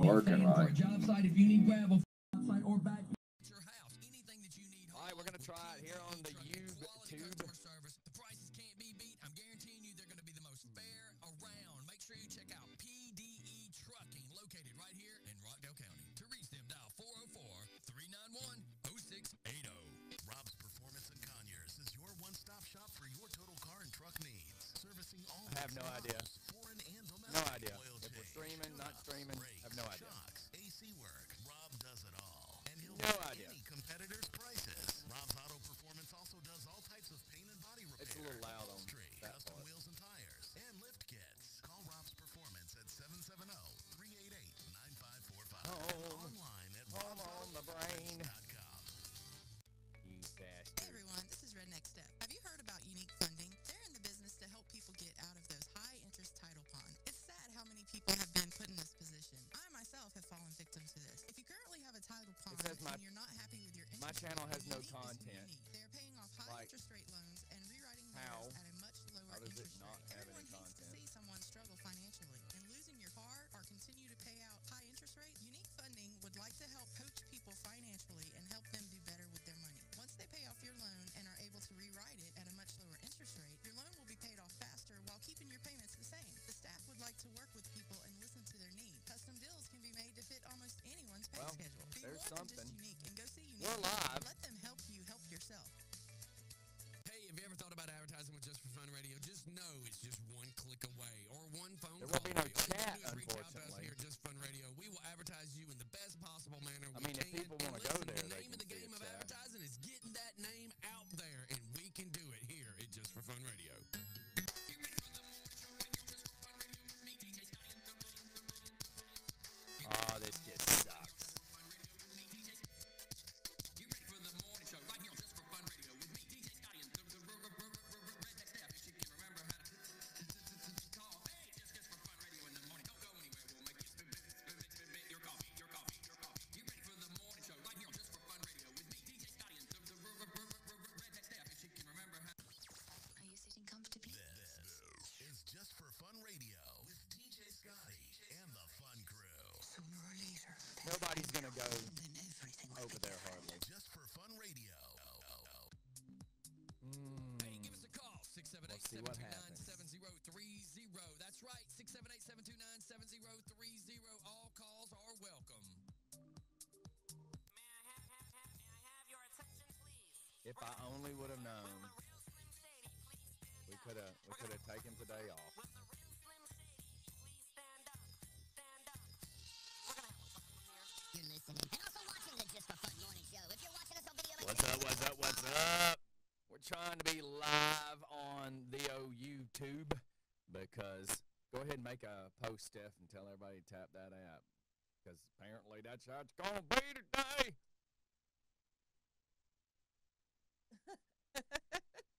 Working right. Job site if you need gravel site or back. Your house, anything that you need. All right, we're gonna try it here on the YouTube. Service. The prices can't be beat. I'm guaranteeing you they're going to be the most fair around. Make sure you check out PDE Trucking, located right here in Rockdale County. To reach them, dial 404-391-0680. Rob's Performance in Conyers is your one-stop shop for your total car and truck needs. Servicing all I have no idea. foreign and domestic. No idea. Oil If we're change, streaming, not streaming, brakes, I have no idea. shocks, AC work. Rob does it all. And he'll No beat idea. any competitor's prices. Rob's Auto Performance also does all types of paint and body repair. It's a little loud on upholstery, that custom part. wheels and tires, and lift kits. Call Rob's Performance at 770-388-9545. Online at Home on the brain. robsautoperformance.com. You Hey bastard. everyone, this is Redneck Step. Have you heard about Unique Funding? They're in the business to help people get out of those high-interest title ponds. It's sad how many people have been put in this position. I myself have fallen victim to this. If you currently have a title pond says my- and you're not happy with your my interest channel rate, has no Unique is who you content. need. They're paying off high Like, interest rate loans and rewriting how? loans at a much lower How does it interest not rate. have any Everyone hates to content? see someone struggle financially. And losing your car or continue to pay out high interest rate, Unique Funding would like to help coach people financially and help them do better with their money. Once they pay off your loan and are able to rewrite it at a much lower interest rate, your loan will be paid off faster while keeping your payments the same. The staff would like to work with people and listen to their needs. Custom deals can be made to fit almost anyone's pay Well, schedule. Be there's more than just something. Unique and go see Unique. We're live. Let them help you help yourself. Hey, have you ever thought about advertising with Just for Fun Radio? Just know it's just one click away or one phone There call won't be no away. All you chat, gotta do is reach out to us unfortunately. here at Just Fun Radio. We will advertise you in the best possible manner I we mean, if can. people And wanna go listen, there, the they name can of the see game a of chat. advertising is getting that name out there, and we can do it here at Just for Fun Radio. Oh, this just sucks. Are you sitting comfortably? This is Just for Fun Radio with DJ Scotty and the Fun Crew. Sooner or later, Nobody's gonna go then everything will over there hardly. Just for Fun Radio. Hey, give us a call, 678-729-7030. Let's see what happens. That's right, 678-729-7030. All calls are welcome. If I only would have known, we could have taken today off. You're listening and also watching the Just for Fun morning show. If you're watching us on video, like What's up? We're trying to be live on the old YouTube because go ahead and make a post, Steph, and tell everybody to tap that app because apparently that's how it's gonna be today.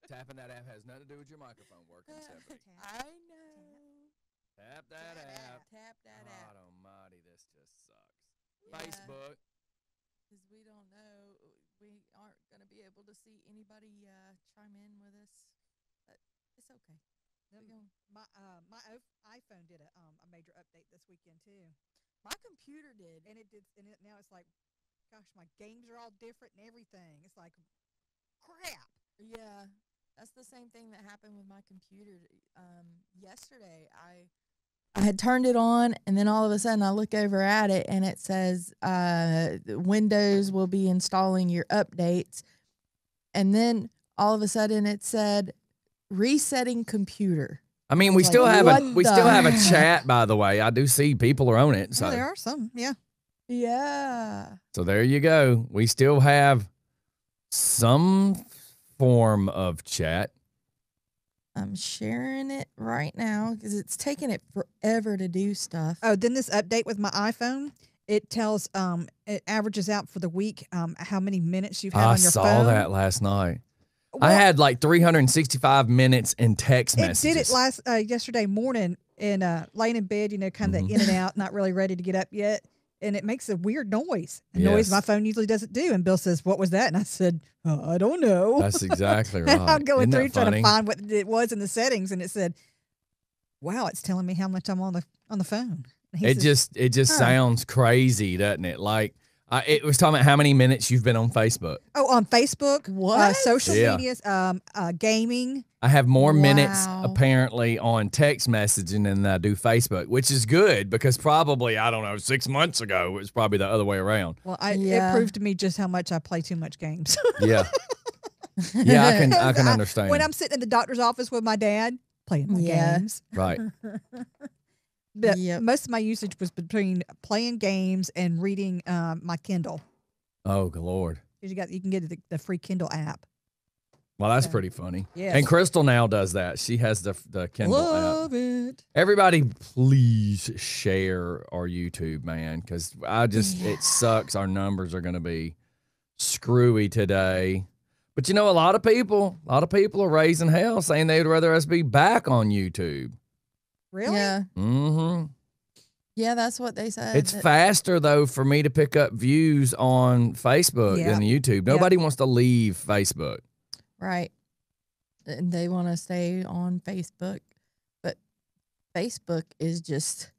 Tapping that app has nothing to do with your microphone working, Stephanie. I know. Tap that app. Tap that God app. almighty, this just sucks. Yeah. Facebook. Because we don't know. We aren't going to be able to see anybody chime in with us. But it's okay. My iPhone did a major update this weekend too, My computer did. and now it's like, gosh, my games are all different and everything. It's like, crap. Yeah. That's the same thing that happened with my computer. Yesterday, I had turned it on, and then all of a sudden I look over at it, and it says Windows will be installing your updates. And then all of a sudden it said resetting computer. I mean, we Like, still have what we still the have a heck? chat, by the way. I do see people are on it. So Well, there are some, yeah. Yeah. So there you go. We still have some form of chat. I'm sharing it right now because it's taking it forever to do stuff. Oh, then this update with my iPhone, it tells it averages out for the week how many minutes you've had I on your saw phone. that last night. I Well, had like 365 minutes in text it messages. did it yesterday morning and laying in bed, kind of Mhm. in and out, not really ready to get up yet. And it makes a weird noise, a noise Yes. my phone usually doesn't do. And Bill says, "What was that?" And I said, "I don't know." That's exactly right. And I'm going Isn't through that trying funny? to find what it was in the settings, and it said Wow, it's telling me how much I'm on the phone. He It says, just sounds crazy, doesn't it? Like it was talking about how many minutes you've been on Facebook. oh, on Facebook, What? social Yeah. medias, gaming. I have more minutes Wow. apparently on text messaging than I do Facebook, which is good because probably, I don't know, 6 months ago, it was probably the other way around. Well, Yeah. it proved to me just how much I play too much games. Yeah. Yeah, I can understand. When I'm sitting in the doctor's office with my dad, playing my Yeah. games. Right. But Yep. most of my usage was between playing games and reading my Kindle. Oh, good Lord. 'Cause you can get the free Kindle app. Well, that's Yeah. pretty funny. Yes. And Crystal now does that. She has the Kindle app. Love it. Everybody, please share our YouTube, man, because it sucks. Our numbers are going to be screwy today. But you know, a lot of people are raising hell saying they'd rather us be back on YouTube. Really? Yeah. Mm-hmm. Yeah, that's what they said. It's faster though for me to pick up views on Facebook Yeah. than YouTube. Nobody wants to leave Facebook. Right. And they want to stay on Facebook. But Facebook is just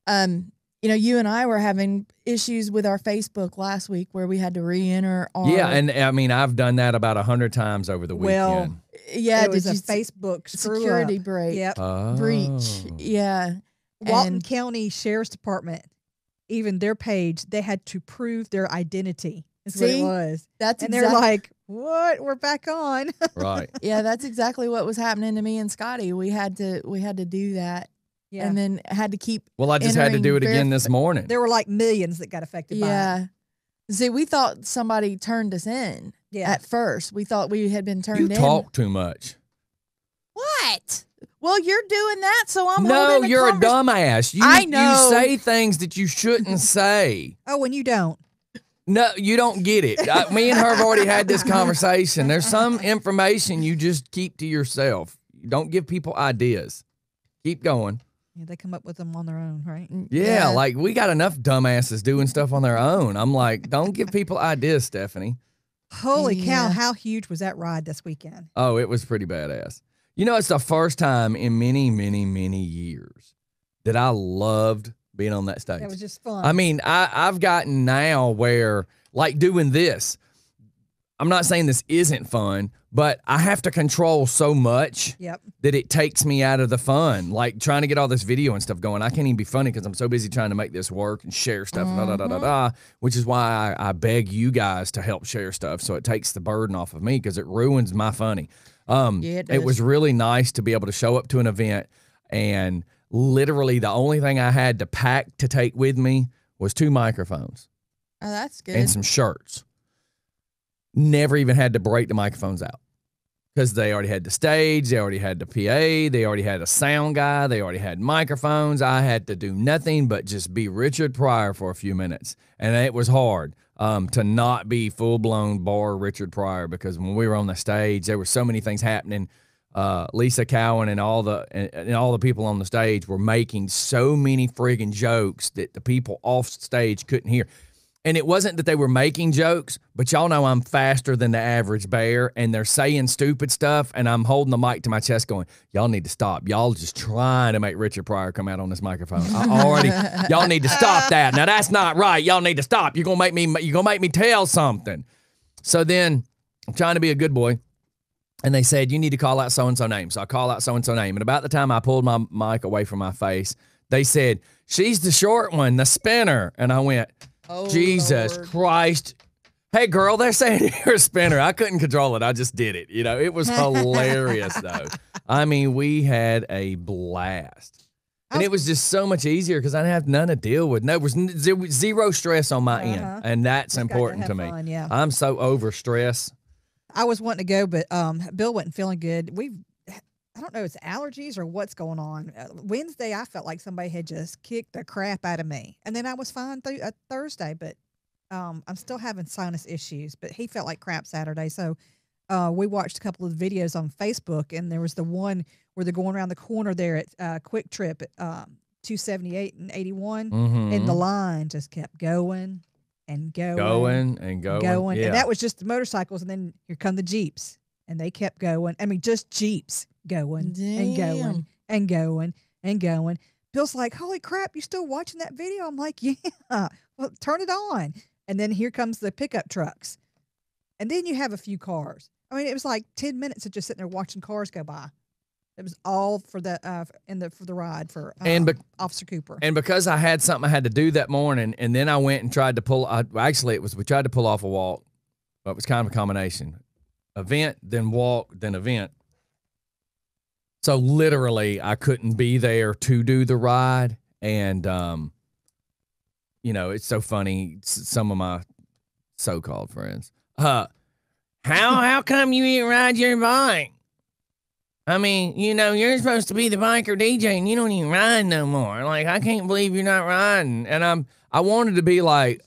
you and I were having issues with our Facebook last week where we had to re-enter our Yeah, and I mean I've done that about 100 times over the Well, weekend. yeah, it was did a you Facebook screw security up. break Yep. breach. Oh. Yeah. Walton And- County Sheriff's Department, even their page, they had to prove their identity. Is what it See? was. That's And they're like, "What? We're back on." Right. yeah, that's exactly what was happening to me and Scotty. We had to do that Yeah. and then had to keep Well, I just had to entering do it again this morning. There were like millions that got affected by it. yeah. See, we thought somebody turned us in Yeah. at first. We thought we had been turned You in. talk too much. What? Well, you're doing that, so I'm No, holding you're a convers- dumbass. You, I know. You say things that you shouldn't say. Oh, and you don't. No, you don't get it. Me and her have already had this conversation. There's some information you just keep to yourself. You don't give people ideas. Keep going. Yeah, they come up with them on their own, right? Yeah, like we got enough dumbasses doing stuff on their own. I'm like, don't give people ideas, Stephanie. Holy cow! Yeah. How huge was that ride this weekend? Oh, it was pretty badass. You know, it's the first time in many, many, many years that I loved being on that stage. It was just fun. I mean, I've gotten now where, like doing this, I'm not saying this isn't fun, but I have to control so much Yep. that it takes me out of the fun. Like trying to get all this video and stuff going. I can't even be funny because I'm so busy trying to make this work and share stuff, which is why I beg you guys to help share stuff so it takes the burden off of me because it ruins my funny. it It was does. really nice to be able to show up to an event and literally the only thing I had to pack to take with me was 2 microphones Oh, that's good. and some shirts. Never even had to break the microphones out because they already had the stage, they already had the PA, they already had a sound guy, they already had microphones. I had to do nothing but just be Richard Pryor for a few minutes. And it was hard to not be full-blown bar Richard Pryor because when we were on the stage, there were so many things happening. Lisa Cowan and all the people on the stage were making so many friggin' jokes that the people off stage couldn't hear. And it wasn't that they were making jokes, but y'all know I'm faster than the average bear, and they're saying stupid stuff, and I'm holding the mic to my chest going, y'all need to stop. Y'all just trying to make Richard Pryor come out on this microphone. Y'all need to stop that. Now that's not right. Y'all need to stop. You're gonna make me tell something. So then I'm trying to be a good boy. And they said, you need to call out so-and-so name. So I call out so-and-so name. And about the time I pulled my mic away from my face, they said, she's the short one, the spinner. And I went, Oh, Jesus Lord. Christ. Hey, girl, they're saying you're a spinner. I couldn't control it. I just did it. You know, it was hilarious, though. I mean, we had a blast. And it was just so much easier because I didn't have none to deal with. No, there was zero stress on my end. And that's Just got to important to have me. fun, yeah. I'm so over stress. I was wanting to go, but Bill wasn't feeling good. I don't know, it's allergies or what's going on. Wednesday, I felt like somebody had just kicked the crap out of me, and then I was fine Thursday. But I'm still having sinus issues. But he felt like crap Saturday, so we watched a couple of videos on Facebook, and there was the one where they're going around the corner there at Quick Trip at 278 and 81, and the line just kept going and going. Yeah. And that was just the motorcycles, and then here come the Jeeps, and they kept going. I mean, just Jeeps going and going Damn. and going. and going. Bill's like, holy crap, you still watching that video? I'm like, yeah, well, turn it on. And then here comes the pickup trucks. And then you have a few cars. I mean, it was like 10 minutes of just sitting there watching cars go by. It was all for the for the ride for Officer Cooper. And because I had something I had to do that morning, and then I went and tried to pull. We tried to pull off a walk, but it was kind of a combination: event, then walk, then event. So literally, I couldn't be there to do the ride, and it's so funny. Some of my so-called friends, how come you didn't ride your bike? I mean, you're supposed to be the biker DJ and you don't even ride no more. Like, I can't believe you're not riding. And I wanted to be like,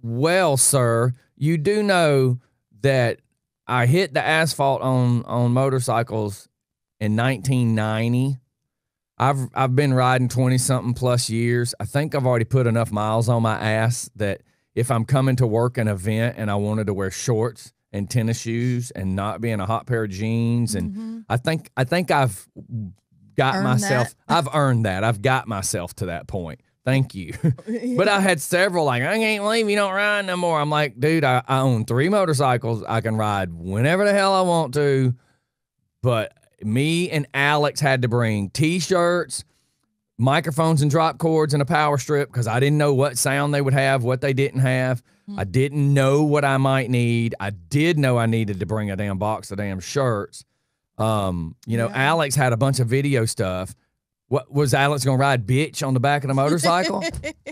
well, sir, you do know that I hit the asphalt on motorcycles in 1990. I've been riding 20-something plus years. I think I've already put enough miles on my ass that if I'm coming to work an event and I wanted to wear shorts and tennis shoes and not be in a hot pair of jeans. And I think I've got myself, I've earned that. I've got myself to that point. Thank you. But I had several like, I can't believe you don't ride no more. I'm like, dude, I own 3 motorcycles. I can ride whenever the hell I want to. But me and Alex had to bring T-shirts, microphones and drop cords and a power strip because I didn't know what sound they would have, what they didn't have. I didn't know what I might need. I did know I needed to bring a damn box of damn shirts. Alex had a bunch of video stuff. What was Alex going to ride bitch on the back of the motorcycle?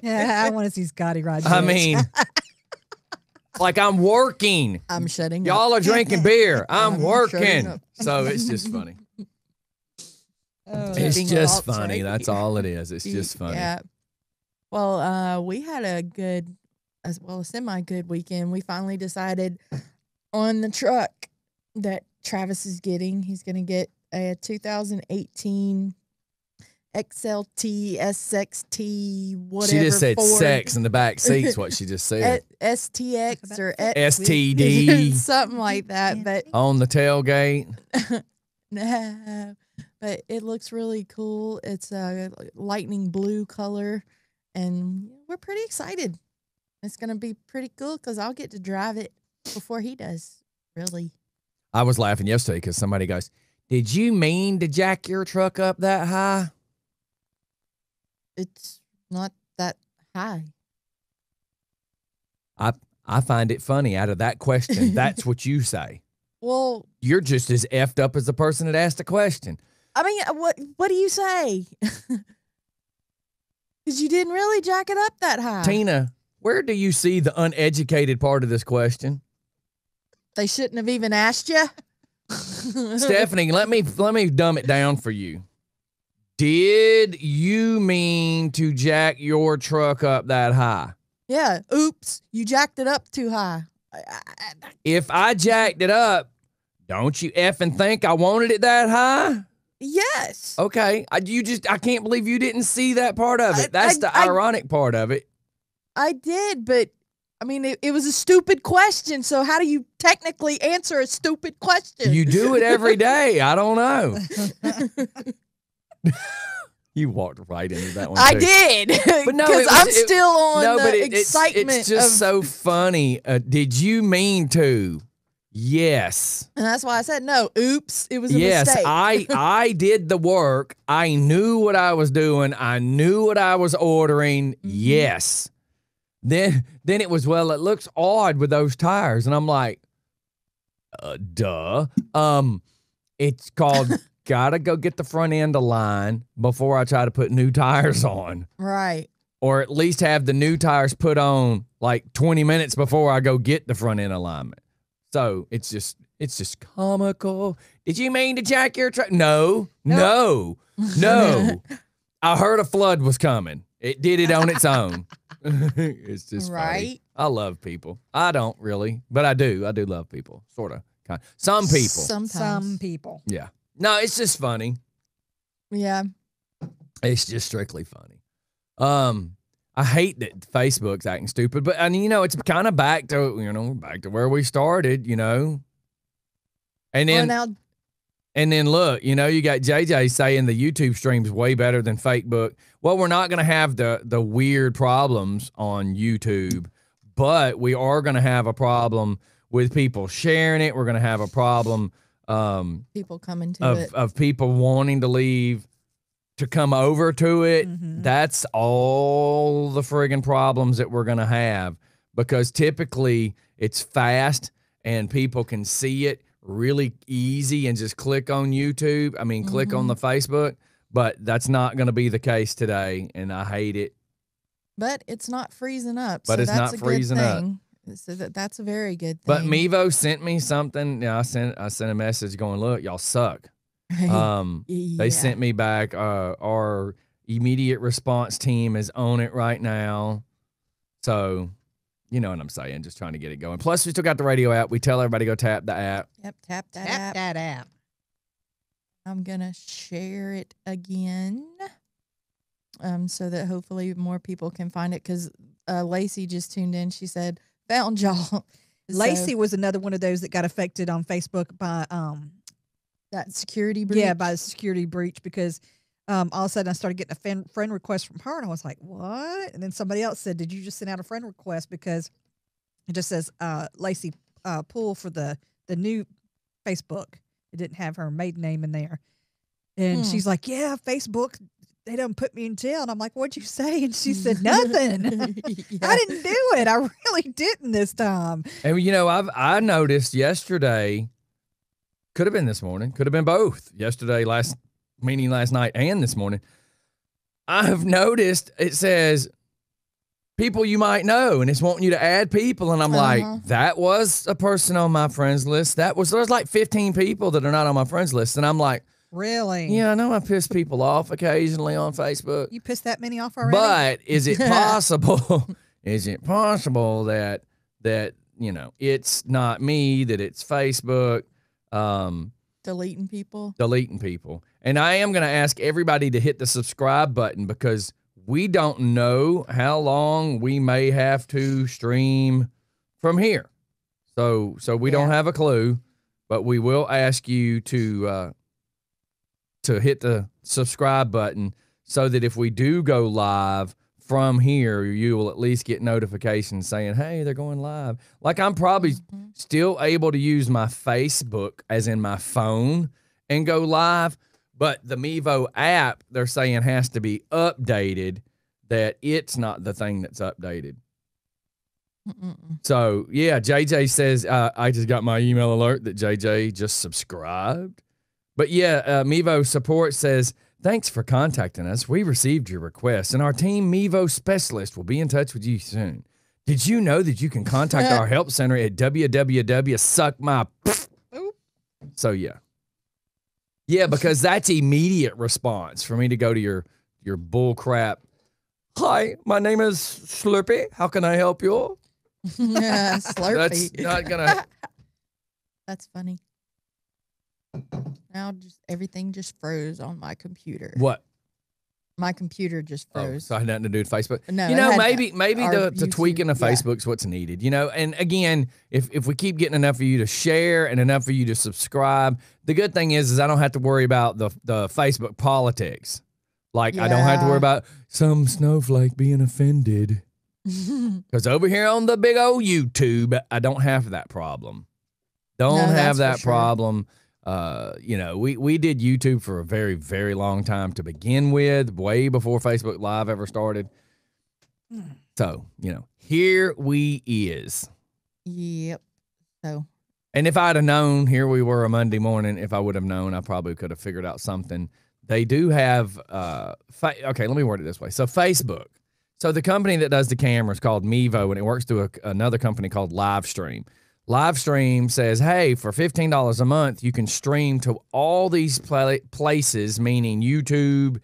Yeah, I want to see Scotty ride bitch. I mean, like I'm working. I'm shutting up. Y'all are drinking beer. I'm shutting working. up. So it's just funny. Being It's just adults, funny. right? That's all it is. It's just funny. Yeah. Well, we had a good, as well, a semi-good weekend. We finally decided on the truck that Travis is getting. He's going to get a 2018 XLT, SXT, whatever. She just said Ford. sex in the back seat's what she just said. STX or STD. something like that. But On the tailgate. no, but it looks really cool. It's a lightning blue color, and we're pretty excited. It's going to be pretty cool because I'll get to drive it before he does, really. I was laughing yesterday because somebody goes, did you mean to jack your truck up that high? It's not that high. I find it funny out of that question. That's what you say. Well, You're just as effed up as the person that asked the question. I mean, what do you say? Because you didn't really jack it up that high. Tina, where do you see the uneducated part of this question? They shouldn't have even asked you. Stephanie, let me dumb it down for you. Did you mean to jack your truck up that high? Yeah. Oops. You jacked it up too high. If I jacked it up, don't you effing think I wanted it that high? Yes. Okay. I can't believe you didn't see that part of it. That's the ironic part of it. I did, but I mean, it was a stupid question. So how do you technically answer a stupid question? You do it every day. I don't know. You walked right into that one. I too. did. But no, because I'm still on the excitement. It's just so funny. Did you mean to? Yes. And that's why I said no. Oops. It was a yes, mistake. I did the work. I knew what I was doing. I knew what I was ordering. Mm-hmm. Yes. Then it was, well, it looks odd with those tires. And I'm like, duh. It's called gotta go get the front end aligned before I try to put new tires on. Right. Or at least have the new tires put on like 20 minutes before I go get the front end alignment. So it's just comical. Did you mean to jack your truck? No. I heard a flood was coming. It did it on its own. It's just funny. Right. I love people. I don't really, but I do. I do love people. Sort of. Kind. Some people. Sometimes. Some people. Yeah. No, it's just funny. Yeah. It's just strictly funny. I hate that Facebook's acting stupid, but I mean, it's kind of back to where we started, And then Well, now, And then look, you know, you got JJ saying the YouTube stream's way better than Facebook. Well, we're not going to have the weird problems on YouTube, but we are going to have a problem with people sharing it. We're going to have a problem People coming to it. of people wanting to leave to come over to it. That's all the friggin' problems that we're going to have, because typically it's fast and people can see it really easy and just click on YouTube. I mean, click on the Facebook, but that's not going to be the case today, and I hate it. But it's not freezing up. But so it's that's not a freezing good up. thing. So that's a very good thing. But Mevo sent me something. I sent a message going, look, y'all suck. They sent me back. Our immediate response team is on it right now. So, you know what I'm saying? Just trying to get it going. Plus, we still got the radio app. We tell everybody to go tap the app. Yep, tap that Tap app. that app. I'm going to share it again so that hopefully more people can find it, because Lacey just tuned in. She said, found y'all. Lacey was another one of those that got affected on Facebook by That security breach. Yeah, by the security breach, because all of a sudden I started getting a friend request from her, and I was like, what? And then somebody else said, did you just send out a friend request? Because it just says Lacey Poole for the new Facebook. It didn't have her maiden name in there. And she's like, yeah, Facebook, they don't put me in jail. And I'm like, what'd you say? And she said, nothing. I didn't do it. I really didn't this time. And, you know, I noticed yesterday, could have been this morning, could have been both. Yesterday, last night, and this morning. I have noticed it says people you might know, and it's wanting you to add people. And I'm like, that was a person on my friends list. There's like 15 people that are not on my friends list. And I'm like, Really? yeah, I know I piss people off occasionally on Facebook. You pissed that many off already? But is it possible? Is it possible that you know, it's not me, that it's Facebook Deleting people. And I am going to ask everybody to hit the subscribe button, because we don't know how long we may have to stream from here. So we don't have a clue, but we will ask you to hit the subscribe button, so that if we do go live from here, you will at least get notifications saying, hey, they're going live. Like, I'm probably still able to use my Facebook, as in my phone, and go live. But the Mevo app, they're saying, has to be updated, that it's not the thing that's updated. So, yeah, JJ says, I just got my email alert that JJ just subscribed. But, yeah, Mevo support says, thanks for contacting us. We received your request, and our team Mevo specialist will be in touch with you soon. Did you know that you can contact our help center at www.suckmy... So, yeah. Yeah, because that's immediate response for me to go to your bull crap. Hi, my name is Slurpee. How can I help you? Slurpee. That's not going to... That's funny. Now everything just froze on my computer. What? My computer just Oh, froze. so I had nothing to do with Facebook. No, you it know, had maybe our the tweaking of YouTube, yeah. Facebook's what's needed. You know, and again, if we keep getting enough of you to share and enough of you to subscribe, the good thing is I don't have to worry about the Facebook politics. Like, I don't have to worry about some snowflake being offended. Because over here on the big old YouTube, I don't have that problem. Don't have that problem. You know, we did YouTube for a very, very long time to begin with, way before Facebook Live ever started. So, you know, here we is. Yep. So. And if I'd have known, here we were a Monday morning, if I would have known, I probably could have figured out something. They do have, okay, let me word it this way. So Facebook. So the company that does the cameras called Mevo, and it works through another company called Livestream. Livestream says, hey, for $15 a month, you can stream to all these places, meaning YouTube,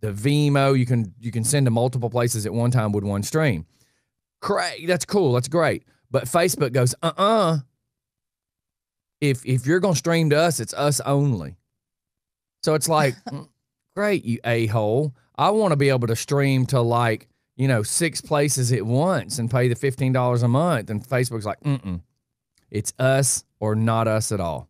the Vimeo. You can send to multiple places at one time with one stream. Great. That's cool. That's great. But Facebook goes, If you're going to stream to us, it's us only. So it's like, great, you a-hole. I want to be able to stream to, like, 6 places at once and pay the $15 a month. And Facebook's like, it's us or not us at all.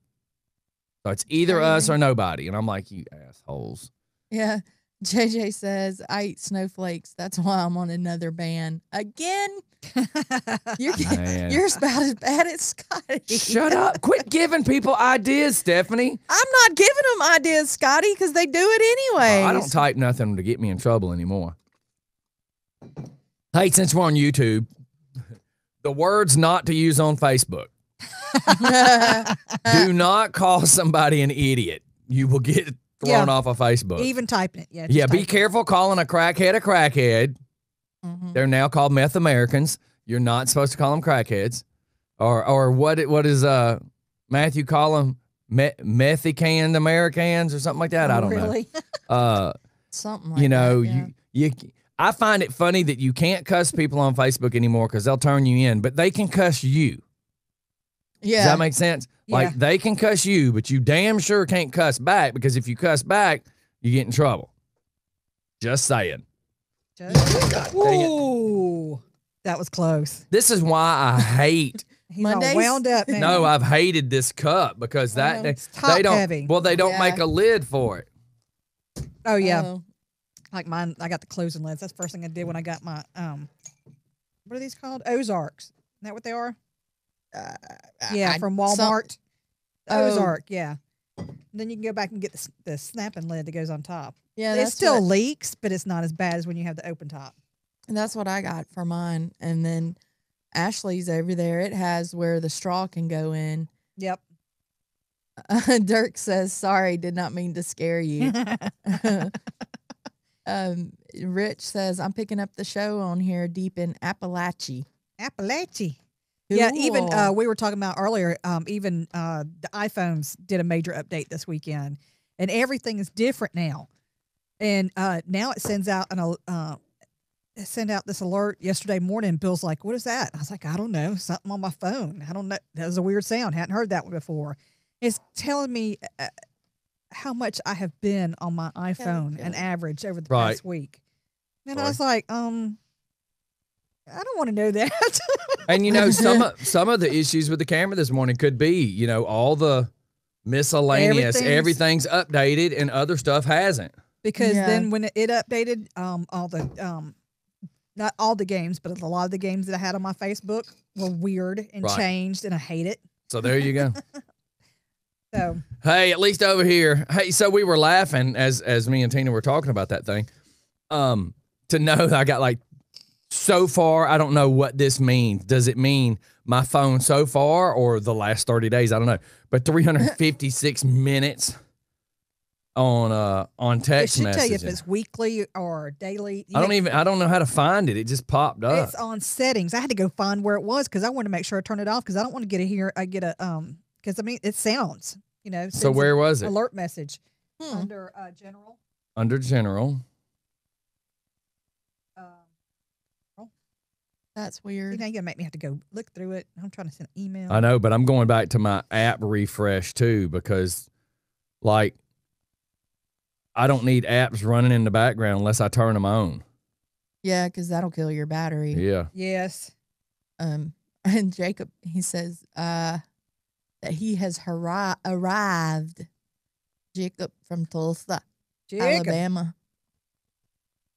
So it's either us Crazy. or nobody. And I'm like, you assholes. Yeah. JJ says, I eat snowflakes. That's why I'm on another ban. Again? You're, Man. you're about as bad as Scotty. Shut up. Quit giving people ideas, Stephanie. I'm not giving them ideas, Scotty, because they do it anyway. I don't type nothing to get me in trouble anymore. Hey, since we're on YouTube, the words not to use on Facebook. Do not call somebody an idiot. You will get thrown off of Facebook. Even typing it. Yeah. just Yeah, be type it. careful calling a crackhead a crackhead. Mhm. They're now called meth Americans. You're not supposed to call them crackheads. Or what is Matthew call them? Methy canned Americans or something like that? I don't really? know. Something like You know, that, yeah. I find it funny that you can't cuss people on Facebook anymore because they'll turn you in, but they can cuss you. Does Yeah. that make sense? Yeah. Like they can cuss you, but you damn sure can't cuss back because if you cuss back, you get in trouble. Just saying. Just- dang it. Ooh, that was close. This is why I hate. He's all Mondays? wound up now. No, I've hated this cup because that It's they top don't. heavy. Well, they don't Yeah. make a lid for it. Oh yeah, Oh. like mine. I got the closing lids. That's the first thing I did when I got my What are these called? Ozarks. Isn't that what they are? Yeah, from Walmart. Oh. Ozark. Yeah. Then you can go back and get the snapping lid that goes on top. Yeah, It that's still what, leaks, but it's not as bad as when you have the open top. that's what I got for mine. And then Ashley's over there. It has where the straw can go in. Yep. Dirk says, sorry, did not mean to scare you. Rich says, I'm picking up the show on here deep in Appalachia. Appalachia. Yeah, even Cool. we were talking about earlier, even the iPhones did a major update this weekend, and everything is different now. And now it sends out this alert yesterday morning. Bill's like, "What is that?" I was like, "I don't know, something on my phone. I don't know. That was a weird sound. Hadn't heard that one before." It's telling me how much I have been on my iPhone, an average over the Right. past week. And I Right. was like, I don't want to know that. And some of the issues with the camera this morning could be, all the miscellaneous, everything's updated and other stuff hasn't. Because Yeah. then when it updated, all the not all the games, but a lot of the games that I had on my Facebook were weird and Right. changed, and I hate it. So there you go. So Hey, at least over here. Hey, so we were laughing as me and Tina were talking about that thing. To know that I got like so far, I don't know what this means. Does it mean my phone so far or the last 30 days? I don't know. But 356 minutes on it text should tell you if messaging. it's weekly or daily. I don't know how to find it. It just popped up. It's on settings. I had to go find where it was because I wanted to make sure I turned it off because I don't want to get because it sounds, So sends where an was it? alert message Hmm. under general. Under general. That's weird. Now you gotta make me have to go look through it. I'm trying to send an email. I know, but I'm going back to my app refresh too because, like, I don't need apps running in the background unless I turn them on. Yeah, because that'll kill your battery. Yeah. Yes. And Jacob, he says that he has arrived. Jacob from Tulsa, Jacob. Alabama.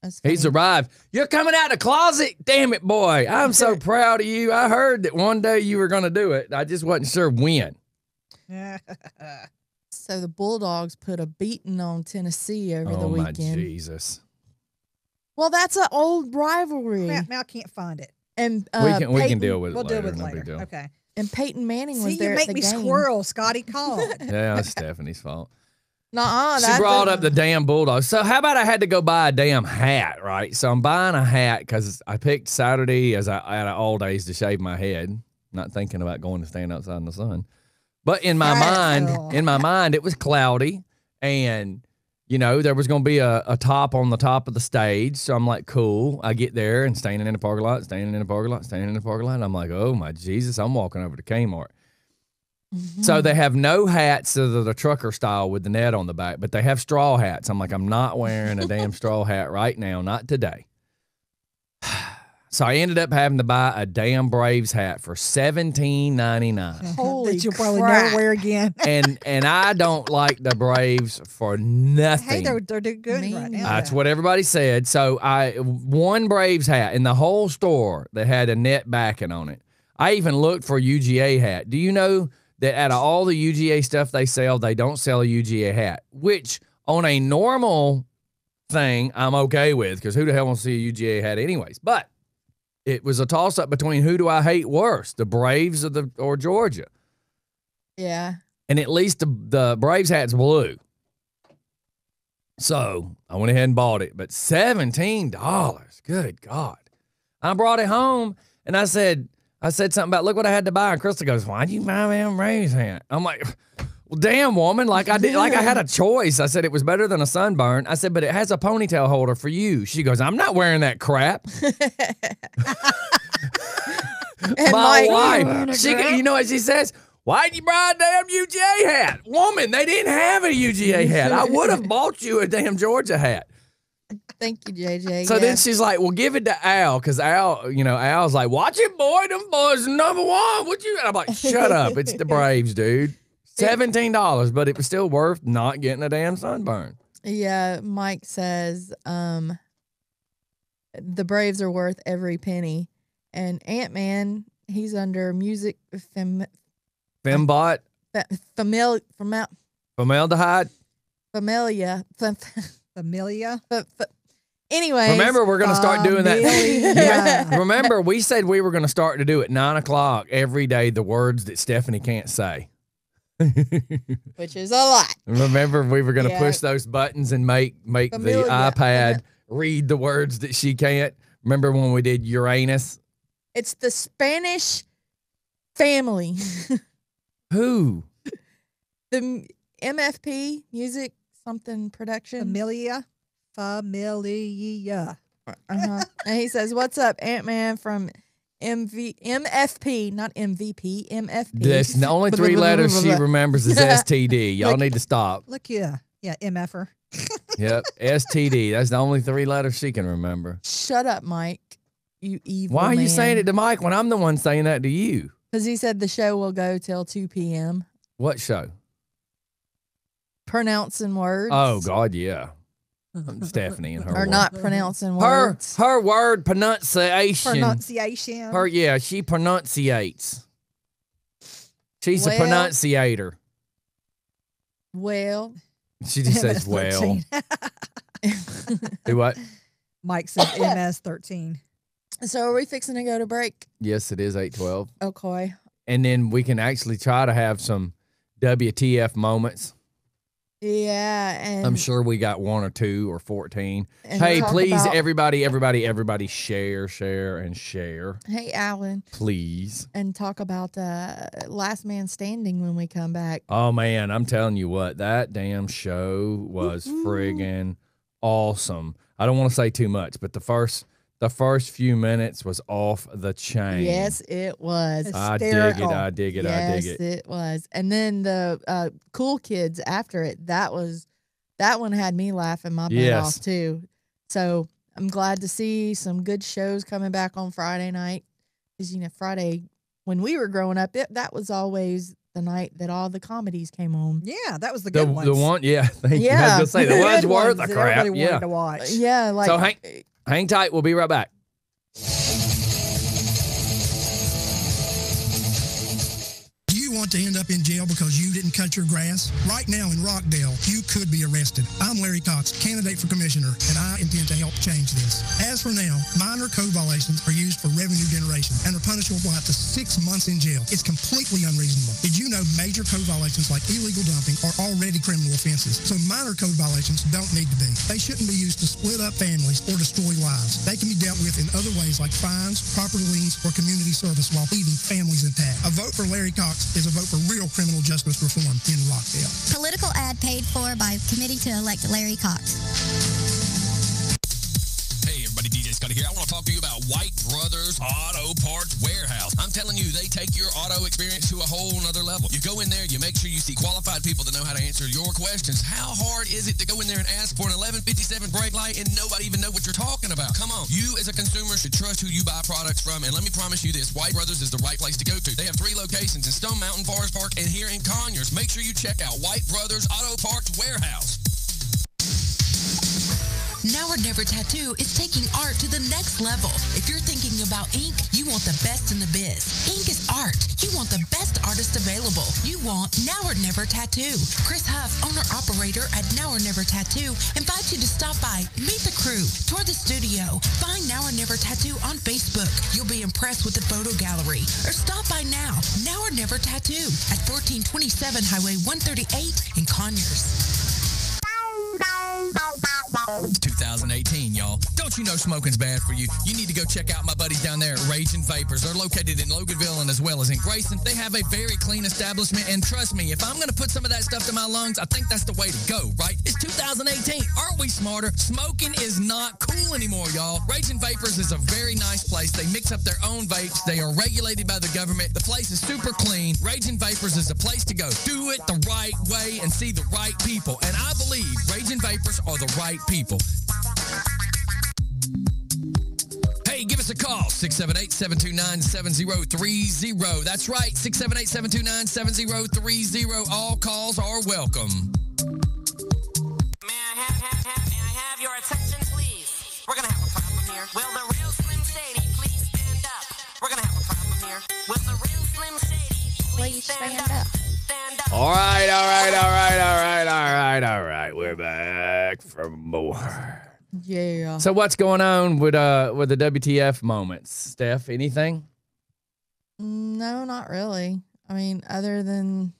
That's He's funny. arrived. You're coming out of the closet? Damn it, boy. I'm so proud of you. I heard that one day you were going to do it. I just wasn't sure when. So the Bulldogs put a beating on Tennessee over the Oh, my weekend. Jesus. Well, that's an old rivalry. Now I can't find it. And we can Peyton, deal with it We'll later. deal with it No later. big deal. Okay. And Peyton Manning See, was there you at make the me game. squirrel, Scotty. Call. Yeah, that's Stephanie's fault. Nuh-uh, She brought up the damn Bulldogs. So how about I had to go buy a damn hat, right? So I'm buying a hat because I picked Saturday as I had all days to shave my head, not thinking about going to stand outside in the sun. But in my mind, it was cloudy, and there was going to be a top on the top of the stage. So I'm like, cool. I get there and standing in the parking lot, and I'm like, oh my Jesus, I'm walking over to Kmart. So they have no hats that are the trucker style with the net on the back, but they have straw hats. I'm like, I'm not wearing a damn straw hat right now, not today. So I ended up having to buy a damn Braves hat for $17.99. Holy that you'll probably crap. never wear again. and I don't like the Braves for nothing. Hey, they're doing good Me right now. neither. That's what everybody said. So one Braves hat in the whole store that had a net backing on it. I even looked for a UGA hat. Do you know that out of all the UGA stuff they sell, they don't sell a UGA hat, which on a normal thing I'm okay with, because who the hell wants to see a UGA hat anyways? But it was a toss-up between who do I hate worse, the Braves or Georgia. Yeah. And at least the Braves hat's blue. So I went ahead and bought it. But $17, good God. I brought it home, and I said something about, look what I had to buy. And Crystal goes, why'd you buy me a Braves hat? I'm like, well, damn, woman, like I had a choice. I said it was better than a sunburn. I said, but it has a ponytail holder for you. She goes, I'm not wearing that crap. And My Mike, wife, you know what she says? Why'd you buy a damn UGA hat? Woman, they didn't have a UGA hat. I would have bought you a damn Georgia hat. thank you, JJ. So yeah. then she's like, well, give it to Al, because Al's like, watch it, boy. Them boys number one. What you? And I'm like, shut up. It's the Braves, dude. $17, but it was still worth not getting a damn sunburn. Yeah, Mike says the Braves are worth every penny. And Ant-Man, he's under music Fembot, formaldehyde. Familia. Familia. Anyways. Remember, we're going to start doing that. Familia. Remember, we said we were going to start to do at 9 o'clock every day the words that Stephanie can't say. Which is a lot. Remember, we were going to Yeah. push those buttons and make Familia. the iPad read the words that she can't. Remember when we did Uranus? It's the Spanish family. Who? The MFP, music something production. Familia. Uh-huh. And he says, what's up, Ant-Man from MFP, not MVP, MFP. That's the only three letters she remembers is STD. Y'all need to stop. Look, yeah, MFer. Yep, STD. That's the only three letters she can remember. Shut up, Mike. You evil Why are you man. saying it to Mike when I'm the one saying that to you? Because he said the show will go till 2 p.m. What show? Pronouncing words. Oh, God, yeah. Stephanie and her Or word. not pronouncing Her words. word pronunciation. Pronunciation. She pronunciates. She's a Well- pronunciator. Well, She just says, well. MS-13. Do what? Mike said MS-13. so are we fixing to go to break? Yes, it is 8:12. Okay. And then we can actually try to have some WTF moments. Yeah, and I'm sure we got 1 or 2 or 14. and Hey, talk please, about- everybody, share, and share. Hey, Alan, Please. and talk about Last Man Standing when we come back. Oh, man, I'm telling you what, that damn show was friggin' awesome. I don't want to say too much, but the first few minutes was off the chain. Yes, it was. I dig it. Hysterical. I dig it. Yes, I dig it. it was. And then the Cool Kids after it, that one had me laughing my butt Yes. off too. So I'm glad to see some good shows coming back on Friday night. Because Friday when we were growing up, that was always the night that all the comedies came on. Yeah, that was the good ones. The one, yeah. Thank you. I was Yeah. gonna say the The one's good worth ones a that crap. everybody wanted Yeah. to watch. Yeah, like So hang tight. We'll be right back. Do you want to end up in jail because you didn't cut your grass? Right now in Rockdale, you could be arrested. I'm Larry Cox, candidate for commissioner, and I intend to help change this. As for now, minor code violations are used for revenue generation and are punishable by up to 6 months in jail. It's completely unreasonable. Did you know major code violations like illegal dumping are already criminal offenses? So minor code violations don't need to be. They shouldn't be used to split up families or destroy lives. They can be dealt with in other ways like fines, property liens, or community service while leaving families intact. A vote for Larry Cox is a vote for real criminal justice reform in Rockdale. Political ad paid for by Committee to Elect Larry Cox. Hey everybody, DJ Scott Cuddy here. I want to talk to you about White Brothers Auto Parts Warehouse. I'm telling you, they take your auto experience to a whole nother level. You go in there, you make sure you see qualified people that know how to answer your questions. How hard is it to go in there and ask for an 1157 brake light and nobody even know what you're talking about? Come on. You as a consumer should trust who you buy products from, and let me promise you this, White Brothers is the right place to go to. They have 3 locations in Stone Mountain, Forest Park, and here in Conyers. Make sure you check out White Brothers Auto Parts Warehouse. Now or Never Tattoo is taking art to the next level. If you're thinking about ink, you want the best in the biz. Ink is art. You want the best artist available. You want Now or Never Tattoo. Chris Huff, owner-operator at Now or Never Tattoo, invites you to stop by, meet the crew, tour the studio, find Now or Never Tattoo on Facebook. You'll be impressed with the photo gallery. Or stop by now or Never Tattoo at 1427 Highway 138 in Conyers. It's 2018, y'all. Don't you know smoking's bad for you? You need to go check out my buddies down there at Raging Vapors. They're located in Loganville and as well as in Grayson. They have a very clean establishment, and trust me, if I'm going to put some of that stuff to my lungs, I think that's the way to go, right? It's 2018. Aren't we smarter? Smoking is not cool anymore, y'all. Raging Vapors is a very nice place. They mix up their own vapes. They are regulated by the government. The place is super clean. Raging Vapors is the place to go. Do it the right way and see the right people. And I believe Raging Vapors are the right people. Hey, give us a call, 678-729-7030. That's right, 678-729-7030. All calls are welcome. May I have your attention, please? We're going to have a problem here. Will the real Slim Shady please stand up? We're going to have a problem here. Will the real Slim Shady please stand up? Stand up. All right. We're back for more. Yeah. So what's going on with the WTF moments, Steph? Anything? No, not really. I mean, other than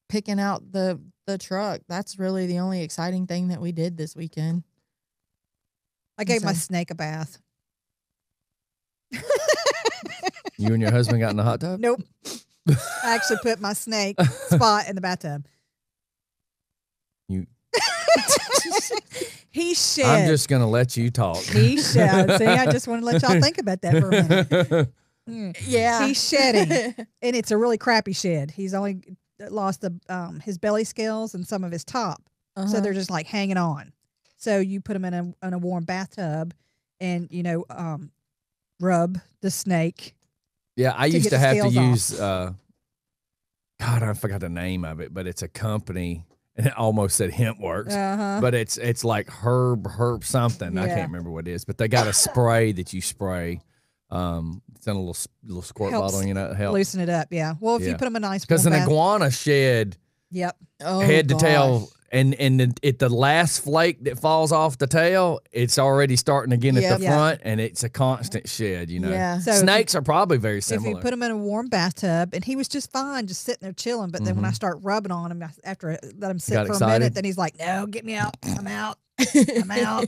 picking out the truck, that's really the only exciting thing that we did this weekend. I gave my snake a bath. You and your husband got in the hot tub? Nope. I actually put my snake spot in the bathtub. You. He shed. I'm just gonna let you talk. He shed. See, I just want to let y'all think about that for a minute. Yeah. He's shedding, and it's a really crappy shed. He's only lost his belly scales and some of his top, so they're just like hanging on. So you put him in a warm bathtub, and rub the snake. Yeah, I used to have to use. God, I forgot the name of it, but it's a company. And it almost said HempWorks, but it's like herb something. I can't remember what it is, but they got a spray that you spray. It's in a little squirt bottle, it helps loosen it up. Yeah. Well, if you put them in a nice because an iguana shed, head to tail, and the last flake that falls off the tail, it's already starting again at the front, and it's a constant shed. Yeah. So snakes are probably very similar. If you put him in a warm bathtub, and he was just fine, just sitting there chilling. But then when I start rubbing on him after I let him sit for a minute, then he's like, "No, get me out! I'm out! I'm out!"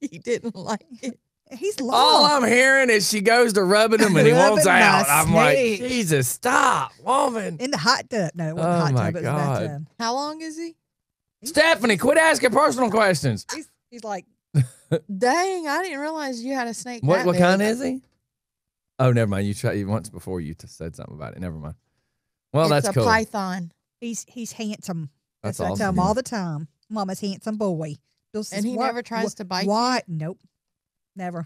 He didn't like it. He's lost. All I'm hearing is she goes to rubbing him and he wants out. I'm like, Jesus, stop, woman. In the hot tub. No, it wasn't the hot tub. It was the bathtub. How long is he? Stephanie, quit asking personal questions. He's like, dang, I didn't realize you had a snake. What kind is he? Oh, never mind. You tried once before. You said something about it. Never mind. Well, that's cool. It's a python. He's handsome. That's awesome. awesome. I tell him all the time. Mama's handsome boy. And he never tries to bite you? What? Nope. Never.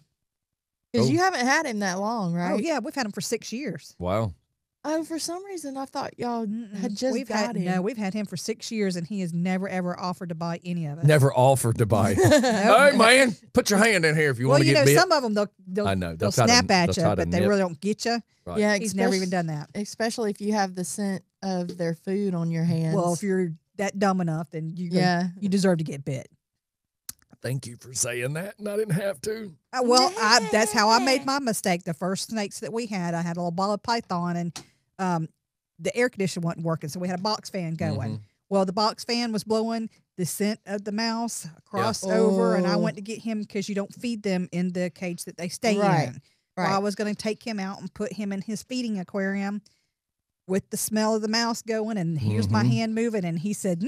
Because you haven't had him that long, right? Oh, yeah. We've had him for 6 years. Wow. Oh, for some reason, I thought y'all had just got him. No, we've had him for 6 years, and he has never, ever offered to bite any of us. Never offered to bite. Hey, man, put your hand in here if you want to get bit. Some of them, they'll snap at you, but they really don't get you. Right. Yeah, he's never even done that. Especially if you have the scent of their food on your hands. Well, if you're that dumb enough, then you deserve to get bit. Thank you for saying that, and I didn't have to. That's how I made my mistake. The first snakes that we had, I had a little ball of python, and the air conditioner wasn't working, so we had a box fan going. Well, the box fan was blowing the scent of the mouse across over, and I went to get him because you don't feed them in the cage that they stay in. Right. Well, I was going to take him out and put him in his feeding aquarium with the smell of the mouse going, and here's my hand moving, and he said,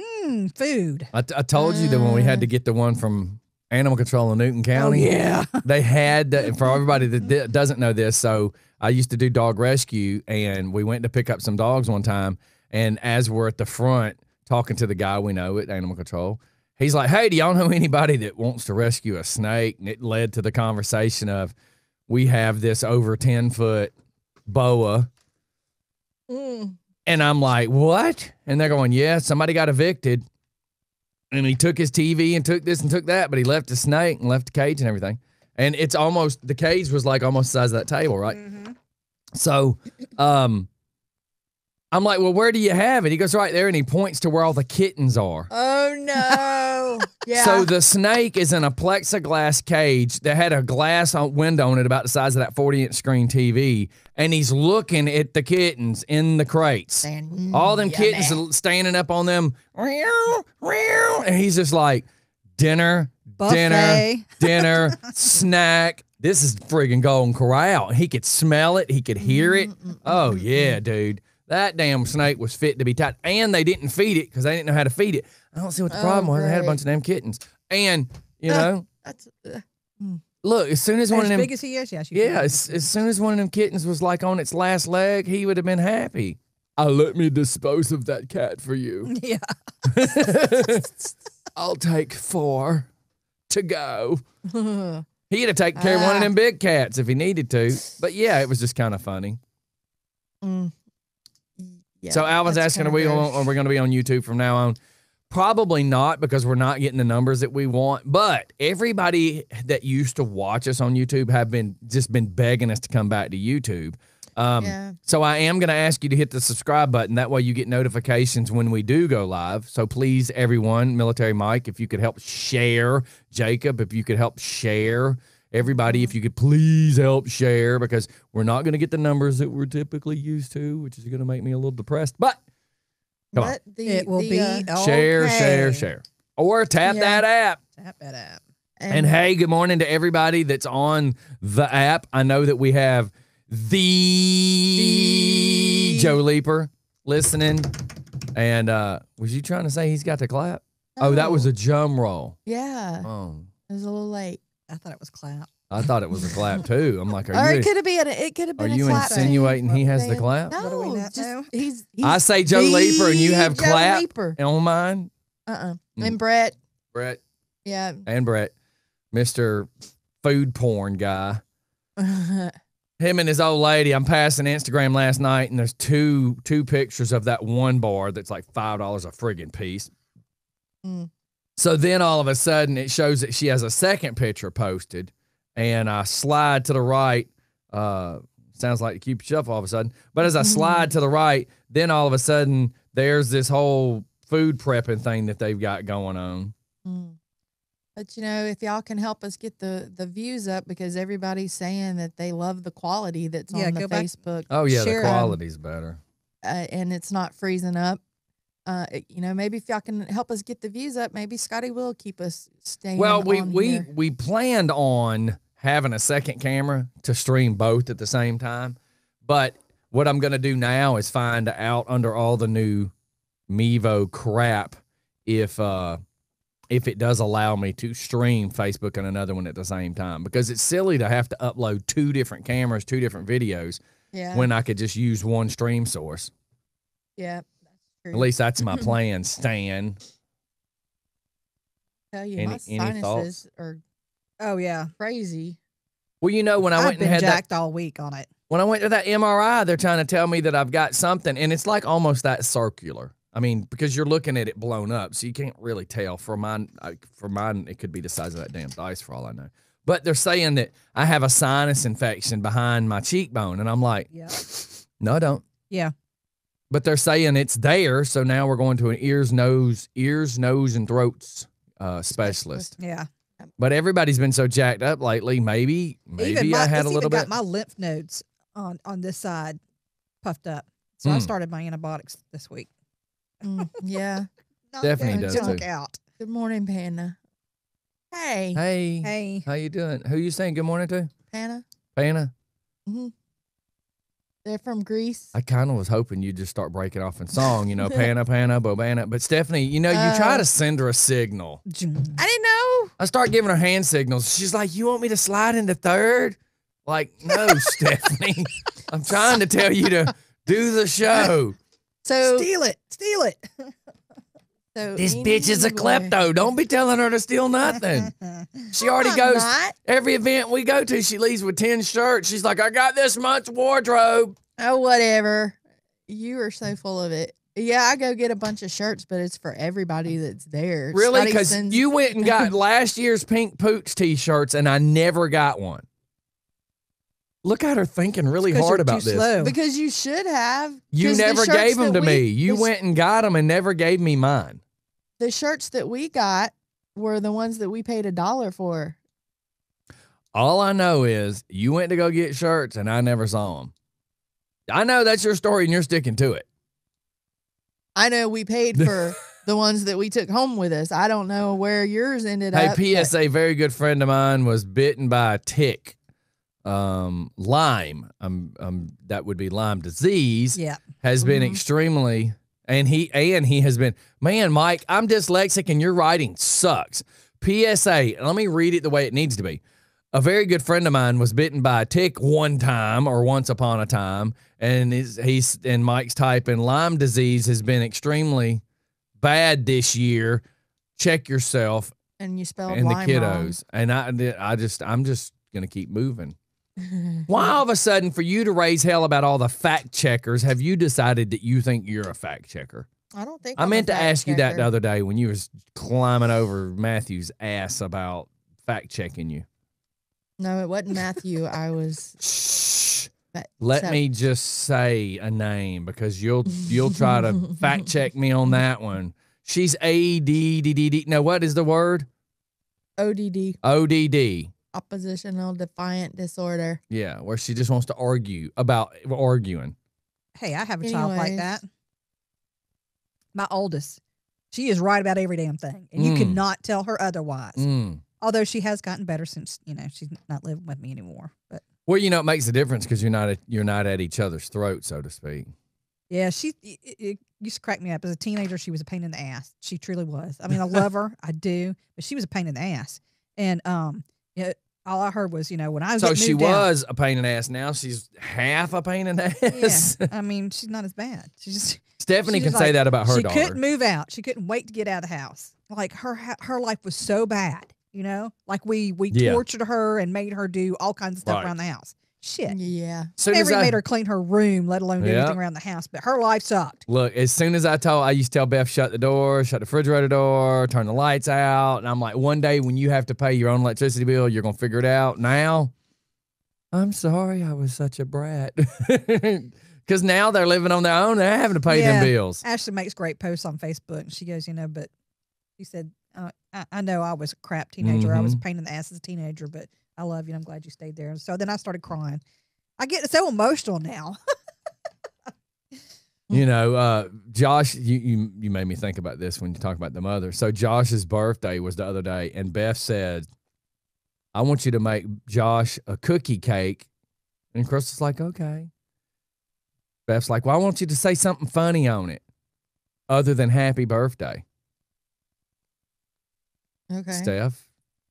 food. I told you that when we had to get the one from animal control in Newton County. yeah. They had, for everybody that doesn't know this, so I used to do dog rescue, and we went to pick up some dogs one time, and as we're at the front talking to the guy we know at animal control, he's like, hey, do y'all know anybody that wants to rescue a snake? And it led to the conversation of, we have this over 10-foot boa. And I'm like, what? And they're going, yeah, somebody got evicted. And he took his TV and took this and took that, but he left the snake and left the cage and everything. And it's almost, the cage was like almost the size of that table, right? So I'm like, well, where do you have it? He goes, right there, and he points to where all the kittens are. Oh, no. Yeah. So the snake is in a plexiglass cage that had a glass window on it about the size of that 40-inch screen TV, and he's looking at the kittens in the crates. All them kittens are standing up on them, and he's just like, dinner, Buffet. dinner, snack. This is friggin' Golden Corral. He could smell it. He could hear it. Oh, yeah, dude. That damn snake was fit to be tied. And they didn't feed it because they didn't know how to feed it. I don't see what the problem was. They had a bunch of damn kittens. And, you know, That's look, as soon as one of As them... big as he is, yes. as soon as one of them kittens was like on its last leg, he would have been happy. Let me dispose of that cat for you. Yeah. I'll take 4 to go. He'd have taken care of one of them big cats if he needed to. But yeah, it was just kind of funny. Yeah, so Alvin's asking, are we going to be on YouTube from now on? Probably not, because we're not getting the numbers that we want. But everybody that used to watch us on YouTube have been begging us to come back to YouTube. So I am going to ask you to hit the subscribe button. That way you get notifications when we do go live. So please, everyone, Military Mike, if you could help share. Jacob, if you could help share. Everybody, if you could please help share, because we're not going to get the numbers that we're typically used to, which is going to make me a little depressed. But come on. It will be Share. Or tap that app. Tap that app. And hey, good morning to everybody that's on the app. I know that we have the Joe Leaper listening. And was you trying to say he's got to clap? No. Oh, that was a drum roll. Yeah. Oh. It was a little late. I thought it was clap. I thought it was a clap too. I'm like, Or are you? it could have been. It could have been. Are a you clap insinuating too. he has the clap? No, What do we not just, know? he's I say Joe Leaper and you have Joe clap Leaper. on mine. And Brett. Brett Yeah. and Brett, Mr. Food Porn guy. Him and his old lady. I'm passing Instagram last night, and there's two pictures of that one bar that's like $5 a friggin' piece. So then all of a sudden it shows that she has a second picture posted, and I slide to the right. Sounds like Cupid Shuffle all of a sudden. But as I slide to the right, then all of a sudden there's this whole food prepping thing that they've got going on. But, you know, if y'all can help us get the views up, because everybody's saying that they love the quality that's on the go back. Facebook. Oh, yeah, Share the quality's better. And it's not freezing up. You know, maybe if y'all can help us get the views up, maybe Scotty will keep us staying. Well, on here. we planned on having a second camera to stream both at the same time. But what I'm going to do now is find out under all the new Mevo crap if it does allow me to stream Facebook and another one at the same time, because it's silly to have to upload 2 different cameras, 2 different videos when I could just use one stream source. Yeah, that's true. At least that's my plan, Stan. Tell you, Any my sinuses thoughts? are yeah. crazy. Well, you know, when I I've went and been had jacked that, all week on it. when I went to that MRI, they're trying to tell me that I've got something, and it's like almost that circular. I mean, because you're looking at it blown up, so you can't really tell. For mine, it could be the size of that damn dice for all I know. But they're saying that I have a sinus infection behind my cheekbone, and I'm like, no, I don't. Yeah. But they're saying it's there, so now we're going to an ears, nose, and throats specialist. Yeah. But everybody's been so jacked up lately. Maybe I had a little bit. Got my lymph nodes on this side puffed up, so I started my antibiotics this week. Yeah. Stephanie does too. Out. Good morning, Panda. Hey. Hey. How you doing? Who you saying good morning to? Panda. Panda? They're from Greece. I kind of was hoping you'd just start breaking off in song, you know, Pana, Bobana. But Stephanie, you know, you try to send her a signal. I didn't know. I start giving her hand signals. She's like, "You want me to slide into third?" Like, no, Stephanie. I'm trying to tell you to do the show. So Steal it. So This bitch is a klepto. Don't be telling her to steal nothing. She already I'm goes not. every event we go to. She leaves with 10 shirts. She's like, "I got this month's wardrobe." Oh, whatever. You are so full of it. Yeah, I go get a bunch of shirts, but it's for everybody that's there. Really? Scotty Because sends- you went and got last year's Pink Pooch t-shirts, and I never got one. Look at her thinking really 'Cause hard you're about too this. slow. because you should have. You 'Cause the never shirts gave them that to me. You the sh- went and got them and never gave me mine. The shirts that we got were the ones that we paid $1 for. All I know is you went to go get shirts, and I never saw them. I know that's your story, and you're sticking to it. I know we paid for the ones that we took home with us. I don't know where yours ended Hey, up. P.S. A very good friend of mine was bitten by a tick. Lyme. That would be Lyme disease. Yeah. Has been Mhm. extremely, and he has been. Man, Mike, I'm dyslexic, and your writing sucks. P.S.A. Let me read it the way it needs to be. A very good friend of mine was bitten by a tick one time or once upon a time, and he's and Mike's typing Lyme disease has been extremely bad this year. Check yourself And you spelled and the lime kiddos. And I'm just gonna keep moving. Why all of a sudden for you to raise hell about all the fact checkers have you decided that you think you're a fact checker? I don't think I I'm a meant to fact ask you that checker. the other day when you was climbing over Matthew's ass about fact checking you. No, it wasn't Matthew. I was. Shh. But- Let so- me just say a name because you'll try to fact check me on that one. She's ADDD. No, what is the word? ODD, ODD. oppositional defiant disorder. Yeah, where she just wants to argue about arguing. Hey, I have a child like Anyways. that. My oldest. She is right about every damn thing. And you cannot tell her otherwise. Mm. Although she has gotten better since, she's not living with me anymore. But Well, it makes a difference because you're not at each other's throat, so to speak. yeah, it used to crack me up. As a teenager, she was a pain in the ass. She truly was. I mean, I love her. I do. But she was a pain in the ass. And all I heard was, when I was So getting she moved out- was a pain in the ass. Now she's half a pain in the ass. Yeah, I mean, she's not as bad. She's just Stephanie she's can just say like- that about her she daughter. couldn't move out. She couldn't wait to get out of the house. Like her life was so bad, Like we Yeah. tortured her and made her do all kinds of stuff Right. around the house. Shit. Yeah. Soon as Never I- made her clean her room, let alone do Yeah. anything around the house. But her life sucked. Look, as soon as I used to tell Beth, shut the door, shut the refrigerator door, turn the lights out. And I'm like, one day when you have to pay your own electricity bill, you're going to figure it out. Now, I'm sorry I was such a brat. Because now they're living on their own. They're having to pay them bills. Ashley makes great posts on Facebook, and she goes, but she said, I know I was a crap teenager. I was a pain in the ass as a teenager, but I love you, and I'm glad you stayed there. And so then I started crying. I get so emotional now. Josh, you made me think about this when you talk about the mother. So Josh's birthday was the other day, and Beth said, I want you to make Josh a cookie cake. And Crystal's like, okay. Beth's like, well, I want you to say something funny on it other than happy birthday. Okay. Steph,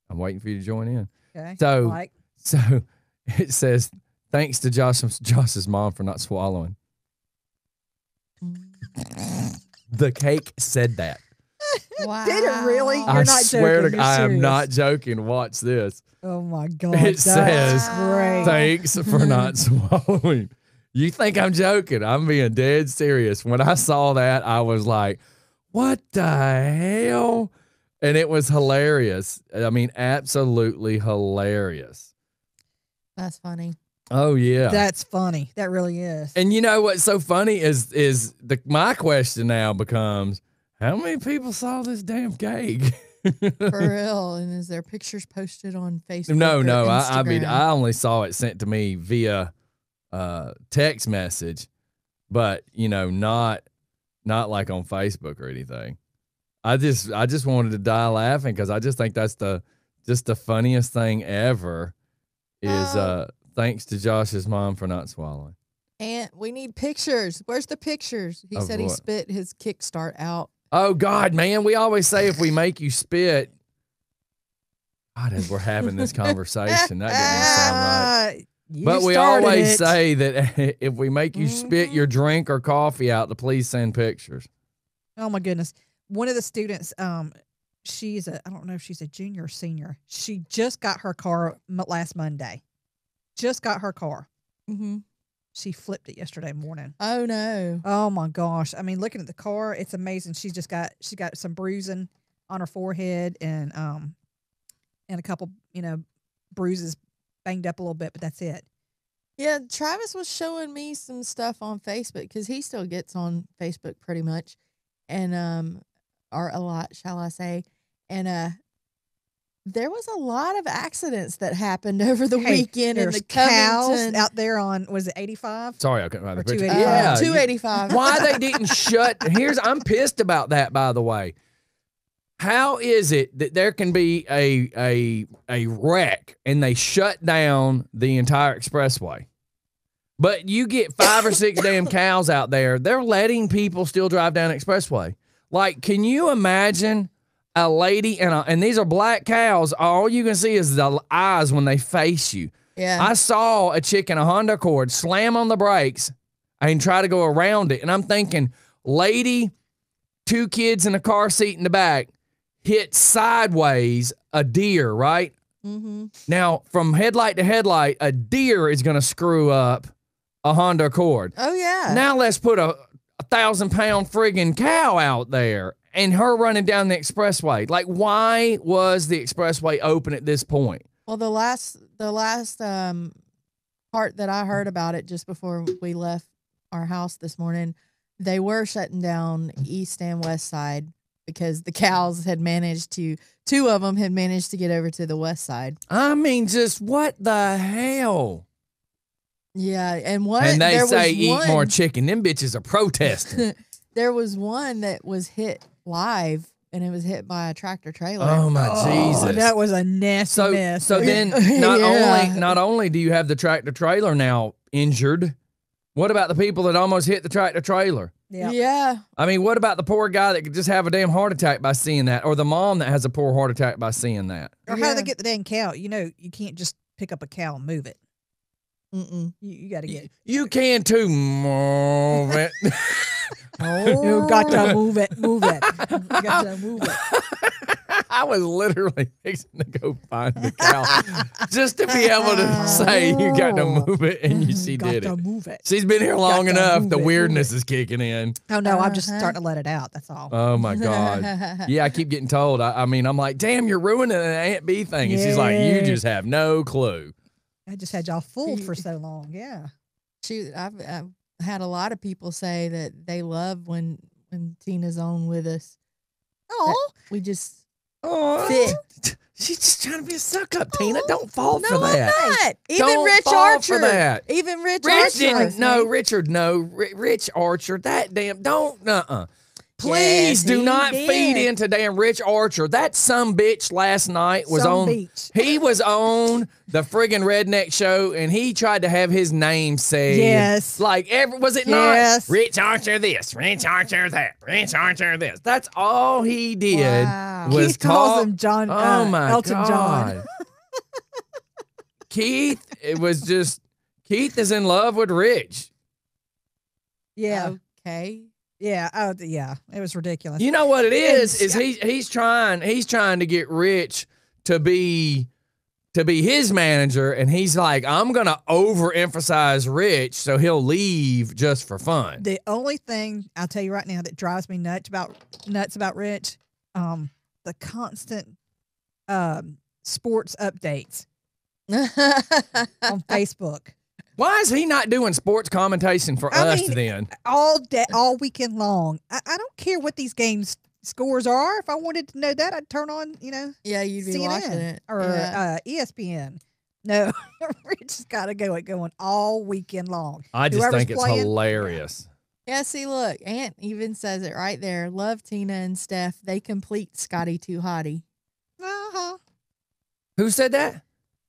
I'm waiting for you to join in. Okay. So, Like, so it says, thanks to Josh's mom for not swallowing. The cake said that. Wow. did it really? You're I not swear joking. to You're I am serious. not joking. Watch this. Oh my God. It that's says, great. thanks for not swallowing. You think I'm joking? I'm being dead serious. When I saw that, I was like, what the hell? And it was hilarious. I mean, absolutely hilarious. That's funny. Oh, yeah. That's funny. That really is. And you know what's so funny is my question now becomes, how many people saw this damn cake? For real. And is there pictures posted on Facebook? No. or I mean, Instagram? I only saw it sent to me via text message, but not like on Facebook or anything. I just wanted to die laughing because I just think that's the funniest thing ever. Is thanks to Josh's mom for not swallowing. And we need pictures. Where's the pictures? He Of said he what? spit his kickstart out. Oh God, man! We always say if we make you spit, God, as we're having this conversation, that didn't sound right. You But we started always it. say that if we make you spit your drink or coffee out, to please send pictures. Oh my goodness. One of the students, she's I don't know if she's a junior or senior. She just got her car last Monday. Just got her car. Mm-hmm. She flipped it yesterday morning. Oh no. Oh my gosh. I mean, looking at the car, it's amazing. She got some bruising on her forehead and a couple, bruises, banged up a little bit, but that's it. Yeah, Travis was showing me some stuff on Facebook because he still gets on Facebook pretty much, and or a lot, shall I say? And there was a lot of accidents that happened over the weekend in There's the cows Covington. out there on, was it 85? Sorry, I couldn't find the Or picture. 285. Yeah, 285. Why they didn't shut? I'm pissed about that. By the way, how is it that there can be a wreck and they shut down the entire expressway? But you get 5 or 6 damn cows out there. They're letting people still drive down the expressway. Like, can you imagine a lady and these are black cows? All you can see is the eyes when they face you. Yeah. I saw a chick in a Honda Accord slam on the brakes and try to go around it. And I'm thinking, lady, 2 kids in a car seat in the back, hit sideways a deer, right? Mm-hmm. Now, from headlight to headlight, a deer is going to screw up a Honda Accord. Oh yeah. Now let's put a 1,000-pound friggin' cow out there and her running down the expressway. Like, why was the expressway open at this point? Well, the last part that I heard about it just before we left our house this morning, they were shutting down east and west side because the cows had managed to, 2 of them had managed to get over to the west side. I mean, just what the hell? Yeah, and what? And they there say was eat one, more chicken. Them bitches are protesting. There was one that was hit live, and it was hit by a tractor trailer. Oh my Jesus! That was a nasty mess. So then, not only do you have the tractor trailer now injured, what about the people that almost hit the tractor trailer? Yeah. I mean, what about the poor guy that could just have a damn heart attack by seeing that, or the mom that has a poor heart attack by seeing that? Or how do they get the dang cow? You can't just pick up a cow and move it. Mm-mm. You got to get. You can too, move it. You got to move it. Move it. You got to move it. I was literally fixing to go find the cow just to be able to say you got to move it, and she did Got it. to move it. She's been here long Got to enough. move The it, move weirdness is kicking in. Oh no, I'm just starting to let it out. That's all. Oh my God. Yeah, I keep getting told. I mean, I'm like, damn, you're ruining an Aunt B thing. And she's like, you just have no clue. I just had y'all fooled for so long. Yeah. Shoot, I've had a lot of people say that they love when Tina's on with us. Oh, we just fit. She's just trying to be a suck up, Tina. Don't fall for no, that. I'm not. Even Don't Rich fall Archer. for that. Even Rich Rich Archer. didn't. No, Richard. No, Rich Archer. That damn. Don't. Please Yes, do he not did. feed into damn Rich Archer. That some bitch last night was Some on. bitch. He was on the friggin' redneck show, and he tried to have his name said. Yes. Like was it Yes. not? Rich Archer this, Rich Archer that, Rich Archer this. That's all he did. Wow. Was Keith calls talk- him John. Oh my Elton God. John. Keith, it was just Keith is in love with Rich. Yeah. Okay. Yeah. Oh, yeah. It was ridiculous. You know what it is? And- He's trying to get Rich to be his manager, and he's like, I'm gonna overemphasize Rich so he'll leave just for fun. The only thing I'll tell you right now that drives me nuts about Rich, the constant sports updates on Facebook. Why is he not doing sports commentation for I us mean, then? all day, all weekend long. I don't care what these games scores are. If I wanted to know that, I'd turn on, Yeah, you'd be CNN watching it. or Yeah. ESPN. No, Rich has got to go going all weekend long. I just Whoever's think it's playing- hilarious. Yeah, see, look, Aunt even says it right there. Love Tina and Steph. They complete Scotty Too Hottie. Uh-huh. Who said that?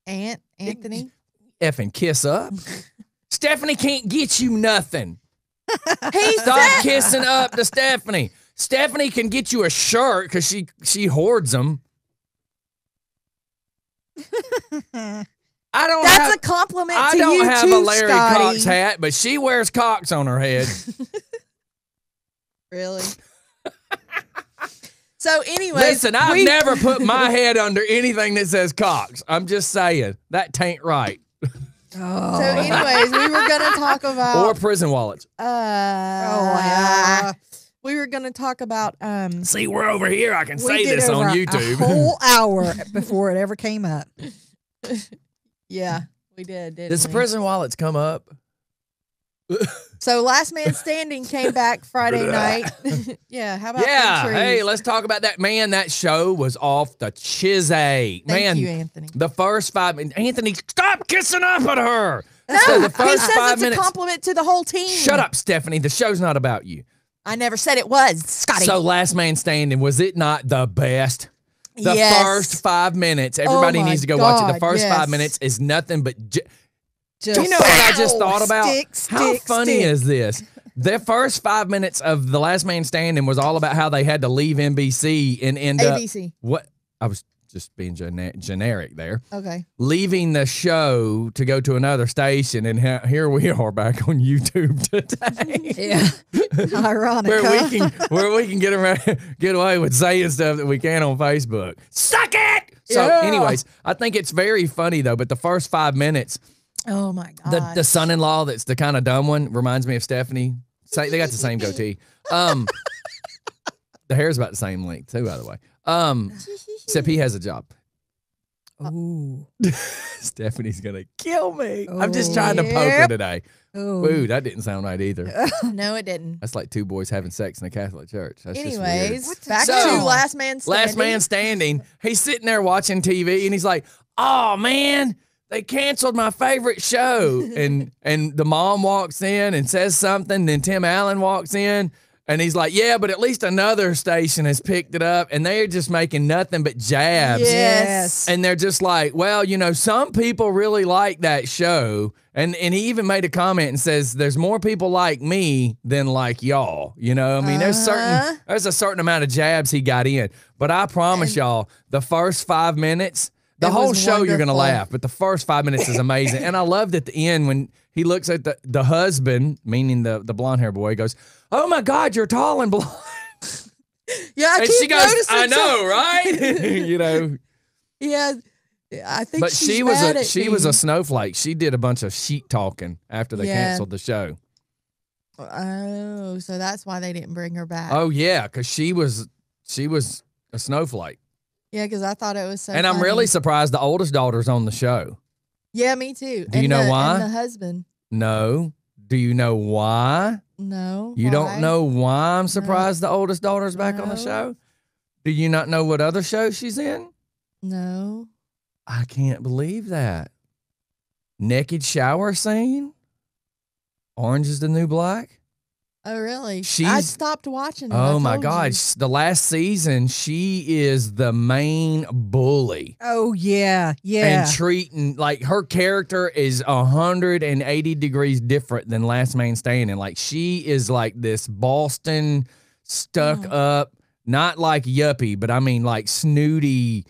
Anthony. Effing kiss up. Stephanie can't get you nothing. He Stop kissing up to Stephanie. Stephanie can get you a shirt because she hoards them. I don't That's have a compliment I to don't you have too, a Larry Scotty. Cox hat, but she wears Cox on her head. Really? So, anyways, Listen, I've never put my head under anything that says Cox. I'm just saying that tain't right. So, anyways, we were gonna talk about Or prison wallets. we were gonna talk about See, we're over here. I can We say did this on over YouTube. A whole hour before it ever came up. yeah, we did. Didn't Does the we? prison wallets come up? So, Last Man Standing came back Friday night. Yeah, how about Yeah. them trees? Hey, let's talk about that. Man, that show was off the chizzy. Thank Man, you, Anthony. the first 5 minutes. Anthony, stop kissing up at her. No, So the he first says 5 it's minutes. a compliment to the whole team. Shut up, Stephanie. The show's not about you. I never said it was, Scotty. So, Last Man Standing, was it not the best? The Yes. first 5 minutes. Everybody Oh my needs to go watch it. The God, first yes. 5 minutes is nothing but. Just You know what I just ow, thought about? How funny stick. is this? The first 5 minutes of The Last Man Standing was all about how they had to leave NBC and end ABC. up. What? I was just being generic there. Okay. Leaving the show to go to another station, and here we are back on YouTube today. Yeah. Ironic. where we can get away with saying stuff that we can on Facebook. Suck it. So, Yeah. anyways, I think it's very funny though. But the first 5 minutes. Oh my God. The son-in-law that's the kind of dumb one reminds me of Stephanie. They got the same goatee. The hair's about the same length too, by the way. Except he has a job. Ooh. Stephanie's gonna kill me. I'm just trying to poke her Yep. today. Ooh. Ooh, that didn't sound right either. No, it didn't. That's like two boys having sex in a Catholic church. That's just weird. Anyways, back So, to Last Man Standing. Last Man Standing. He's sitting there watching TV and he's like, "Oh man, they canceled my favorite show." and the mom walks in and says something. Then Tim Allen walks in and he's like, "Yeah, but at least another station has picked it up." And they're just making nothing but jabs. Yes. And they're just like, "Well, you know, some people really like that show." And he even made a comment and says, "There's more people like me than like y'all." You know, I mean, there's a certain amount of jabs he got in. But I promise y'all, the first 5 minutes, the It whole was show you're gonna wonderful. laugh, but the first 5 minutes is amazing. And I loved at the end when he looks at the husband, meaning the blonde hair boy, goes, "Oh my God, you're tall and blonde." Yeah, I And keep she goes, noticing "I know, some- right?" You know. Yeah, I think But she's she was mad a at she was a me. snowflake. She did a bunch of sheet talking after they Yeah. canceled the show. Oh, so that's why they didn't bring her back. Oh yeah, because she was a snowflake. Yeah, because I thought it was so. And I'm funny. really surprised the oldest daughter's on the show. Yeah, me too. Do you know why? And the husband. No. Do you know why? No. You why? don't know why I'm surprised the oldest daughter's back on the No. show? Do you not know what other show she's in? No. I can't believe that. Naked shower scene? Orange is the New Black? Oh, really? I She's- stopped watching it. Oh I my told God. you. The last season, she is the main bully. Oh, yeah. Yeah. And treating, like, her character is 180 degrees different than Last Man Standing. Like, she is like this Boston stuck up, not like yuppie, but I mean like snooty,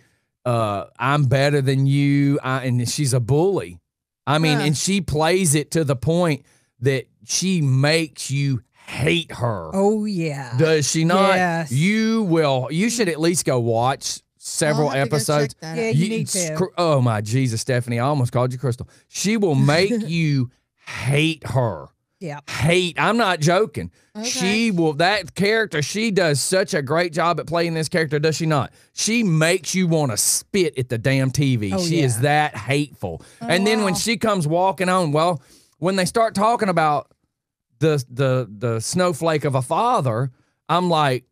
I'm better than you. And she's a bully. I mean, Huh. and she plays it to the point that she makes you hate her. Oh, yeah. Does she not? Yes. You should at least go watch several I'll have to go episodes. check that Yeah, out. you need to. Oh my Jesus, Stephanie! I almost called you Crystal. She will make you hate her. Yeah. Hate. I'm not joking. Okay. She will. That character. She does such a great job at playing this character. Does she not? She makes you want to spit at the damn TV. Oh, She is yeah. that hateful. And then when wow. she comes walking on, well, when they start talking about the snowflake of a father, I'm like,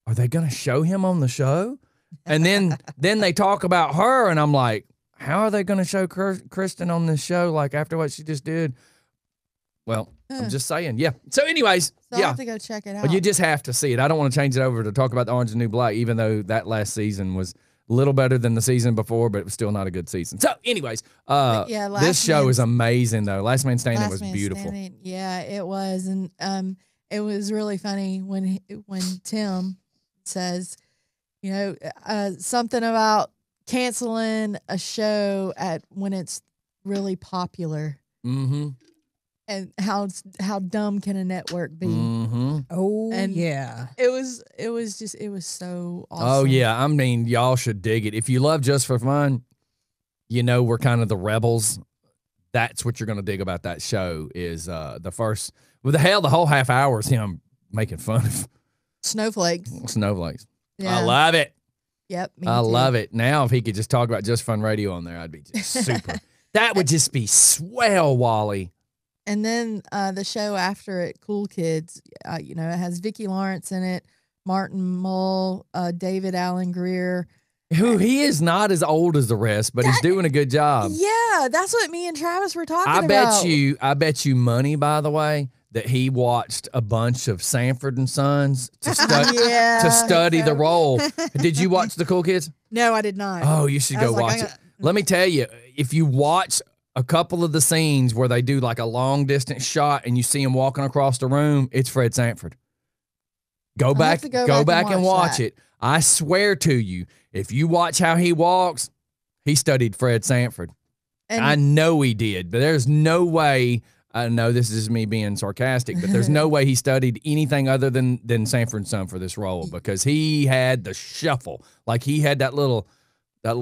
are they going to show him on the show? And then they talk about her, and I'm like, how are they going to show Kristen on this show? Like after what she just did? Well, I'm just saying, yeah. So, anyways, So I'll yeah. have to go check it out. But you just have to see it. I don't want to change it over to talk about the Orange and New Black, even though that last season was a little better than the season before, but it was still not a good season. So, anyways, yeah, this Last show Man- is amazing, though. Last Man Standing Last was Man beautiful. Standing. Yeah, it was, and it was really funny when Tim says, you know, something about canceling a show when it's really popular. Mm-hmm. And how dumb can a network be? Mm-hmm. Oh, And yeah. It was so awesome. Oh yeah, I mean, y'all should dig it. If you love Just for Fun, you know we're kind of the rebels. That's what you're gonna dig about that show. Is the first, the whole half hour is him making fun of Snowflakes. snowflakes. Yeah. I love it. Yep. I love it. Now, if he could just talk about Just Fun Radio on there, I'd be just super. That would just be swell, Wally. And then the show after it, Cool Kids, it has Vicki Lawrence in it, Martin Mull, David Allen Greer. Who he is not as old as the rest, but he's doing a good job. Yeah, that's what me and Travis were talking I about. bet you money, by the way, that he watched a bunch of Sanford and Sons to study the role. Did you watch the Cool Kids? No, I did not. Oh, you should go watch it. Let me tell you, if you watch a couple of the scenes where they do like a long distance shot and you see him walking across the room, it's Fred Sanford. Go back and watch it. I swear to you, if you watch how he walks, he studied Fred Sanford. And I know he did, but there's no way. I know this is me being sarcastic, but there's no way he studied anything other than Sanford and Son for this role, because he had the shuffle. Like he had that little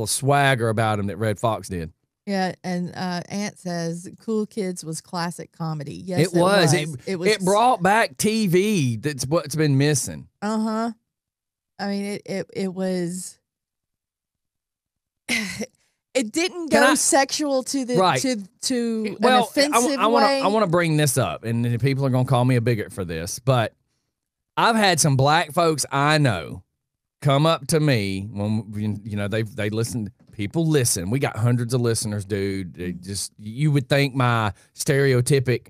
swagger about him that Red Fox did. Yeah, and Aunt says Cool Kids was classic comedy. Yes, it was. It brought back TV. That's what's been missing. Uh-huh. I mean, it was. It didn't go sexual to the to an offensive way. I want to bring this up, and then people are going to call me a bigot for this, but I've had some black folks I know come up to me when they listen. People listen. We got hundreds of listeners, dude. You would think my stereotypic,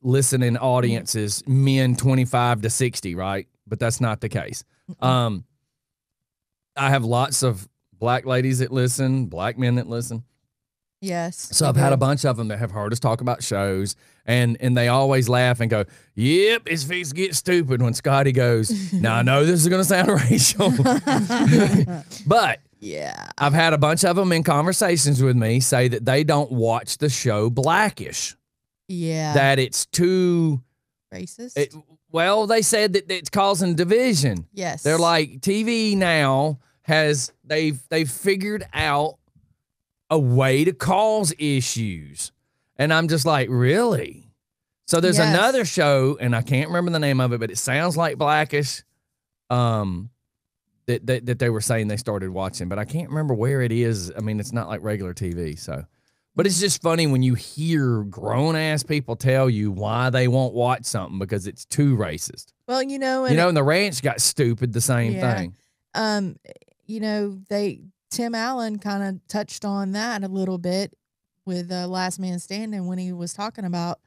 listening audience is men 25 to 60, right? But that's not the case. I have lots of black ladies that listen, black men that listen. Yes. So I've had a bunch of them that have heard us talk about shows, and they always laugh and go, "Yep, his face gets stupid" when Scotty goes, "Now I know this is going to sound racial," but yeah, I've had a bunch of them in conversations with me say that they don't watch the show Blackish. Yeah. That it's too racist. Well, they said that it's causing division. Yes. They're like, TV now they've figured out a way to cause issues. And I'm just like, really? So there's another show, and I can't remember the name of it, but it sounds like Blackish. That they were saying they started watching, but I can't remember where it is. I mean, it's not like regular TV, so. But it's just funny when you hear grown-ass people tell you why they won't watch something because it's too racist. Well, and the ranch got stupid, the same thing. Tim Allen kind of touched on that a little bit with Last Man Standing when he was talking about,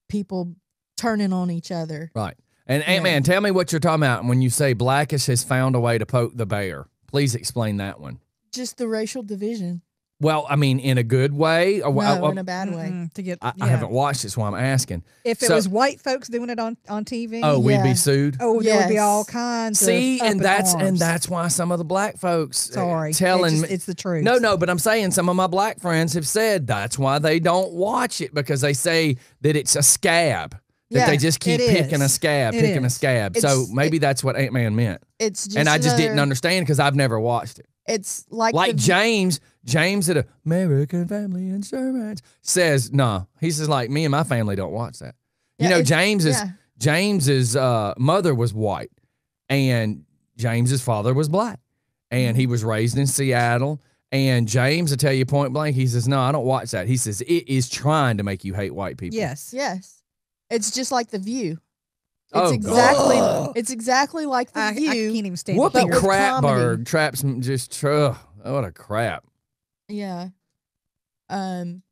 people turning on each other. Right. And Ant-Man, tell me what you're talking about when you say Blackish has found a way to poke the bear. Please explain that one. Just the racial division. Well, I mean, in a good way? Or, no, in a bad way. I haven't watched it, so I'm asking. If it was white folks doing it on TV. Oh, we'd be sued? Oh, there would be all kinds of and that's why some of the black folks telling me. It's the truth. No, but I'm saying some of my black friends have said that's why they don't watch it, because they say that it's a scab. That they just keep picking a scab. So maybe that's what Ant-Man meant. It's just and I just didn't understand because I've never watched it. It's like James at American Family Insurance says, no. He says, like, me and my family don't watch that. Yeah, James's mother was white, and James's father was black, and he was raised in Seattle. And James will tell you point blank, he says, no, I don't watch that. He says, it is trying to make you hate white people. Yes. It's just like The View. It's exactly like The View. I can't even stand Whoopi it. Crapberg traps just what a crap. Yeah. I'm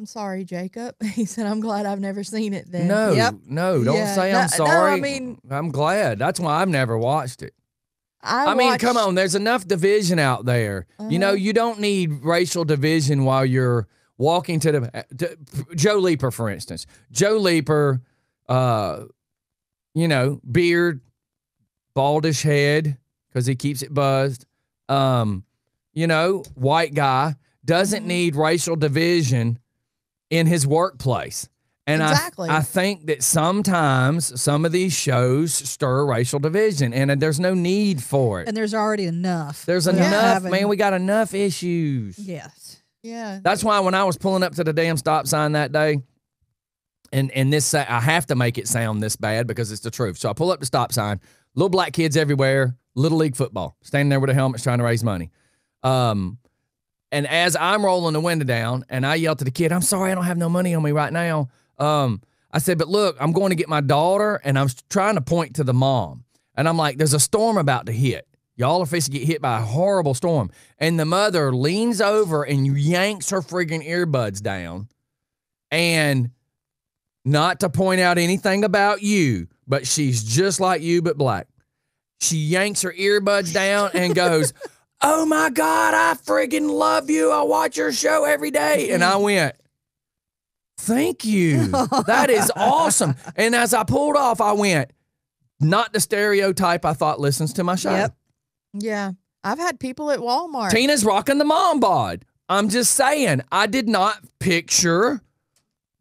sorry, Jacob. He said, I'm glad I've never seen it then. No, don't say I'm sorry. No, I mean, I'm glad. That's why I've never watched it. I mean, come on. There's enough division out there. You don't need racial division while you're walking to Joe Leaper, for instance. Joe Leaper, beard, baldish head, because he keeps it buzzed. White guy doesn't need racial division in his workplace. And Exactly. I think that sometimes some of these shows stir racial division, and there's no need for it. And there's already enough. There's without enough, having- man. We got enough issues. Yes. Yeah. That's why when I was pulling up to the damn stop sign that day, and this, I have to make it sound this bad because it's the truth. So I pull up the stop sign, little black kids everywhere, Little League football, standing there with their helmets trying to raise money. And as I'm rolling the window down, and I yell to the kid, I'm sorry, I don't have no money on me right now. I said, but look, I'm going to get my daughter, and I'm trying to point to the mom. And I'm like, there's a storm about to hit. Y'all are fixing to get hit by a horrible storm. And the mother leans over and yanks her friggin' earbuds down. And not to point out anything about you, but she's just like you, but black. She yanks her earbuds down and goes, oh my God, I friggin' love you. I watch your show every day. And I went, thank you. That is awesome. And as I pulled off, I went, not the stereotype I thought listens to my show. Yep. Yeah. I've had people at Walmart. Tina's rocking the mom bod. I'm just saying, I did not picture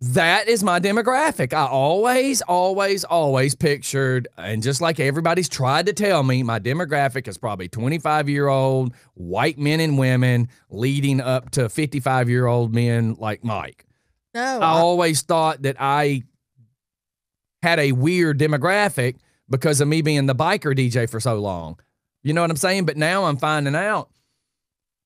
that is my demographic. I always pictured, and just like everybody's tried to tell me, my demographic is probably 25-year-old white men and women leading up to 55-year-old men like Mike. No. I always thought that I had a weird demographic because of me being the biker DJ for so long. You know what I'm saying? But now I'm finding out,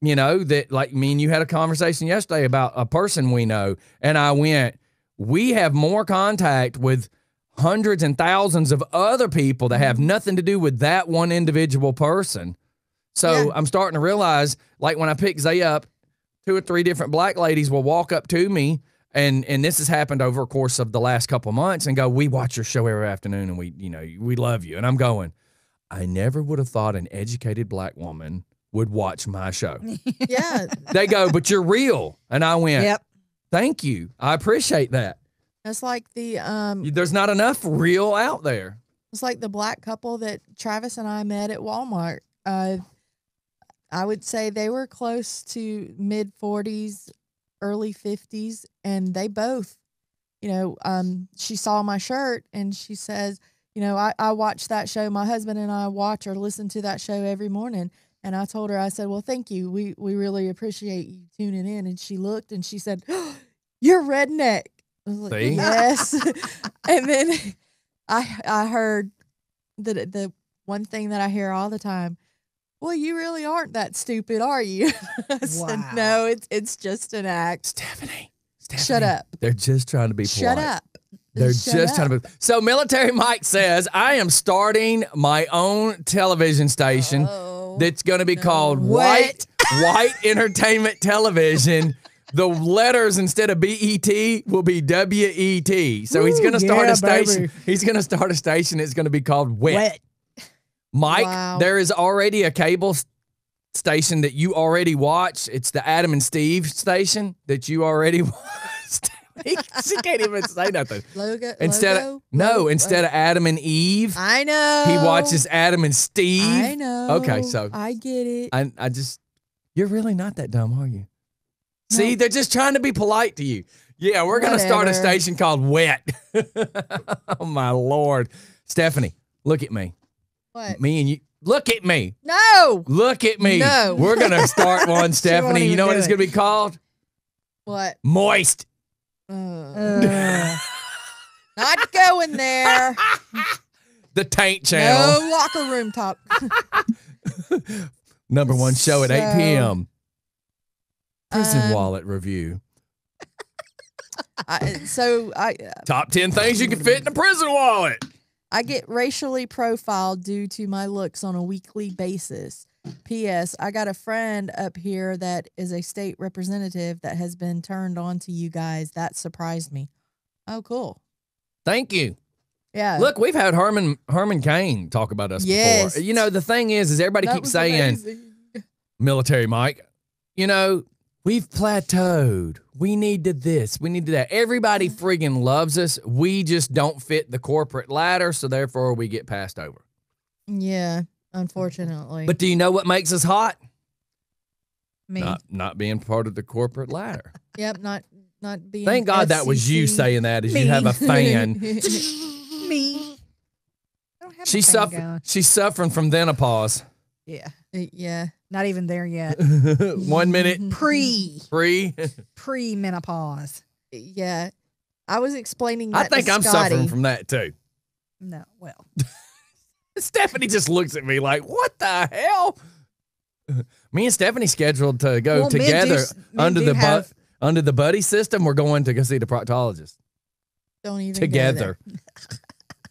that like me and you had a conversation yesterday about a person we know. And I went, we have more contact with hundreds and thousands of other people that have nothing to do with that one individual person. So I'm starting to realize, like when I pick Zay up, 2 or 3 different black ladies will walk up to me. And this has happened over a course of the last couple months and go, we watch your show every afternoon and we love you. And I'm going, I never would have thought an educated black woman would watch my show. Yeah. They go, but you're real. And I went, Yep. thank you. I appreciate that. It's like the There's not enough real out there. it's like the black couple that Travis and I met at Walmart. I would say they were close to mid 40s, early 50s, and they both, she saw my shirt and she says, I watch that show. My husband and I watch or listen to that show every morning. And I told her, I said, well, thank you. We really appreciate you tuning in. And she looked and she said, oh, you're redneck. I was like, See? yes. And then I heard the one thing that I hear all the time. Well, you really aren't that stupid, are you? I said, Wow. no, it's just an act. Stephanie. Shut up. They're just trying to be polite. Shut up. They're Shut just up. trying to be. So Military Mike says, I am starting my own television station that's going to be called What? White Entertainment Television. The letters instead of BET will be WET. So he's going to start a station. baby. He's going to start a station that's going to be called Wet. Mike, Wow. there is already a cable station that you already watch. It's the Adam and Steve station that you already watched. She can't even say nothing. Instead of Adam and Eve, I know. he watches Adam and Steve. I know. Okay, so I get it. I just, you're really not that dumb, are you? See, they're just trying to be polite to you. Yeah, we're going to start a Whatever. station called Wet. Oh, my Lord. Stephanie, look at me. What? Me and you. Look at me. No. Look at me. No. We're going to start one, Stephanie. You even know what do it's it. going to be called? What? Moist. Not going there. The Taint Channel. No locker room talk. Number 1 show at 8 So, p.m. Prison um, Wallet Review. I Top 10 things you can fit in a prison wallet. I get racially profiled due to my looks on a weekly basis. P.S. I got a friend up here that is a state representative that has been turned on to you guys. That surprised me. Oh, cool. Thank you. Yeah. Look, we've had Herman Cain talk about us Yes. before. You know, the thing is everybody That keeps was saying, amazing. Military Mike, we've plateaued. We need to this. We need to that. Everybody friggin' loves us. We just don't fit the corporate ladder, so therefore we get passed over. Yeah. unfortunately. But do you know what makes us hot? Me. Not being part of the corporate ladder. Yep, not being. Thank God that was you FCC. saying that, as Me. you have a fan. Me. I don't have She's a fan going. She's suffering from menopause. Yeah. Yeah. Not even there yet. 1 minute Pre free. menopause. Yeah. I was explaining I that think to I'm Scotty. suffering from that too. No, well. Stephanie just looks at me like, "What the hell?" Me and Stephanie scheduled to go Well, men together men under do the have- under the buddy system. We're going to go see the proctologist Don't even go together. there.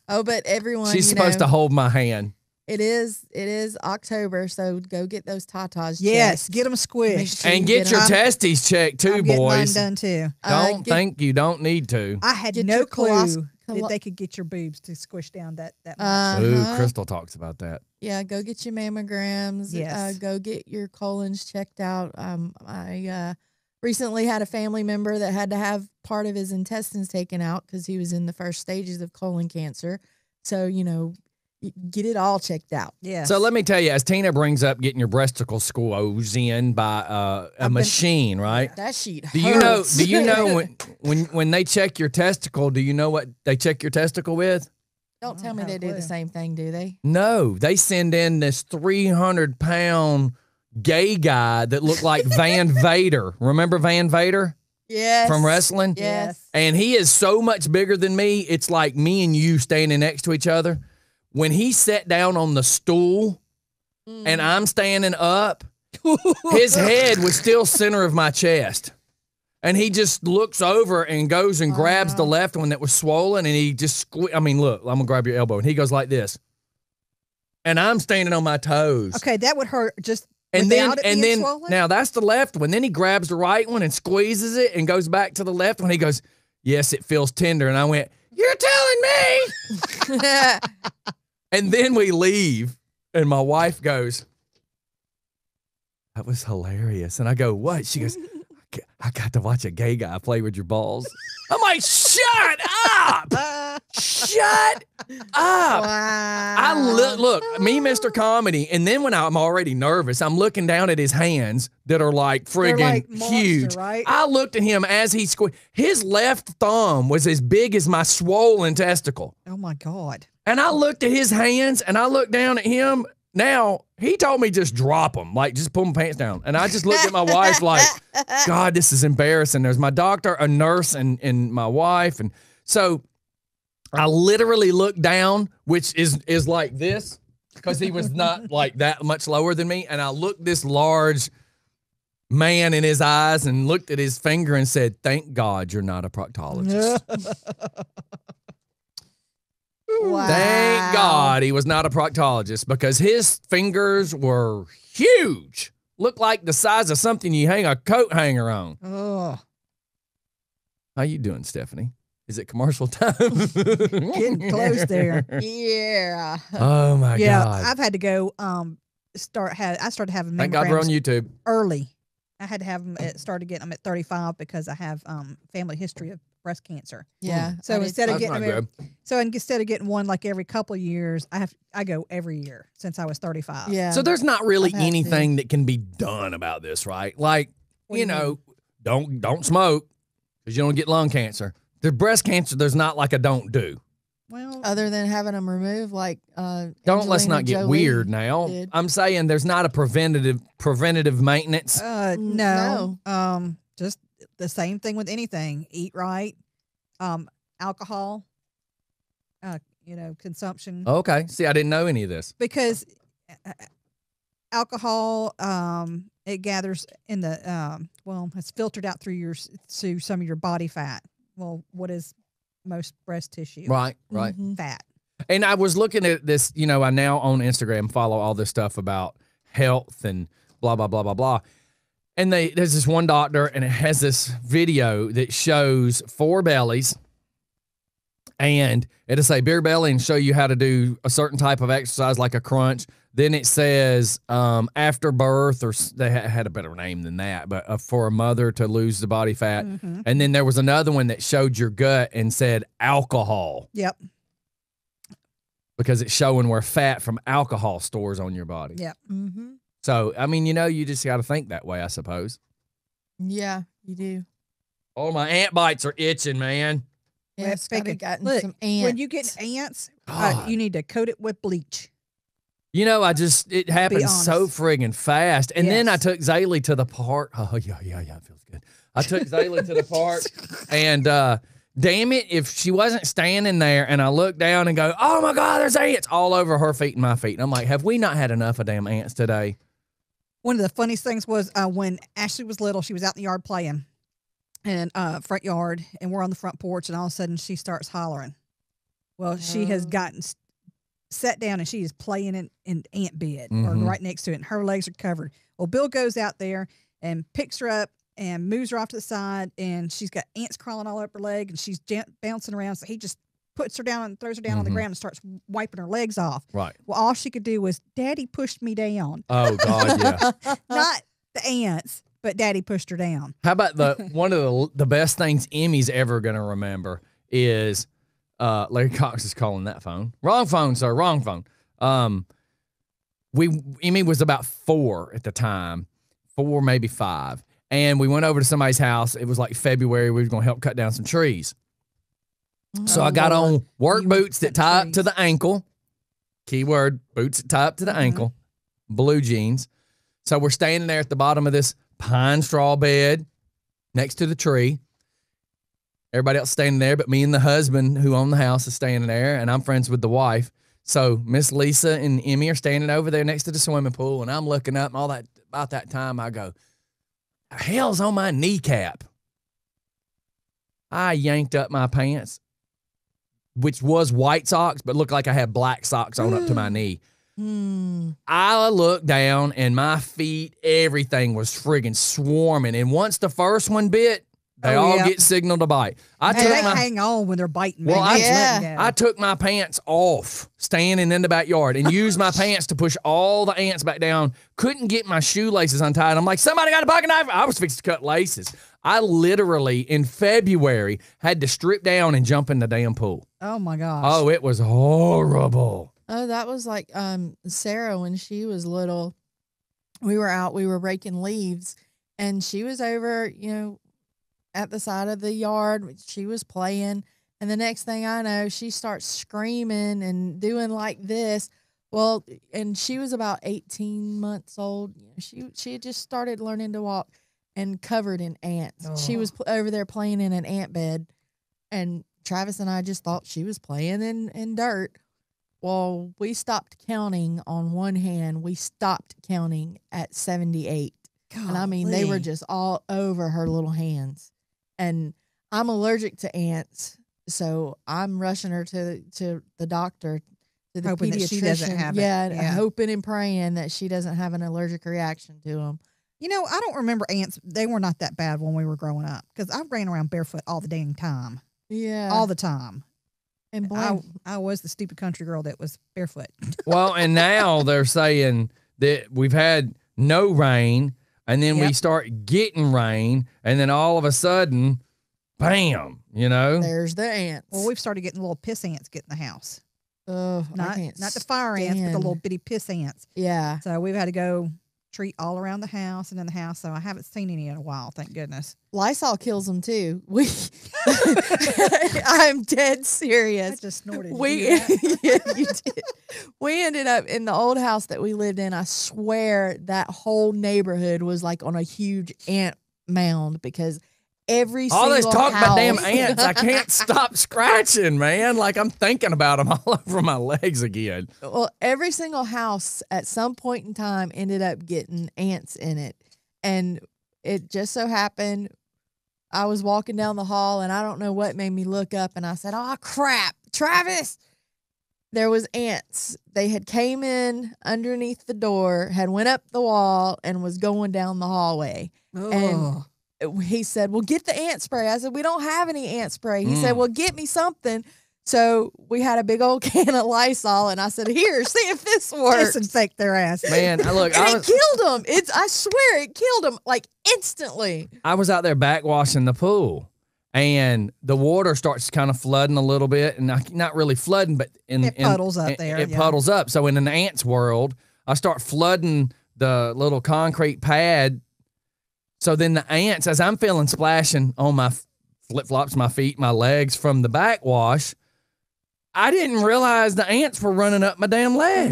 Oh, but everyone. She's supposed to hold my hand. It is October, so go get those tatas. Yes, checked. get them Make squished. sure And you get your them. testes checked too, I'm getting mine boys. done too. Don't think you don't need to. I had Get no your clue colos- that they could get your boobs to squish down that much. Ooh, Crystal talks about that. Yeah, go get your mammograms. Yes. Go get your colons checked out. I recently had a family member that had to have part of his intestines taken out because he was in the first stages of colon cancer. So, get it all checked out. Yeah. So let me tell you, as Tina brings up getting your breasticle squoze in by a machine, right? That sheet Do you know? hurts. Do you know when they check your testicle? Do you know what they check your testicle with? Don't tell me have they a do the clue. same thing, do they? No, they send in this 300-pound gay guy that looked like Van Vader. Remember Van Vader Yes. from wrestling? Yes. And he is so much bigger than me. It's like me and you standing next to each other. When he sat down on the stool and I'm standing up, his head was still center of my chest. And he just looks over and goes and grabs the left one that was swollen and he just look, I'm going to grab your elbow. And he goes like this. And I'm standing on my toes. Okay, that would hurt just And without then, it being swollen? now that's the left one. Then he grabs the right one and squeezes it and goes back to the left one. He goes, "Yes, it feels tender." And I went, "You're telling me?" And then we leave, and my wife goes, "That was hilarious." And I go, "What?" She goes, "I got to watch a gay guy play with your balls." I'm like, "Shut up! Shut up!" I look, me, Mr. Comedy, and then when I'm already nervous, I'm looking down at his hands that are like friggin' like monster, huge. right? I looked at him as he squeezed. His left thumb was as big as my swollen testicle. Oh my God. And I looked at his hands and I looked down at him. Now, he told me just drop them, like just pull my pants down. And I just looked at my wife like, God, this is embarrassing. There's my doctor, a nurse, and my wife. And so I literally looked down, which is like this, because he was not like that much lower than me. And I looked this large man in his eyes and looked at his finger and said, "Thank God you're not a proctologist." Wow. Thank God he was not a proctologist because his fingers were huge. Looked like the size of something you hang a coat hanger on. Oh, How you doing, Stephanie? Is it commercial time? getting close there. Yeah. Oh my Yeah, God. I've had to go I started having Thank God we're on mammograms YouTube. early. I had to have them started getting them at 35 because I have family history of breast cancer. Yeah. So instead of That's getting not them instead of getting one like every couple of years, I go every year since I was 35. Yeah. So there's not really I've had to. anything that can be done about this, right? Like, What do you mean? don't smoke because you don't get lung cancer. The breast cancer, there's not like a don't do. Well, Other than having them removed, like Let's Angelina not get Jolie weird now. did. I'm saying there's not a preventative maintenance. no. Just the same thing with anything. Eat right. Alcohol. Consumption. Okay. See, I didn't know any of this. Because alcohol it gathers in the it's filtered out through some of your body fat. Well, what is most breast tissue? Right, right. Fat. And I was looking at this, I now on Instagram follow all this stuff about health and blah, blah, blah, blah, blah. And there's this one doctor and it has this video that shows 4 bellies and it'll say bare belly and show you how to do a certain type of exercise like a crunch. Then it says after birth, or they had a better name than that, but for a mother to lose the body fat. Mm-hmm. And then there was another one that showed your gut and said alcohol. Yep. because it's showing where fat from alcohol stores on your body. Yep. Mm-hmm. So, I mean, you just got to think that way, I suppose. Yeah, you do. Oh, my ant bites are itching, man. Yeah, Well, it's gotta gotten look, some ants. when you get ants, God. you need to coat it with bleach. It happened so honest. friggin' fast. And then I Yes. took Zaylee to the park. Oh, yeah, it feels good. I took Zaylee to the park, and damn it, if she wasn't standing there and I look down and go, oh my God, there's ants all over her feet and my feet. And I'm like, have we not had enough of damn ants today? One of the funniest things was when Ashley was little, she was out in the yard playing, and front yard, and we're on the front porch, and all of a sudden she starts hollering. Well, she has gotten sat down and she is playing in ant bed or Mhm. right next to it, and her legs are covered. Well, Bill goes out there and picks her up and moves her off to the side, and she's got ants crawling all up her leg, and she's bouncing around. So he just puts her down and throws her down on the Mhm. ground and starts wiping her legs off. Right. Well, all she could do was, Daddy pushed me down. Oh, God, yeah. Not the ants, but Daddy pushed her down. How about one of the best things Emmy's ever going to remember is Larry Cox is calling that phone. Wrong phone, sir. Wrong phone. Emmy was about 4 at the time, 4, maybe 5. And we went over to somebody's house. It was like February. We were going to help cut down some trees. So I got on work boots that tie up to the ankle. Keyword, boots that tie up to the ankle. Blue jeans. So we're standing there at the bottom of this pine straw bed next to the tree. Everybody else standing there, but me and the husband who owned the house is standing there, and I'm friends with the wife. So Miss Lisa and Emmy are standing over there next to the swimming pool, and I'm looking up, and all that about that time I go, hell's on my kneecap? I yanked up my pants, which was white socks, but looked like I had black socks on up to my knee. I looked down, and my feet, everything was friggin' swarming. And once the first one bit, they all get signaled to bite. And they hang on when they're biting. Well, man. I took my pants off standing in the backyard and used my pants to push all the ants back down. Couldn't get my shoelaces untied. I'm like, somebody got a pocket knife? I was fixing to cut laces. I literally, in February, had to strip down and jump in the damn pool. Oh, my gosh. Oh, it was horrible. Oh, that was like Sarah when she was little. We were raking leaves, and she was over, at the side of the yard. She was playing, and the next thing I know, she starts screaming and doing like this. Well, and she was about 18 months old. She had just started learning to walk and covered in ants. Oh. She was over there playing in an ant bed, and Travis and I just thought she was playing in dirt. Well, we stopped counting on one hand. We stopped counting at 78. And I mean, they were just all over her little hands. And I'm allergic to ants, so I'm rushing her to the doctor, to the Hoping pediatrician. that she doesn't have it. Yeah, hoping and praying that she doesn't have an allergic reaction to them. I don't remember ants. They were not that bad when we were growing up because I ran around barefoot all the dang time. Yeah. All the time. And I was the stupid country girl that was barefoot. Well, and now they're saying that we've had no rain, and then we start getting rain, and then all of a sudden, bam, There's the ants. Well, we've started getting little piss ants get in the house. Oh, Not the fire ants, but the little bitty piss ants. Yeah. So we've had to go treat all around the house and in the house. So I haven't seen any in a while, thank goodness. Lysol kills them too. I'm dead serious. I just snorted. Yeah, you did. We ended up in the old house that we lived in. I swear that whole neighborhood was like on a huge ant mound because every all single this talk house, about damn ants, I can't stop scratching, man. Like I'm thinking about them all over my legs again. Well, every single house at some point in time ended up getting ants in it. And it just so happened I was walking down the hall, and I don't know what made me look up, and I said, oh, crap, Travis. There was ants. They had came in underneath the door, had went up the wall, and was going down the hallway. Oh. And he said, well, get the ant spray. I said, we don't have any ant spray. He said, well, get me something. So we had a big old can of Lysol, and I said, here, see if this works. Disinfect their ass. Man, And it killed them. I swear it killed them like instantly. I was out there backwashing the pool, and the water starts kind of flooding a little bit, and not really flooding, but It puddles up there, It yeah. puddles up. So in an ant's world, I start flooding the little concrete pad. So then the ants, as I'm feeling splashing on my flip-flops, my feet, my legs from the backwash, I didn't realize the ants were running up my damn leg.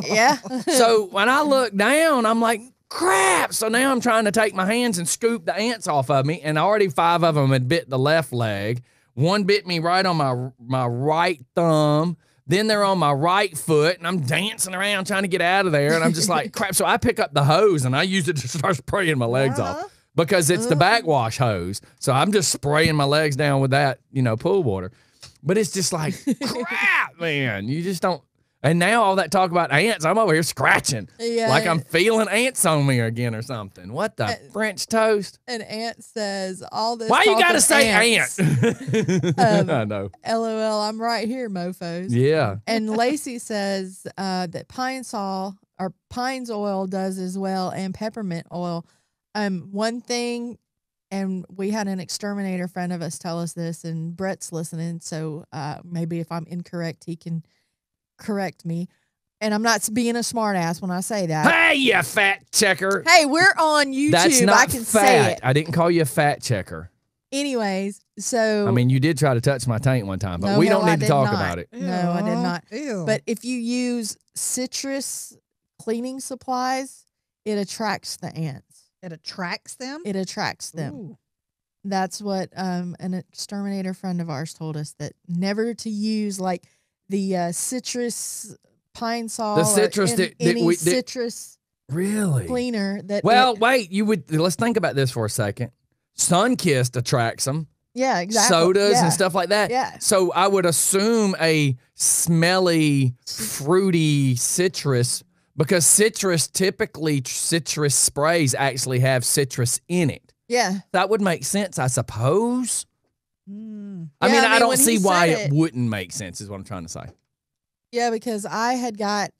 Yeah. So when I look down, I'm like, crap. So now I'm trying to take my hands and scoop the ants off of me, and already 5 of them had bit the left leg. One bit me right on my right thumb. Then they're on my right foot, and I'm dancing around trying to get out of there, and I'm just like, crap. So I pick up the hose, and I use it to start spraying my legs off because it's the backwash hose. So I'm just spraying my legs down with that, pool water. But it's just like, crap, man. You just don't. And now all that talk about ants, I'm over here scratching. Yeah. Like I'm feeling ants on me again or something. What the French toast? An ant says all this. Why you talk got to of say ants. ant? I know. LOL, I'm right here, mofos. Yeah. And Lacey says that Pines oil does as well, and peppermint oil. One thing, and we had an exterminator friend of us tell us this, and Brett's listening, so maybe if I'm incorrect, he can correct me. And I'm not being a smart ass when I say that. Hey, you fat checker. Hey, we're on YouTube. That's not I can fat. say it. I didn't call you a fat checker. Anyways, so I mean, you did try to touch my taint one time, but No, we hell, don't I need to did talk not. about it. No, I did not. Ew. But if you use citrus cleaning supplies, it attracts the ants. It attracts them? It attracts them. Ooh. That's what an exterminator friend of ours told us, that never to use like the citrus pine sol, The citrus or that any citrus Really? cleaner. That Well, wait. Let's think about this for a second. Sunkist attracts them. yeah, exactly. Sodas Yeah. and stuff like that. Yeah. So I would assume a smelly, fruity citrus, because citrus sprays actually have citrus in it. Yeah. That would make sense, I suppose. Mm. I Yeah, mean, I I mean, don't when he see why said it it- wouldn't make sense, is what I'm trying to say. Yeah, because I had got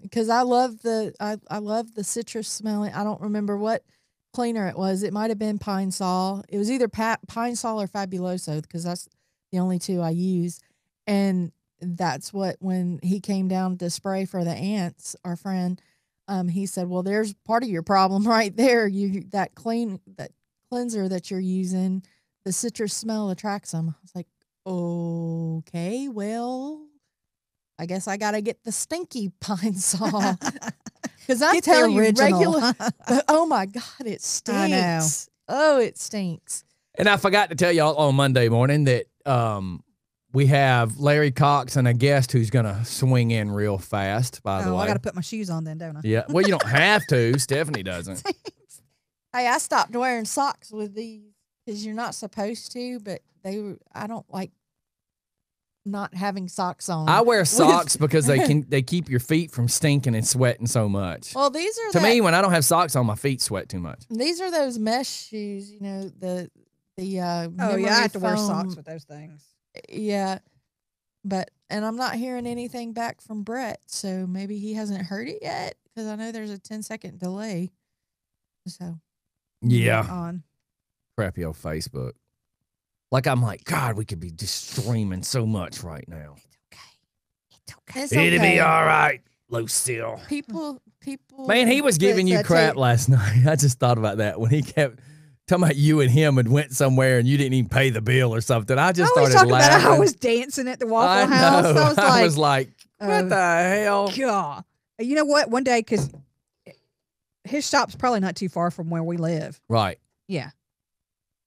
because I love the citrus smelling. I don't remember what cleaner it was. It might have been Pine Sol. It was either Pine Sol or Fabuloso, because that's the only two I use. And that's what, when he came down to spray for the ants, our friend, he said, "Well, there's part of your problem right there. That cleanser that you're using, the citrus smell attracts them." I was like, okay, well, I guess I got to get the stinky Pine Sol, because I'm Get the telling you, original. regular. Oh my God, it I know. stinks. Oh, it stinks. And I forgot to tell y'all on Monday morning that we have Larry Cox and a guest who's going to swing in real fast, by the way. I got to put my shoes on then, don't I? Yeah. Well, you don't have to. Stephanie doesn't. Hey, I stopped wearing socks with these because you're not supposed to, but I don't like not having socks on. I wear with- socks because they keep your feet from stinking and sweating so much. Well, these are To me, when I don't have socks on, my feet sweat too much. these are those mesh shoes. The Oh, yeah, I have to wear socks with those things. Yeah, and I'm not hearing anything back from Brett, so maybe he hasn't heard it yet, because I know there's a 10-second delay. So Yeah. On. Crappy old Facebook. Like, I'm like, God, we could be just streaming so much right now. it's It'll okay. be all right, Lucille. People. Man, he was giving you crap last night. I just thought about that when he kept talking about you and him had went somewhere and you didn't even pay the bill or something. I just I was started talking about laughing. I was dancing at the Waffle I House. know. I was like, what the hell? God. You know what? One day, because his shop's probably not too far from where we live. Right. Yeah.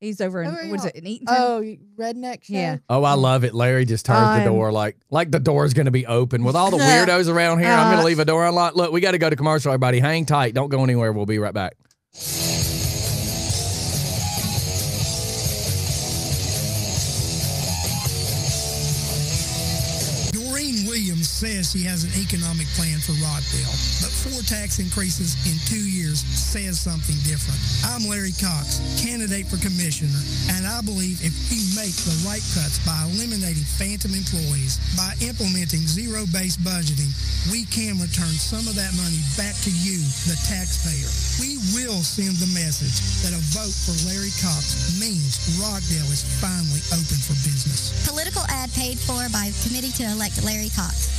He's over in, Where are what is y'all? it, in Eatonton? Oh, redneck show? Yeah. Oh, I love it. Larry just turns the door like the door's going to be open. With all the weirdos around here, I'm going to leave a door unlocked. Look, we got to go to commercial, everybody. Hang tight. Don't go anywhere. We'll be right back. Doreen Williams says she has an economic plan for Rockdale, but 4 tax increases in 2 years says something different. I'm Larry Cox, candidate for commissioner, and I believe if we make the right cuts by eliminating phantom employees, by implementing zero-based budgeting, we can return some of that money back to you, the taxpayer. We will send the message that a vote for Larry Cox means Rockdale is finally open for business. Political ad paid for by Committee to Elect Larry Cox.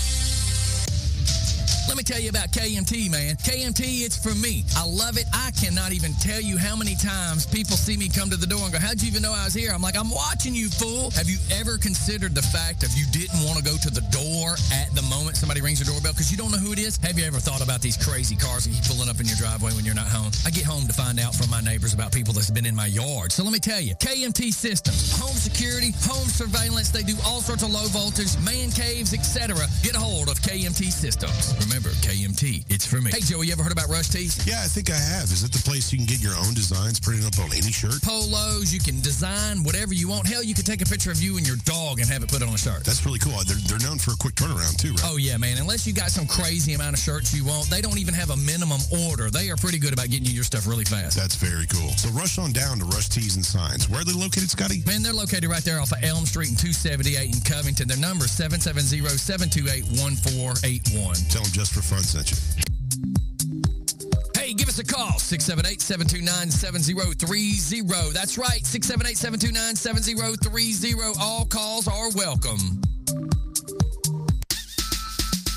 Let me tell you about KMT, man. KMT, it's for me. I love it. I cannot even tell you how many times people see me come to the door and go, how'd you even know I was here? I'm like, I'm watching you, fool. Have you ever considered the fact of you didn't want to go to the door at the moment somebody rings your doorbell because you don't know who it is? Have you ever thought about these crazy cars that keep pulling up in your driveway when you're not home? I get home to find out from my neighbors about people that's been in my yard. So let me tell you, KMT Systems, home security, home surveillance, they do all sorts of low voltage, man caves, etc. Get a hold of KMT Systems. Remember, KMT, it's for me. Hey, Joey, you ever heard about Rush Tees? Yeah, I think I have. Is it the place you can get your own designs printed up on any shirt? Polos, you can design whatever you want. Hell, you can take a picture of you and your dog and have it put on a shirt. That's really cool. They're known for a quick turnaround, too, right? Oh, yeah, man. Unless you got some crazy amount of shirts you want, they don't even have a minimum order. They are pretty good about getting you your stuff really fast. That's very cool. So rush on down to Rush Tees and Signs. Where are they located, Scotty? Man, they're located right there off of Elm Street and 278 in Covington. Their number is 770-728-1481. Tell them Just for Fun sent you. Hey, give us a call, 678-729-7030. That's right, 678-729-7030. All calls are welcome.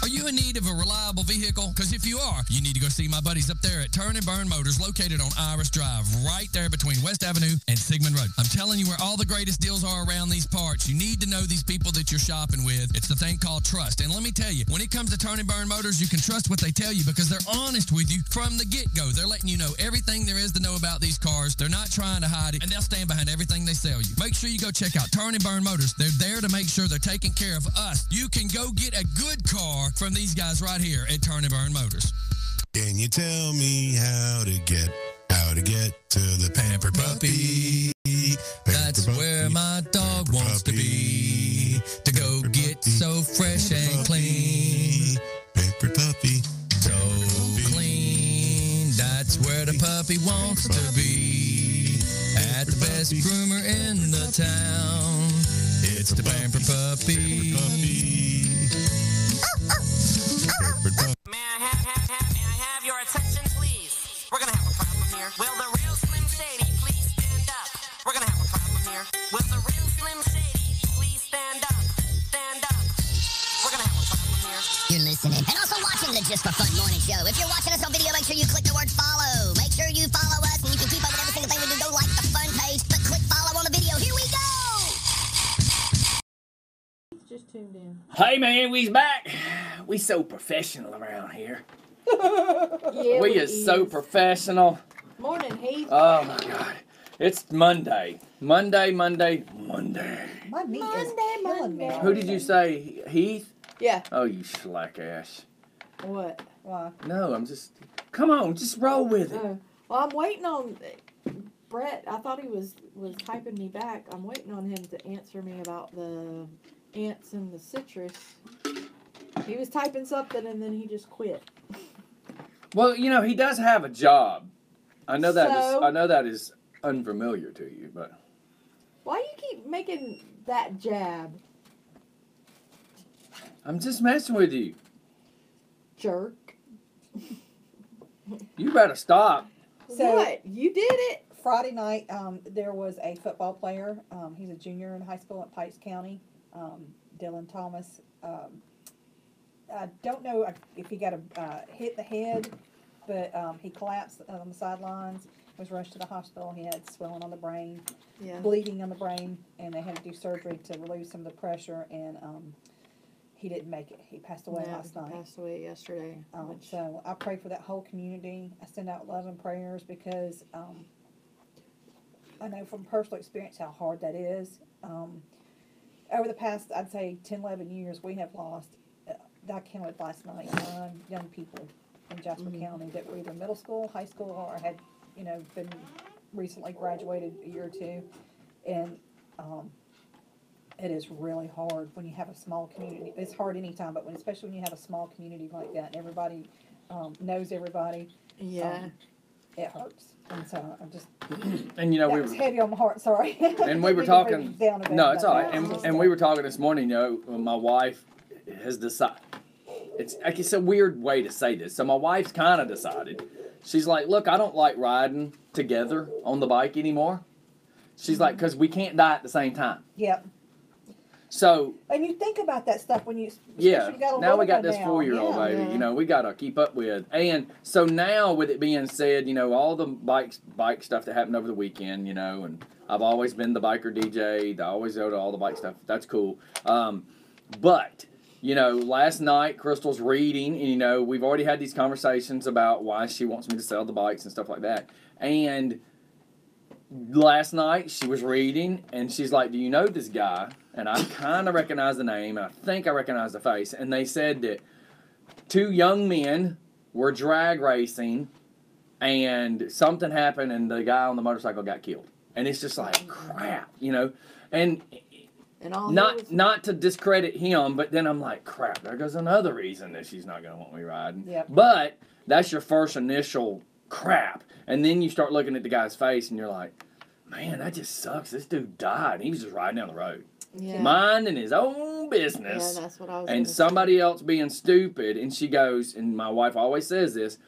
Are you in need of a reliable vehicle? Because if you are, you need to go see my buddies up there at Turn and Burn Motors, located on Iris Drive, right there between West Avenue and Sigmund Road. I'm telling you where all the greatest deals are around these parts. You need to know these people that you're shopping with. It's the thing called trust. And let me tell you, when it comes to Turn and Burn Motors, you can trust what they tell you because they're honest with you from the get-go. They're letting you know everything there is to know about these cars. They're not trying to hide it, and they'll stand behind everything they sell you. Make sure you go check out Turn and Burn Motors. They're there to make sure they're taking care of us. You can go get a good car from these guys right here at Turn and Burn Motors. Can you tell me how to get to the Pampered Puppy? That's where my dog wants to be, to go get so fresh and clean. Pampered Puppy. So clean, that's where the puppy wants to be. At the best groomer in the town, it's the Pampered Puppy. May I have your attention, please? We're gonna have a problem here. Will the real Slim Shady please stand up? We're gonna have a problem here. Will the real Slim Shady please stand up? Stand up. We're gonna have a problem here. You're listening. And also watching the Just for Fun morning show. If you're watching us on video, make sure you click the word follow. Make sure you follow us, and you can keep up with every single thing we do. Go like the fun page, but click follow on the video. Here we go! Just tuned in. Hey man, we's back. We so professional around here. Yeah, We is so professional. Morning, Heath. Oh my God. It's Monday. Monday. My knee Monday, is killing me. Who did you say? Heath? Yeah. Oh, you slack ass. What? Why? No, I'm just. Come on, just roll with it. Well, I'm waiting on Brett. I thought he was typing me back. I'm waiting on him to answer me about the ants and the citrus. He was typing something and then he just quit. Well, you know, he does have a job. I know that So? I know that is unfamiliar to you, but Why you keep making that jab, I'm just messing with you. jerk? You better stop. So- What? You did it? Friday night, there was a football player. He's a junior in high school at Pikes County. Dylan Thomas. I don't know if he got a hit in the head, but he collapsed on the sidelines. Was rushed to the hospital. He had swelling on the brain, Yeah. bleeding on the brain, and they had to do surgery to relieve some of the pressure. And he didn't make it. He passed away last night. Passed away yesterday. So I pray for that whole community. I send out love and prayers because I know from personal experience how hard that is. Over the past, I'd say 10, 11 years, we have lost, I counted last night, 9 young people in Jasper County that were either middle school, high school, or had, been recently graduated a year or two. And It is really hard when you have a small community. It's hard anytime, but especially when you have a small community like that, and everybody knows everybody. Yeah. It hurts. And so I'm just. And you know, that was heavy on my heart. Sorry. And we were talking. No, it's all right. And we were talking this morning. You know, my wife has decided. It's a weird way to say this. So my wife's kind of decided. She's like, look, I don't like riding together on the bike anymore. She's like, because we can't die at the same time. Yep. So. And you think about that stuff when you. Yeah. You got now we got this 4-year-old baby. Yeah. You know, we got to keep up with. And so now, with it being said, you know, all the bike stuff that happened over the weekend, you know, and I've always been the biker DJ. I always go to all the bike stuff. That's cool. But. You know, last night, Crystal's reading, and, you know, we've already had these conversations about why she wants me to sell the bikes and stuff like that. And last night, she was reading, and she's like, do you know this guy? And I kind of recognize the name, and I think I recognize the face. And they said that 2 young men were drag racing, and something happened, and the guy on the motorcycle got killed. And it's just like, crap, you know. And all not to discredit him, but then I'm like, crap, there goes another reason that she's not going to want me riding. Yep. But that's your first initial crap. And then you start looking at the guy's face and you're like, man, that just sucks. This dude died. And he was just riding down the road. Yeah. Minding his own business. Yeah, that's what I was and somebody else being stupid. And she goes, and my wife always says this,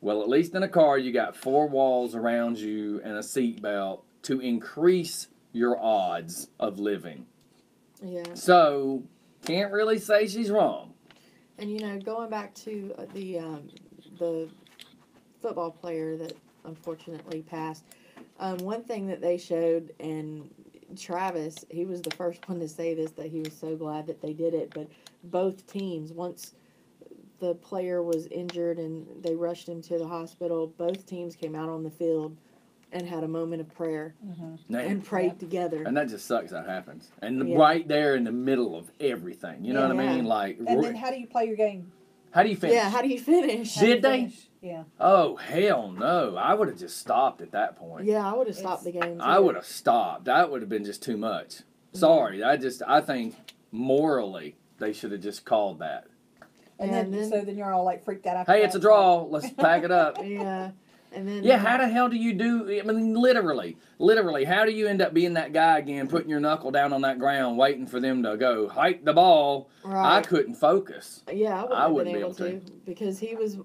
well, at least in a car, you got 4 walls around you and a seatbelt to increase your odds of living. Yeah. So, can't really say she's wrong. And, you know, going back to the football player that unfortunately passed, one thing that they showed, and Travis, he was the first one to say this, that he was so glad that they did it, but both teams, once the player was injured and they rushed him to the hospital, both teams came out on the field and had a moment of prayer and prayed together. And that just sucks that happens. And right there in the middle of everything. You know what I mean? Like, and then how do you play your game? How do you finish? Yeah, how do you finish? Did they? Yeah. Oh, hell no. I would have just stopped at that point. Yeah, I would have stopped the game too. I would have stopped. That would have been just too much. Sorry. I think morally they should have just called that. And then you're all like freaked out after Hey, it's a draw. Let's pack it up. Yeah. And then how the hell do you do? I mean, literally, how do you end up being that guy again, putting your knuckle down on that ground, waiting for them to go hike the ball? Right. I couldn't focus. Yeah, I wouldn't been able to because he was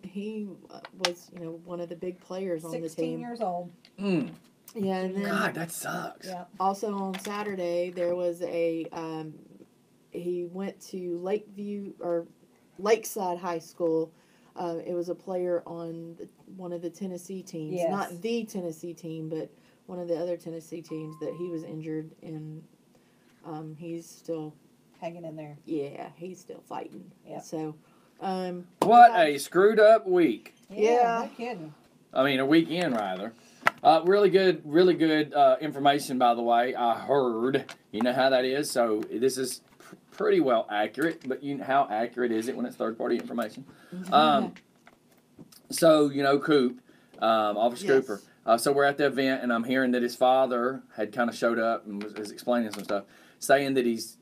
one of the big players on the team. 16 years old. Mm. Yeah, and then God, that sucks. Yeah. Also on Saturday there was he went to Lakeside High School. It was a player on one of the Tennessee teams. Yes. Not the Tennessee team, but one of the other Tennessee teams that he was injured and he's still hanging in there. Yeah, he's still fighting. Yeah. So what a screwed up week. Yeah. No kidding. I mean, a weekend rather. Really good information, by the way. I heard. You know how that is. So this is pretty well accurate, but how accurate is it when it's third-party information? So, you know, Coop, Officer Cooper. So we're at the event, and I'm hearing that his father had kind of showed up and was explaining some stuff, saying that he's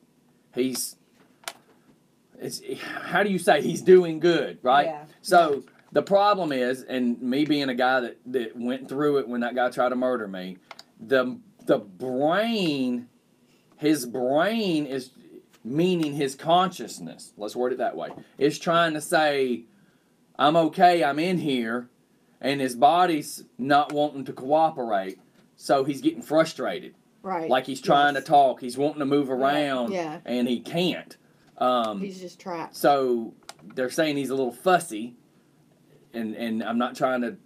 how do you say he's doing good, right? Yeah. So the problem is, and me being a guy that went through it when that guy tried to murder me, the brain, his brain is, meaning his consciousness, let's word it that way, is trying to say, I'm okay, I'm in here, and his body's not wanting to cooperate, so he's getting frustrated. Right. Like he's trying to talk, he's wanting to move around, and he can't. He's just trapped. So they're saying he's a little fussy, and I'm not trying to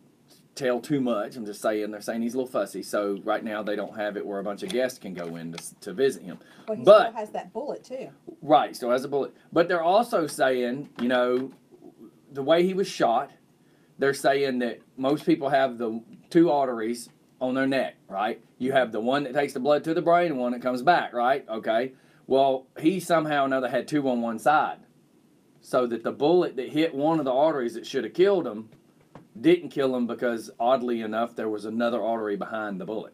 tell too much. I'm just saying they're saying he's a little fussy. So right now they don't have it where a bunch of guests can go in to visit him. Well, he still has that bullet too. Right, still has a bullet. But they're also saying, you know, the way he was shot, they're saying that most people have the 2 arteries on their neck, right? You have the one that takes the blood to the brain and one that comes back, right? Okay. Well, he somehow or another had 2 on one side. So that the bullet that hit one of the arteries that should have killed him didn't kill him because, oddly enough, there was another artery behind the bullet.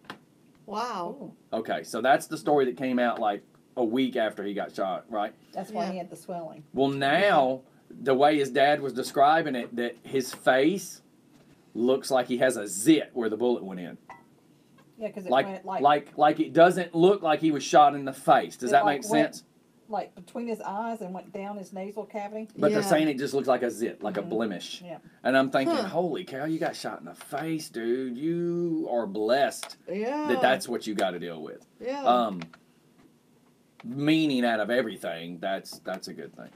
Wow. Okay, so that's the story that came out like a week after he got shot, right? That's why he had the swelling. Well, now, the way his dad was describing it, that his face looks like he has a zit where the bullet went in. Yeah, because it Like, went like it doesn't look like he was shot in the face. Does that make sense? Like between his eyes and went down his nasal cavity. But they're saying it just looks like a zit, like a blemish. Yeah. And I'm thinking, holy cow, you got shot in the face, dude. You are blessed that that's what you got to deal with. Yeah. Meaning out of everything, that's a good thing.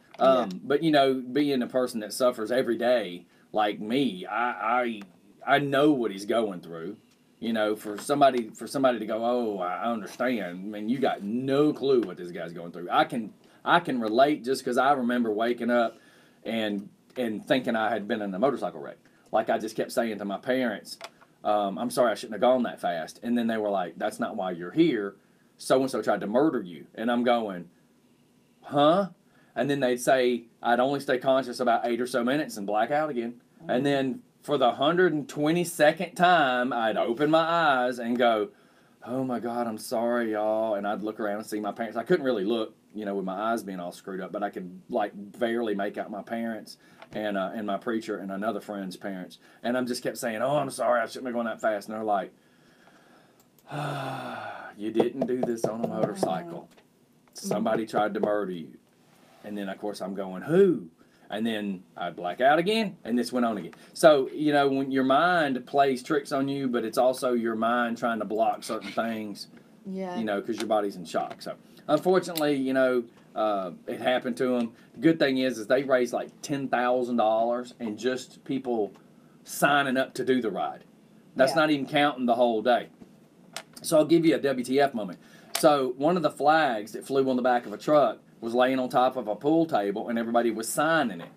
But you know, being a person that suffers every day, like me, I know what he's going through. You know, for somebody to go, oh, I understand. I mean, you got no clue what this guy's going through. I can relate just because I remember waking up and thinking I had been in a motorcycle wreck. Like I just kept saying to my parents, I'm sorry I shouldn't have gone that fast. And then they were like, that's not why you're here. So-and-so tried to murder you. And I'm going, huh? And then they'd say I'd only stay conscious about 8 or so minutes and black out again. And then for the 122nd time, I'd open my eyes and go, oh my God, I'm sorry, y'all. And I'd look around and see my parents. I couldn't really look, you know, with my eyes being all screwed up, but I could like barely make out my parents and my preacher and another friend's parents. And I just kept saying, oh, I'm sorry, I shouldn't have gone that fast. And they're like, you didn't do this on a motorcycle. Somebody tried to murder you. And then, of course, I'm going, who? And then I'd black out again, and this went on again. So, you know, when your mind plays tricks on you, but it's also your mind trying to block certain things, you know, because your body's in shock. So, unfortunately, you know, it happened to them. The good thing is they raised like $10,000 and just people signing up to do the ride. That's not even counting the whole day. So I'll give you a WTF moment. So one of the flags that flew on the back of a truck was laying on top of a pool table, and everybody was signing it.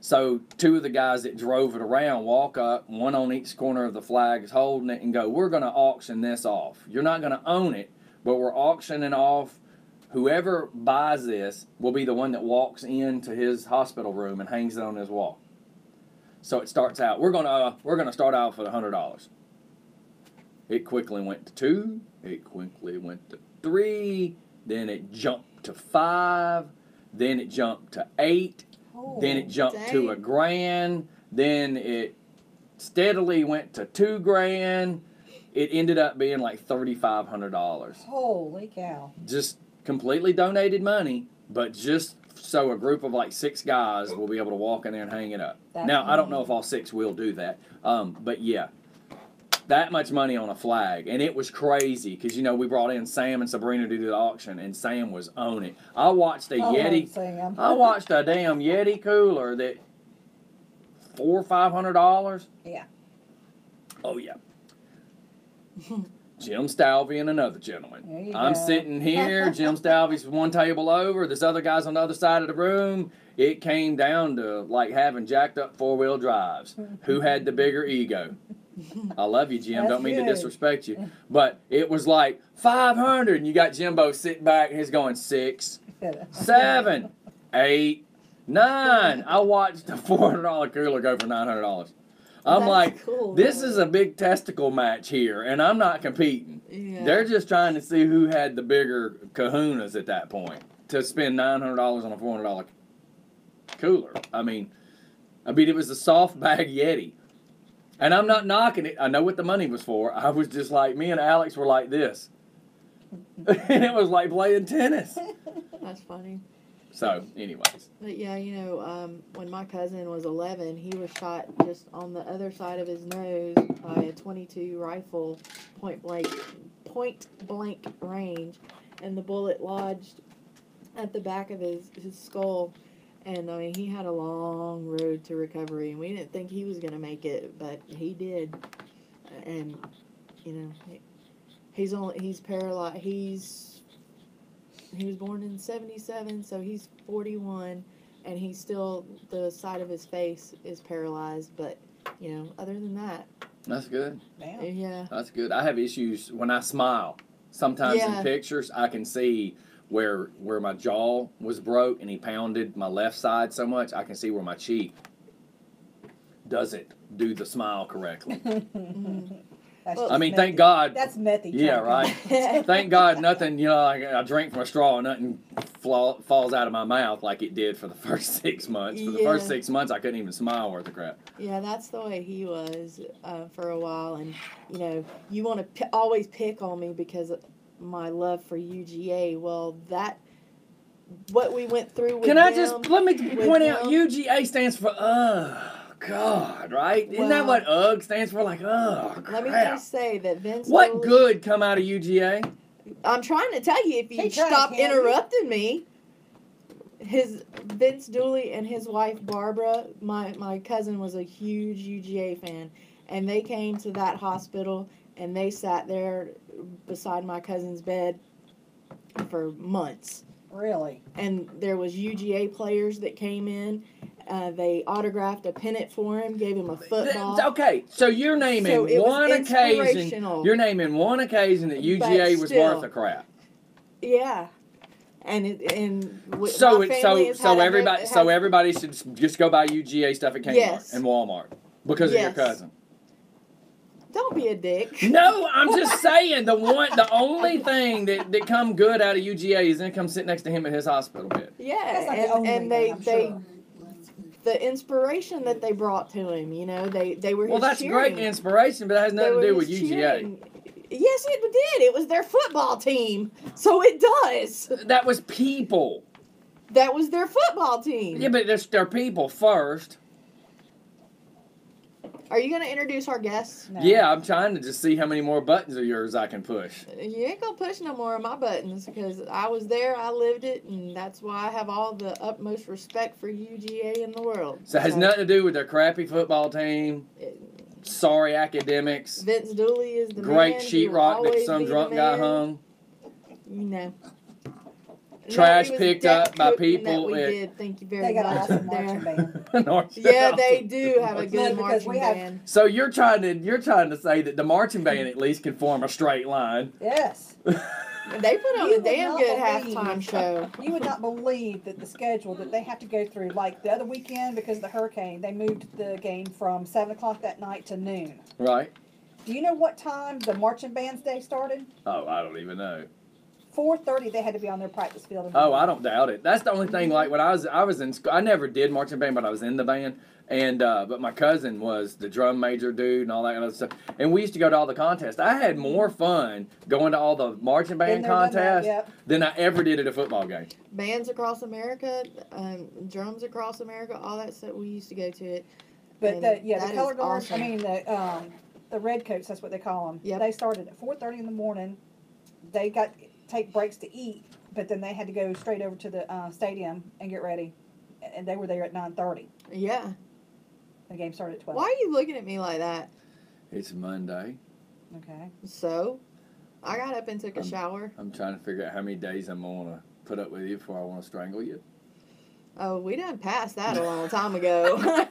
So two of the guys that drove it around walk up, one on each corner of the flag is holding it, and go, we're going to auction this off. You're not going to own it, but we're auctioning off. Whoever buys this will be the one that walks into his hospital room and hangs it on his wall. So it starts out, we're gonna start out with $100. It quickly went to 2, it quickly went to 3, then it jumped to 5, then it jumped to 8, then it jumped to $1,000, then it steadily went to $2,000. It ended up being like $3,500. Holy cow. Just completely donated money, but just so a group of like 6 guys will be able to walk in there and hang it up. Now, I don't know if all 6 will do that, but yeah. That much money on a flag, and it was crazy because, you know, we brought in Sam and Sabrina to do the auction, and Sam was on it. I watched a Yeti. I watched a damn Yeti cooler that $400 or $500. Yeah. Oh yeah. Jim Stalvey and another gentleman. I'm sitting here. Jim Stalvey's one table over. This other guy's on the other side of the room. It came down to like having jacked up 4-wheel drives. Who had the bigger ego? I love you, Jim. Don't mean to disrespect you. But it was like 500, and you got Jimbo sitting back, and he's going 6, 7, 8, 9. I watched a $400 cooler go for $900. I'm like, this is a big testicle match here, and I'm not competing. Yeah. They're just trying to see who had the bigger kahunas at that point to spend $900 on a $400 cooler. I mean, it was a soft bag Yeti. And I'm not knocking it. I know what the money was for. I was just like, me and Alex were like this. And it was like playing tennis. That's funny. So, anyways. But yeah, you know, when my cousin was 11, he was shot just on the other side of his nose by a .22 rifle, point blank range, and the bullet lodged at the back of his skull. And I mean, he had a long road to recovery, and we didn't think he was going to make it, but he did. And you know, he's paralyzed. He was born in 1977, so he's 41, and he's still, the side of his face is paralyzed. But you know, other than that, that's good. Damn. Yeah, that's good. I have issues when I smile. Sometimes in pictures, I can see where my jaw was broke and he pounded my left side so much, I can see where my cheek doesn't do the smile correctly. That's Well, I just mean, methy. thank God. That's methy. Yeah, Chucky. right. Thank God nothing, like I drink from a straw and nothing falls out of my mouth like it did for the first 6 months. For the first Yeah. 6 months, I couldn't even smile worth of crap. Yeah, that's the way he was for a while, and you want to always pick on me because of my love for UGA. Well, what we went through with Can I them, just, let me with point out, him- UGA stands for, God, right? Isn't that what UGG stands for? Like, crap. Let me just say that Vince. What Dooley- good come out of UGA? I'm trying to tell you if you Keep trying, stop Candy. interrupting me. Vince Dooley and his wife Barbara, my cousin was a huge UGA fan, and they came to that hospital and they sat there beside my cousin's bed for months. Really? And there was UGA players that came in. They autographed a pennant for him, gave him a football. Okay, so you're naming So it was one occasion. inspirational. You're naming one occasion that UGA was still. worth a crap. Yeah. And my So family has had a- everybody should just go buy UGA stuff at Kmart Yes. and Walmart because of your Yes. cousin. Don't be a dick. No, I'm just saying the only thing that come good out of UGA is them come sit next to him at his hospital bed. Yeah, That's not the only and thing, I'm sure. the inspiration that they brought to him, they were. Well, his that's cheering. great inspiration, but that has They nothing to were do with his UGA. cheering. Yes, it did. It was their football team, so it does. That was people. That was their football team. Yeah, but they're people first. Are you going to introduce our guests? Yeah, I'm trying to just see how many more buttons of yours I can push. You ain't gonna push no more of my buttons because I was there, I lived it, and that's why I have all the utmost respect for UGA in the world. So it has nothing to do with their crappy football team. Sorry academics. Vince Dooley is the Great man. He will sheetrock that always some be the drunk guy man. hung. No, Trash he was picked deck up by cooking people That we at- did. Thank you very They got an much. awesome there. marching band. North Yeah, South. they do have a No, good because marching we have- band. So you're trying to say that the marching band at least can form a straight line. Yes. They put on You a would damn not good believe- halftime show. You would not believe that the schedule that they have to go through. Like the other weekend, because of the hurricane, they moved the game from 7 o'clock that night to noon. Right? Do you know what time the marching band's day started? Oh, I don't even know. 4:30. They had to be on their practice field. Oh, I don't doubt it. That's the only thing. Like when I was in school, I never did marching band, but I was in the band. And but my cousin was the drum major dude and all that kind of stuff. And we used to go to all the contests. I had more fun going to all the marching band Been there, done that, contests yep. than I ever did at a football game. Bands across America, drums across America, all that stuff. We used to go to it. But And the that is color guards. awesome. I mean the red coats. That's what they call them. Yep. They started at 4:30 in the morning. They got take breaks to eat, but then they had to go straight over to the stadium and get ready, and they were there at 9:30. Yeah. The game started at 12. Why are you looking at me like that? It's Monday. Okay. So, I got up and took a shower. I'm trying to figure out how many days I'm gonna put up with you before I want to strangle you. Oh, we done passed that a long time ago. I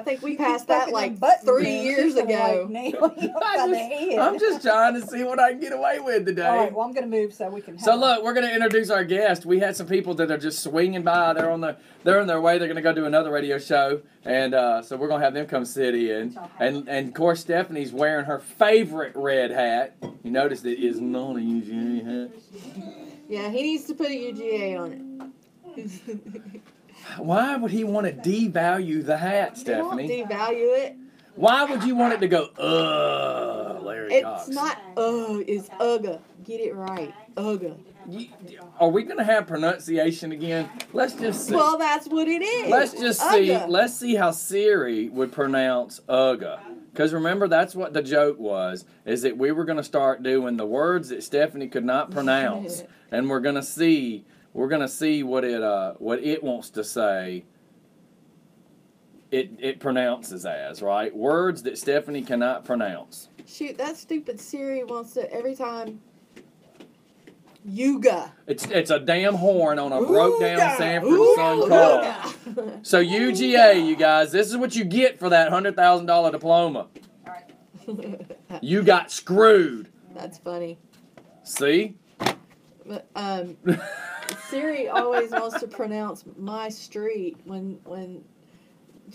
think we passed that like 3 years ago. I'm just trying to see what I can get away with today. All right. Well, I'm going to move so we can. So look, we're gonna introduce our guest. We had some people that are just swinging by. They're on their way. They're gonna go do another radio show, and so we're gonna have them come sit in. And of course, Stephanie's wearing her favorite red hat. You noticed it is not a UGA hat. Yeah, he needs to put a UGA on it. Why would he want to devalue the hat, They won't Stephanie? devalue it. Why would you want it to go, Larry Cox? It's not it's UGA. Get it right. UGA. Are we gonna have pronunciation again? Let's just see. Well, that's what it is. Let's just see. UGA. Let's see how Siri would pronounce UGA. Because remember, that's what the joke was: is that we were going to start doing the words that Stephanie could not pronounce, and we're going to see what it wants to say. It pronounces as right words that Stephanie cannot pronounce. Shoot, that stupid Siri wants to every time. Yuga. It's a damn horn on a broke down Sanford Sun car. Ooga. So UGA, you guys, this is what you get for that $100,000 diploma. You got screwed. That's funny. See? But, Siri always wants to pronounce my street when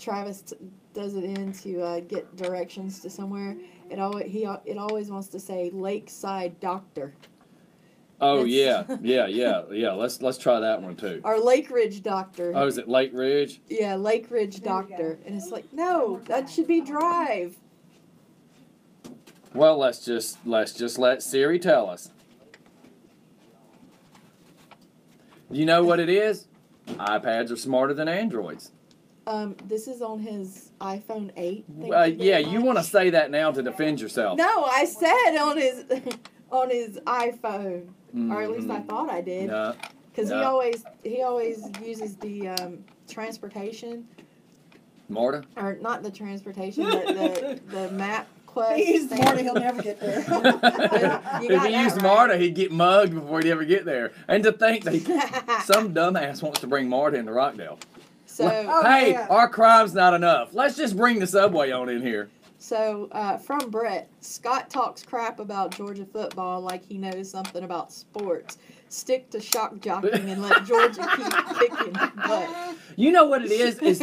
Travis does it in to get directions to somewhere, it always wants to say Lakeside Doctor. Oh It's- yeah. Let's try that one too. Or Lake Ridge Doctor. Oh, is it Lake Ridge? Yeah, Lake Ridge Doctor. And it's like, no, that should be Drive. Well, let's just let Siri tell us. You know what it is? iPads are smarter than Androids. This is on his iPhone 8. Yeah, you want to say that now to defend yourself. No, I said on his on his iPhone, or at least I thought I did, No. because No. he always uses the transportation, Smarter? or not the transportation, but the map quest. He's thing. smart, he'll never get there. You If got he that used right. Marta, he'd get mugged before he'd ever get there. And to think that some dumbass wants to bring Marta into Rockdale. So Hey, yeah. our crime's not enough. Let's just bring the subway on in here. So, from Brett, Scott talks crap about Georgia football like he knows something about sports. Stick to shock jockeying and let Georgia keep kicking butt. You know what it is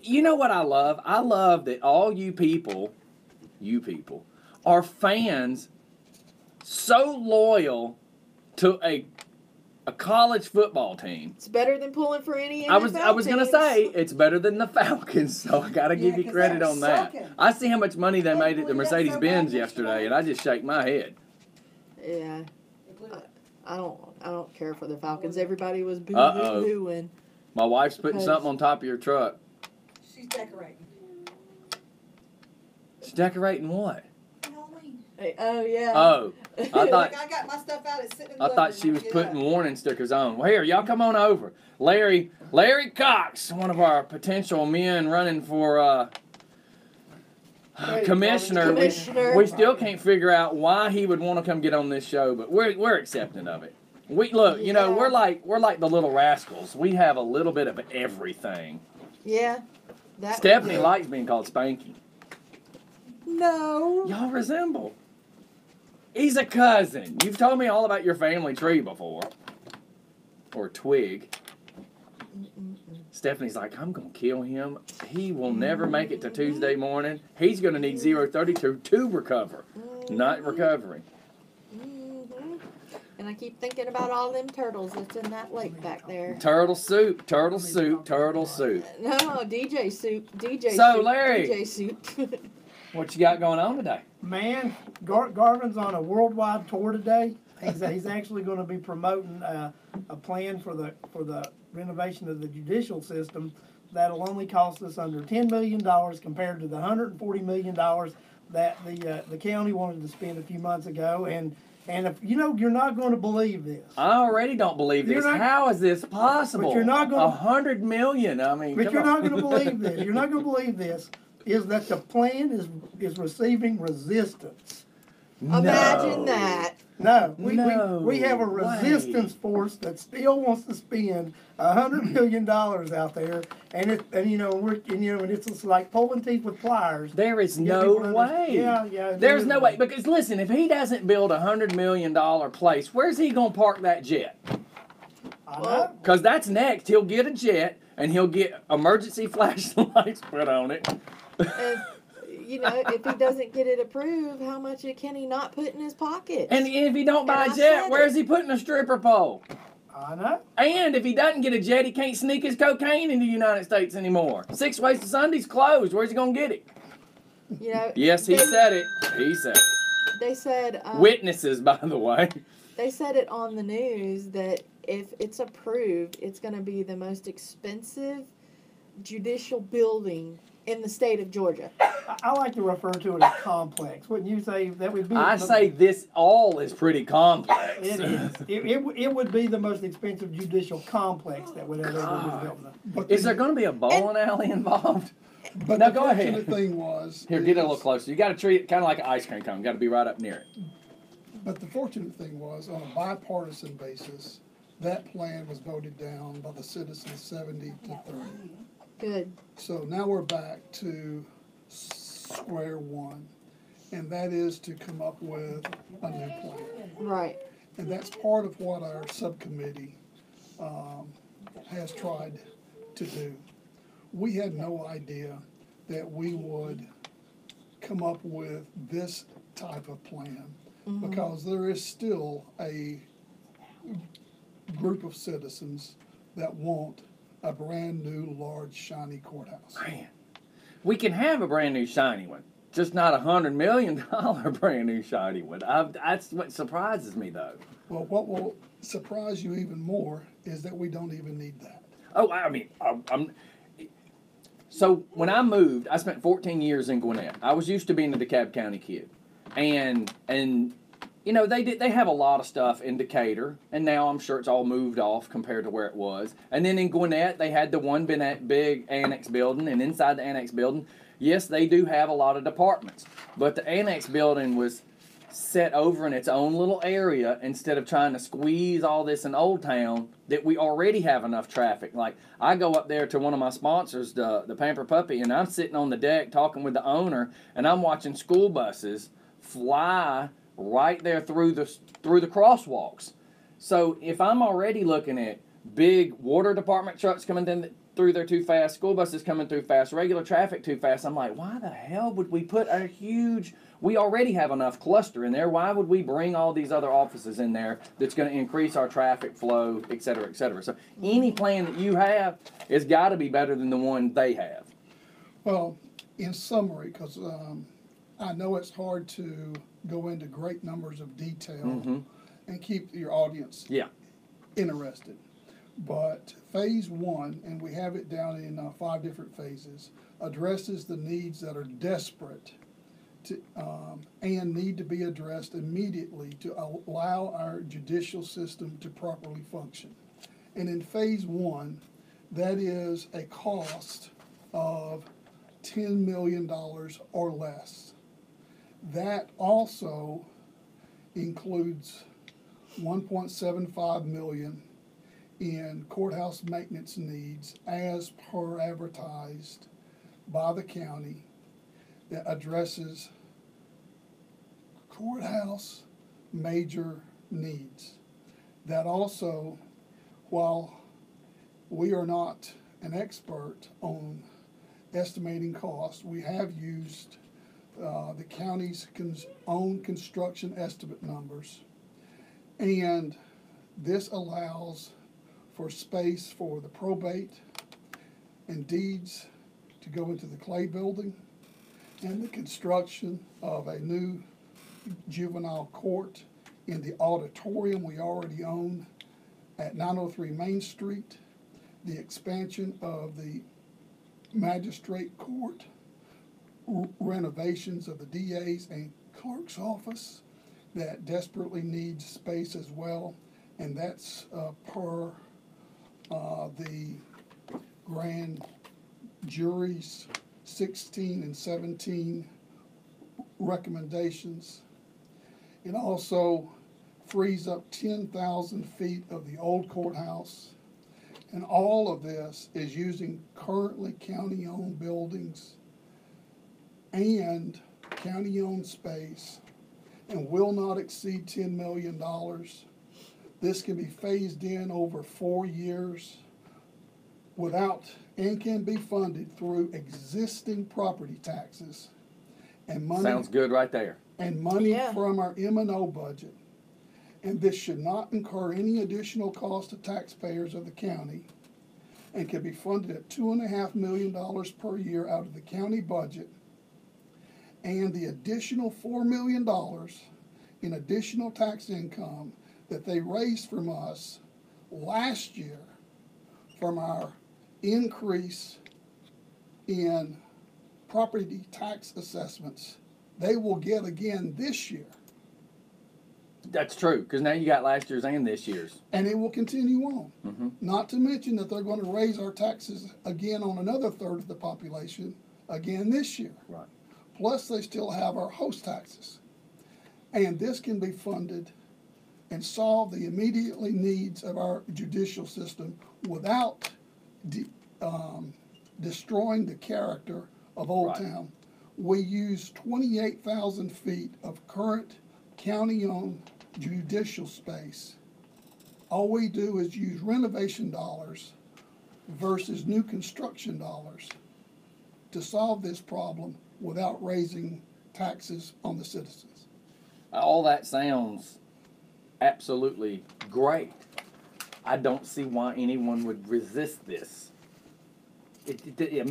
you know what I love? I love that all you people are fans so loyal to a college football team. It's better than pulling for any NFL I was gonna teams. say it's better than the Falcons, so I gotta give you 'cause credit they're on that. sucking. I see how much money they made at the blew it up Mercedes so Benz bad yesterday, and I just shake my head. Yeah. I don't care for the Falcons. Everybody was Uh-oh. boo-hoo-hooing. My wife's putting Because- something on top of your truck. She's decorating. She's decorating what? Halloween. Hey, oh, yeah. Oh, I thought Like I got my stuff out, it's sitting in the I living thought room. she was Get putting up. warning stickers on. Well, here, y'all come on over. Larry Cox, one of our potential men running for commissioner. Commissioner. We still can't figure out why he would want to come get on this show, but we're accepting of it. We look, you know, Yeah. we're like the Little Rascals. We have a little bit of everything. Yeah. That Stephanie likes being called Spanky. No. Y'all resemble. He's a cousin. You've told me all about your family tree before. Or twig. Stephanie's like, I'm going to kill him. He will never make it to Tuesday morning. He's going to need 032 to recover. Not recovery. Mm-hmm. And I keep thinking about all them turtles that's in that lake back there. Turtle soup, turtle soup, turtle soup. No, DJ soup. DJ So, soup. Larry. DJ soup. What you got going on today? Man, Garvin's on a worldwide tour today. He's actually going to be promoting a plan for the renovation of the judicial system that'll only cost us under $10 million compared to the $140 million that the county wanted to spend a few months ago. And if you're not going to believe this. I already don't believe this. How is this possible? But you're not going $100 million. I mean, But you're come not going to believe this. You're not going to believe this. Is that the plan is receiving resistance? Imagine that. No, No we have a way. resistance force that still wants to spend $100 million out there, and it's just like pulling teeth with pliers. There is Get no people to way. understand. Yeah. There's no way. Because listen, if he doesn't build $100 million place, where's he going to park that jet? I know. Because that's next. He'll get a jet and he'll get emergency flashlights put on it. And, if he doesn't get it approved, how much can he not put in his pocket? And if he don't buy And a I jet, said where's it. he putting a stripper pole? I know. And if he doesn't get a jet, he can't sneak his cocaine into the United States anymore. 6 Ways to Sunday's closed. Where's he going to get it? Yes, he said it. He said it. They said Witnesses, by the way. They said it on the news that if it's approved, it's going to be the most expensive judicial building in the state of Georgia. I like to refer to it as complex. Wouldn't you say that would be? I say this all is pretty complex. It is. It would be the most expensive judicial complex that would ever be built. Is there going to be a bowling alley involved? But Now the go ahead. fortunate thing was, Here, get it a little closer. You got to treat it kind of like an ice cream cone. You got to be right up near it. but the fortunate thing was, on a bipartisan basis, that plan was voted down by the citizens 70 to 30. Good. So now we're back to square one, and that is to come up with a new plan. Right. And that's part of what our subcommittee has tried to do. we had no idea that we would come up with this type of plan because there is still a group of citizens that want a brand new, large, shiny courthouse. Man, we can have a brand new shiny one, just not $100 million brand new shiny one. That's what surprises me, though. Well, what will surprise you even more is that we don't even need that. Oh, I mean, so when I moved, I spent 14 years in Gwinnett. I was used to being a DeKalb County kid, and you know, they have a lot of stuff in Decatur, and now I'm sure it's all moved off compared to where it was. And then in Gwinnett, they had the one big annex building, and inside the annex building, yes, they do have a lot of departments, but the annex building was set over in its own little area instead of trying to squeeze all this in Old Town that we already have enough traffic. Like, I go up there to one of my sponsors, the Pamper Puppy, and I'm sitting on the deck talking with the owner, and I'm watching school buses fly right there through the crosswalks. So if I'm already looking at big water department trucks coming through there too fast, school buses coming through fast, regular traffic too fast, I'm like, why the hell would we put a huge, we already have enough cluster in there, why would we bring all these other offices in there that's going to increase our traffic flow, et cetera, et cetera. So any plan that you have has got to be better than the one they have. Well, in summary, because I know it's hard to go into great numbers of detail and keep your audience interested. But phase one, and we have it down in 5 different phases, addresses the needs that are desperate to, and need to be addressed immediately to allow our judicial system to properly function. And in phase one, that is a cost of $10 million or less. That also includes $1.75 million in courthouse maintenance needs as per advertised by the county that addresses courthouse major needs. That also, while we are not an expert on estimating costs, we have used the county's own construction estimate numbers, and this allows for space for the probate and deeds to go into the Clay building, and the construction of a new juvenile court in the auditorium we already own at 903 Main Street, the expansion of the magistrate court, renovations of the DA's and clerk's office that desperately needs space as well, and that's per the grand jury's 16 and 17 recommendations. It also frees up 10,000 feet of the old courthouse, and all of this is using currently county-owned buildings and county-owned space, and will not exceed $10 million. This can be phased in over 4 years and can be funded through existing property taxes and money. Sounds good right there. And money from our M&O budget. And this should not incur any additional cost to taxpayers of the county, and can be funded at $2.5 million per year out of the county budget, and the additional $4 million in additional tax income that they raised from us last year from our increase in property tax assessments, they will get again this year. That's true, because now you got last year's and this year's. And it will continue on. Not to mention that they're going to raise our taxes again on another third of the population again this year. Right. Plus, they still have our host taxes. And this can be funded and solve the immediately needs of our judicial system without destroying the character of Old Town. We use 28,000 feet of current county-owned judicial space. All we do is use renovation dollars versus new construction dollars to solve this problem without raising taxes on the citizens. All that sounds absolutely great. I don't see why anyone would resist this.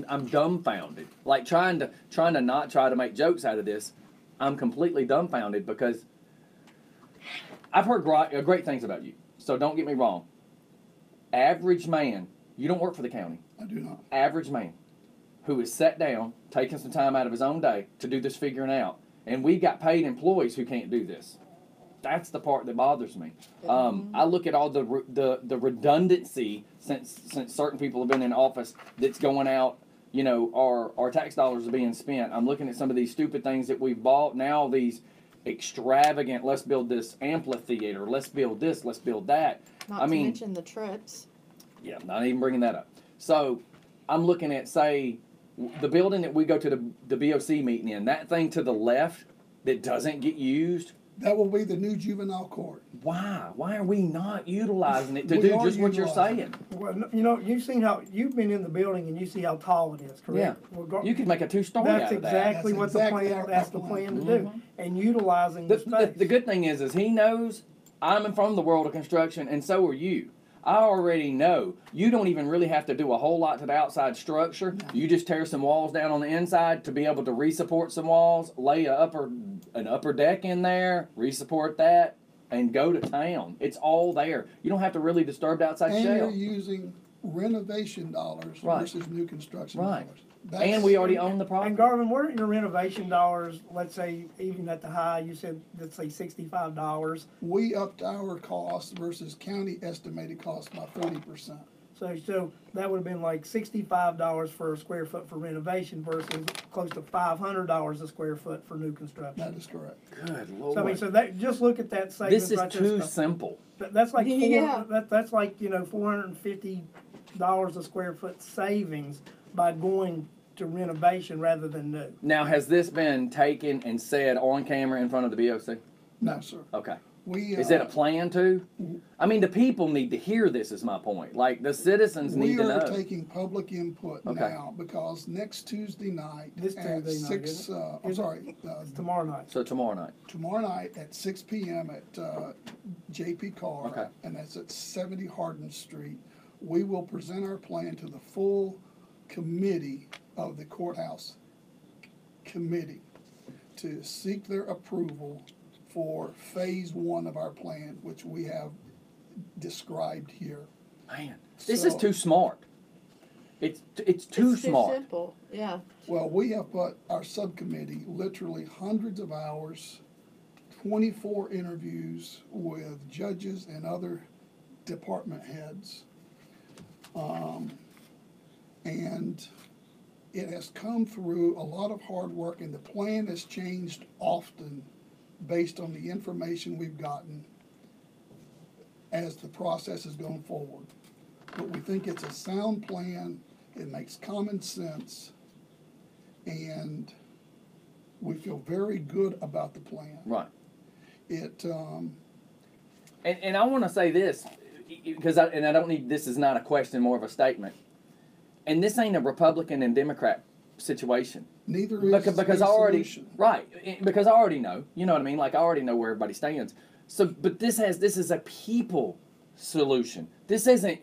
I'm dumbfounded. Like trying to not try to make jokes out of this, I'm completely dumbfounded because I've heard great things about you. So don't get me wrong. Average man, you don't work for the county. I do not. Average man who is sat down, taking some time out of his own day to do this figuring out. And we've got paid employees who can't do this. That's the part that bothers me. I look at all the redundancy since certain people have been in office that's going out. You know, our tax dollars are being spent. I'm looking at some of these stupid things that we've bought now. These extravagant, let's build this amphitheater, let's build this, let's build that. Not to mention the trips. Yeah, not even bringing that up. So I'm looking at, say, the building that we go to the BOC meeting in, that thing to the left that doesn't get used. That will be the new juvenile court. Why? Why are we not utilizing it to do just what you're saying? Well, you know, you've seen how, you've been in the building and you see how tall it is, correct? Yeah. You could make a two-story out of that. Exactly what the plan, that's the plan to do. And utilizing the space. The good thing is he knows I'm from the world of construction, and so are you. I already know you don't even really have to do a whole lot to the outside structure. You just tear some walls down on the inside to be able to re-support some walls, lay an upper deck in there, re-support that, and go to town. It's all there. You don't have to really disturb the outside and shell. And you're using renovation dollars versus new construction dollars. And we already own the property. And Garvin, what are your renovation dollars, let's say, even at the high, you said, let's say $65. We upped our cost versus county estimated cost by 40%. So that would have been like $65 for a square foot for renovation versus close to $500 a square foot for new construction. That is correct. Good Lord. So I mean, that, just look at that savings. This is right too there. simple. That's like that's like, you know, $450 a square foot savings by going to renovation rather than new. Now, has this been taken and said on camera in front of the BOC? No, sir. Okay. Is that a plan to? I mean, the people need to hear this is my point. Like, the citizens need to know. We are taking public input now because next Tuesday night at 6, I'm sorry. It's tomorrow night. So tomorrow night. Tomorrow night at 6 p.m. at JP Carr, and that's at 70 Hardin Street. We will present our plan to the full committee of the courthouse committee to seek their approval for phase 1 of our plan, which we have described here. Man, this is too smart. It's too smart. Too simple. Yeah. Well, we have put our subcommittee literally hundreds of hours, 24 interviews with judges and other department heads. And it has come through a lot of hard work, and the plan has changed often based on the information we've gotten as the process has gone forward. But we think it's a sound plan, it makes common sense, and we feel very good about the plan. Right. It and I want to say this, because I don't need, this is not a question, more of a statement. And this ain't a Republican and Democrat situation. Neither is because I already because I already know. You know what I mean? Like, I already know where everybody stands. So, but this is a people solution. This isn't,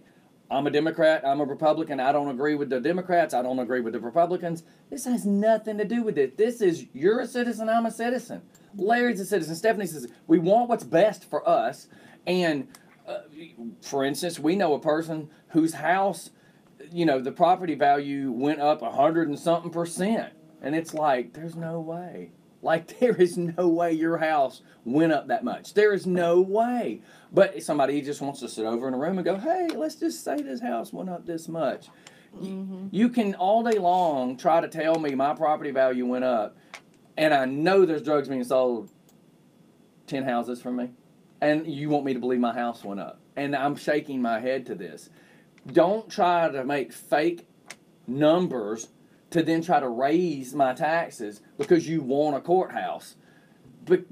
I'm a Democrat, I'm a Republican, I don't agree with the Democrats, I don't agree with the Republicans. This has nothing to do with it. This is, you're a citizen, I'm a citizen. Larry's a citizen, Stephanie's a citizen. We want what's best for us. And for instance, we know a person whose house, you know, the property value went up 100 and something %. And it's like, there's no way. Like, there is no way your house went up that much. There is no way. But somebody just wants to sit over in a room and go, hey, let's just say this house went up this much. Mm-hmm. You can all day long try to tell me my property value went up, and I know there's drugs being sold 10 houses from me, and you want me to believe my house went up. And I'm shaking my head to this. Don't try to make fake numbers to then try to raise my taxes because you want a courthouse. But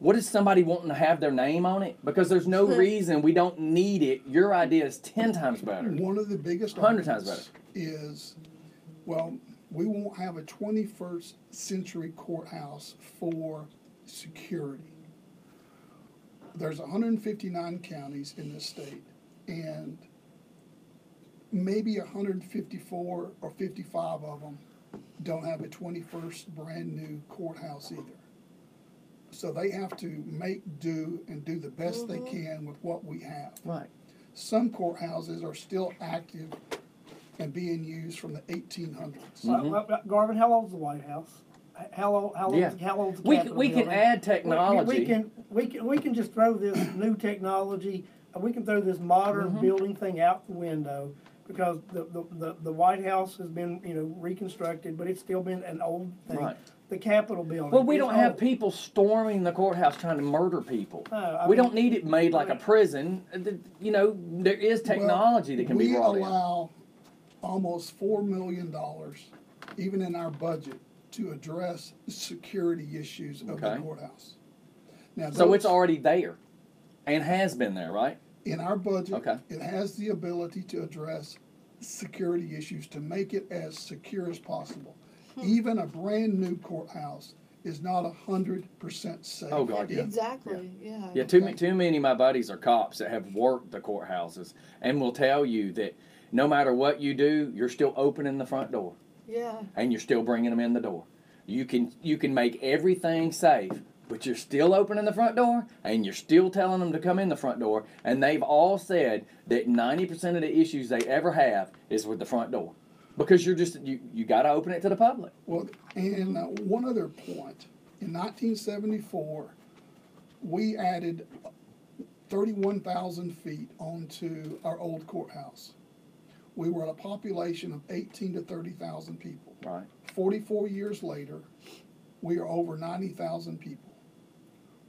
What is somebody wanting to have their name on it? Because there's no reason we don't need it. Your idea is 10 times better. One of the biggest 100 times better. Is, well, we won't have a 21st century courthouse for security. There's 159 counties in this state, and maybe 154 or 55 of them don't have a 21st brand new courthouse either. So they have to make do and do the best they can with what we have. Right. Some courthouses are still active and being used from the 1800s. Well, Garvin, how old's the White House? How old's the Capitol We can building? add technology. We can just throw this new technology. We can throw this modern building thing out the window, because the White House has been reconstructed, but it's still been an old thing. Right. The Capitol building. Well, we is don't have old. people storming the courthouse trying to murder people. I We mean, don't need it made like a prison. There is technology that can be brought We allow almost $4 million, even in our budget, to address security issues of the courthouse. Now, So it's already there and has been there, right? in our budget, Okay. it has the ability to address security issues to make it as secure as possible. Even a brand new courthouse is not 100% safe. Oh, God, yeah. Exactly. Yeah. Yeah, too many of my buddies are cops that have worked the courthouses and will tell you that no matter what you do, you're still opening the front door Yeah. and you're still bringing them in the door. You can make everything safe, but you're still opening the front door and you're still telling them to come in the front door. And they've all said that 90% of the issues they ever have is with the front door, because you got to open it to the public. Well, and one other point. In 1974, we added 31,000 feet onto our old courthouse. We were at a population of 18 to 30,000 people. Right. 44 years later, we are over 90,000 people.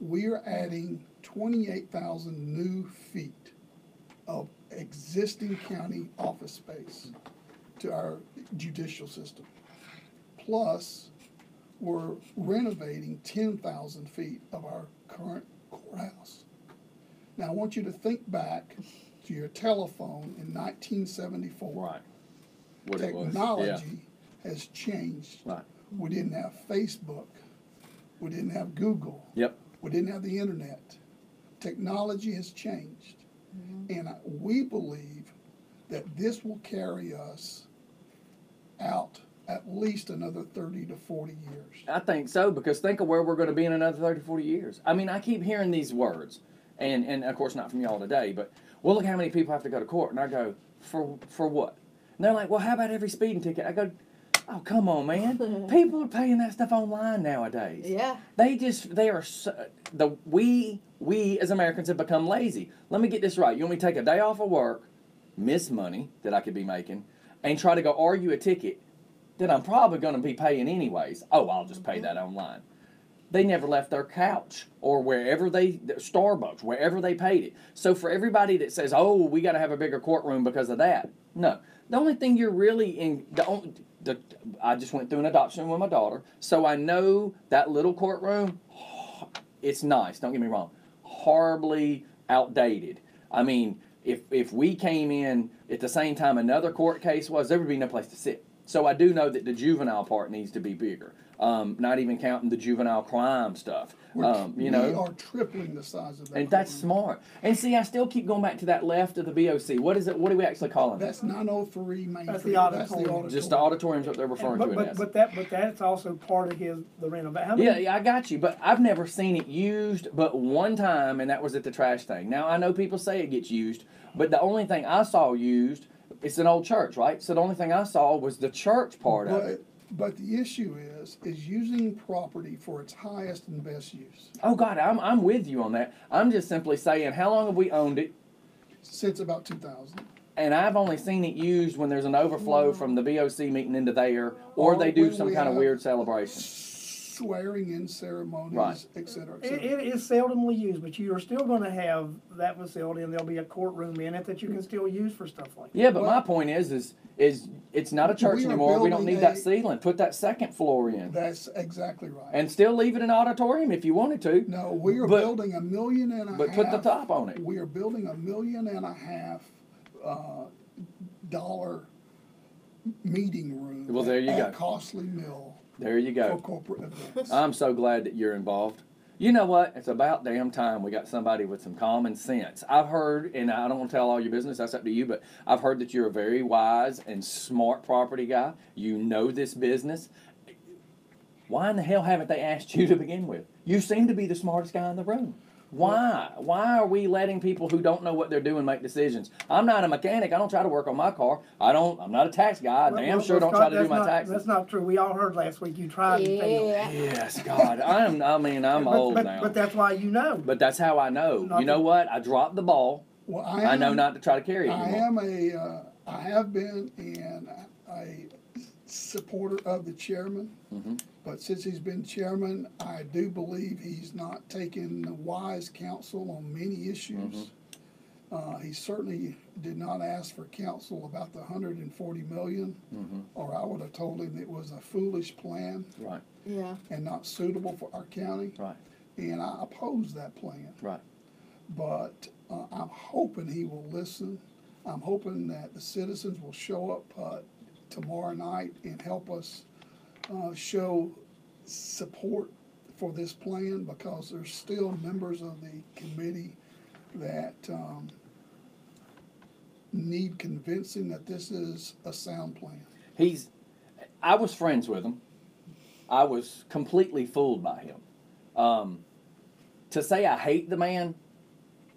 We are adding 28,000 new feet of existing county office space to our judicial system. Plus, we're renovating 10,000 feet of our current courthouse. Now, I want you to think back to your telephone in 1974. Right. What it was. Technology has changed. Right. We didn't have Facebook. We didn't have Google. Yep. We didn't have the internet. Technology has changed. And we believe that this will carry us out at least another 30 to 40 years. I think so, because think of where we're going to be in another 30, 40 years. I mean, I keep hearing these words, and of course not from y'all today, but, well, look how many people have to go to court. And I go, for what? And they're like, well, how about every speeding ticket? I go, oh, come on, man. People are paying that stuff online nowadays. Yeah. We as Americans have become lazy. Let me get this right. You want me to take a day off of work, miss money that I could be making, and try to go argue a ticket that I'm probably going to be paying anyways? Oh, I'll just pay that online. They never left their couch or Starbucks, wherever they paid it. So for everybody that says, oh, we got to have a bigger courtroom because of that, no. The only thing you're really in, I just went through an adoption with my daughter, so I know that little courtroom, it's nice, don't get me wrong, horribly outdated. I mean, if we came in at the same time another court case was, there would be no place to sit. So I do know that the juvenile part needs to be bigger, not even counting the juvenile crime stuff. We are tripling the size of that. And that's smart. And see, I still keep going back to that left of the BOC. What is it? What do we actually call it? That's 903 Main That's Street. the auditorium. Just the auditorium's what they're referring to it as. But that's also part of the renovation. Yeah, I got you. But I've never seen it used but one time, and that was at the trash thing. Now, I know people say it gets used, but the only thing I saw used, it's an old church, right? So the only thing I saw was the church part of it. But the issue is using property for its highest and best use. Oh, God, I'm with you on that. I'm just simply saying, how long have we owned it? Since about 2000. And I've only seen it used when there's an overflow from the BOC meeting into there, or they do some kind of weird celebration. swearing in ceremonies, Right. et cetera, et It, cetera. it is seldomly used, but you are still going to have that facility, and there'll be a courtroom in it that you can still use for stuff like that. Yeah, but my point is it's not a church We are anymore. We don't building need that a- ceiling. Put that second floor in. That's exactly right. And still leave it an auditorium if you wanted to. No, we are But- building $1.5 million. But put the top on it. We are building $1.5 million dollar meeting room. Well, there you at go. Costly Mill There you for go. corporate events. I'm so glad that you're involved. You know what? It's about damn time we got somebody with some common sense. I've heard, and I don't want to tell all your business, that's up to you, but I've heard that you're a very wise and smart property guy. You know this business. Why in the hell haven't they asked you to begin with? You seem to be the smartest guy in the room. Why? Why are we letting people who don't know what they're doing make decisions? I'm not a mechanic. I don't try to work on my car. I'm not a tax guy. I damn sure don't try to do my taxes. That's not true. We all heard last week you tried and failed. Yes, God. I'm old now. But that's why you know. But that's how I know. You know what? I dropped the ball. Well, I know not to try to carry it I anymore. I have been a supporter of the chairman, but since he's been chairman, I do believe he's not taken the wise counsel on many issues. He certainly did not ask for counsel about the $140 million, or I would have told him it was a foolish plan, Right. Yeah. and not suitable for our county. Right. And I oppose that plan. Right. But I'm hoping he will listen. I'm hoping that the citizens will show up tomorrow night and help us show support for this plan, because there's still members of the committee that need convincing that this is a sound plan. I was friends with him. I was completely fooled by him. To say I hate the man,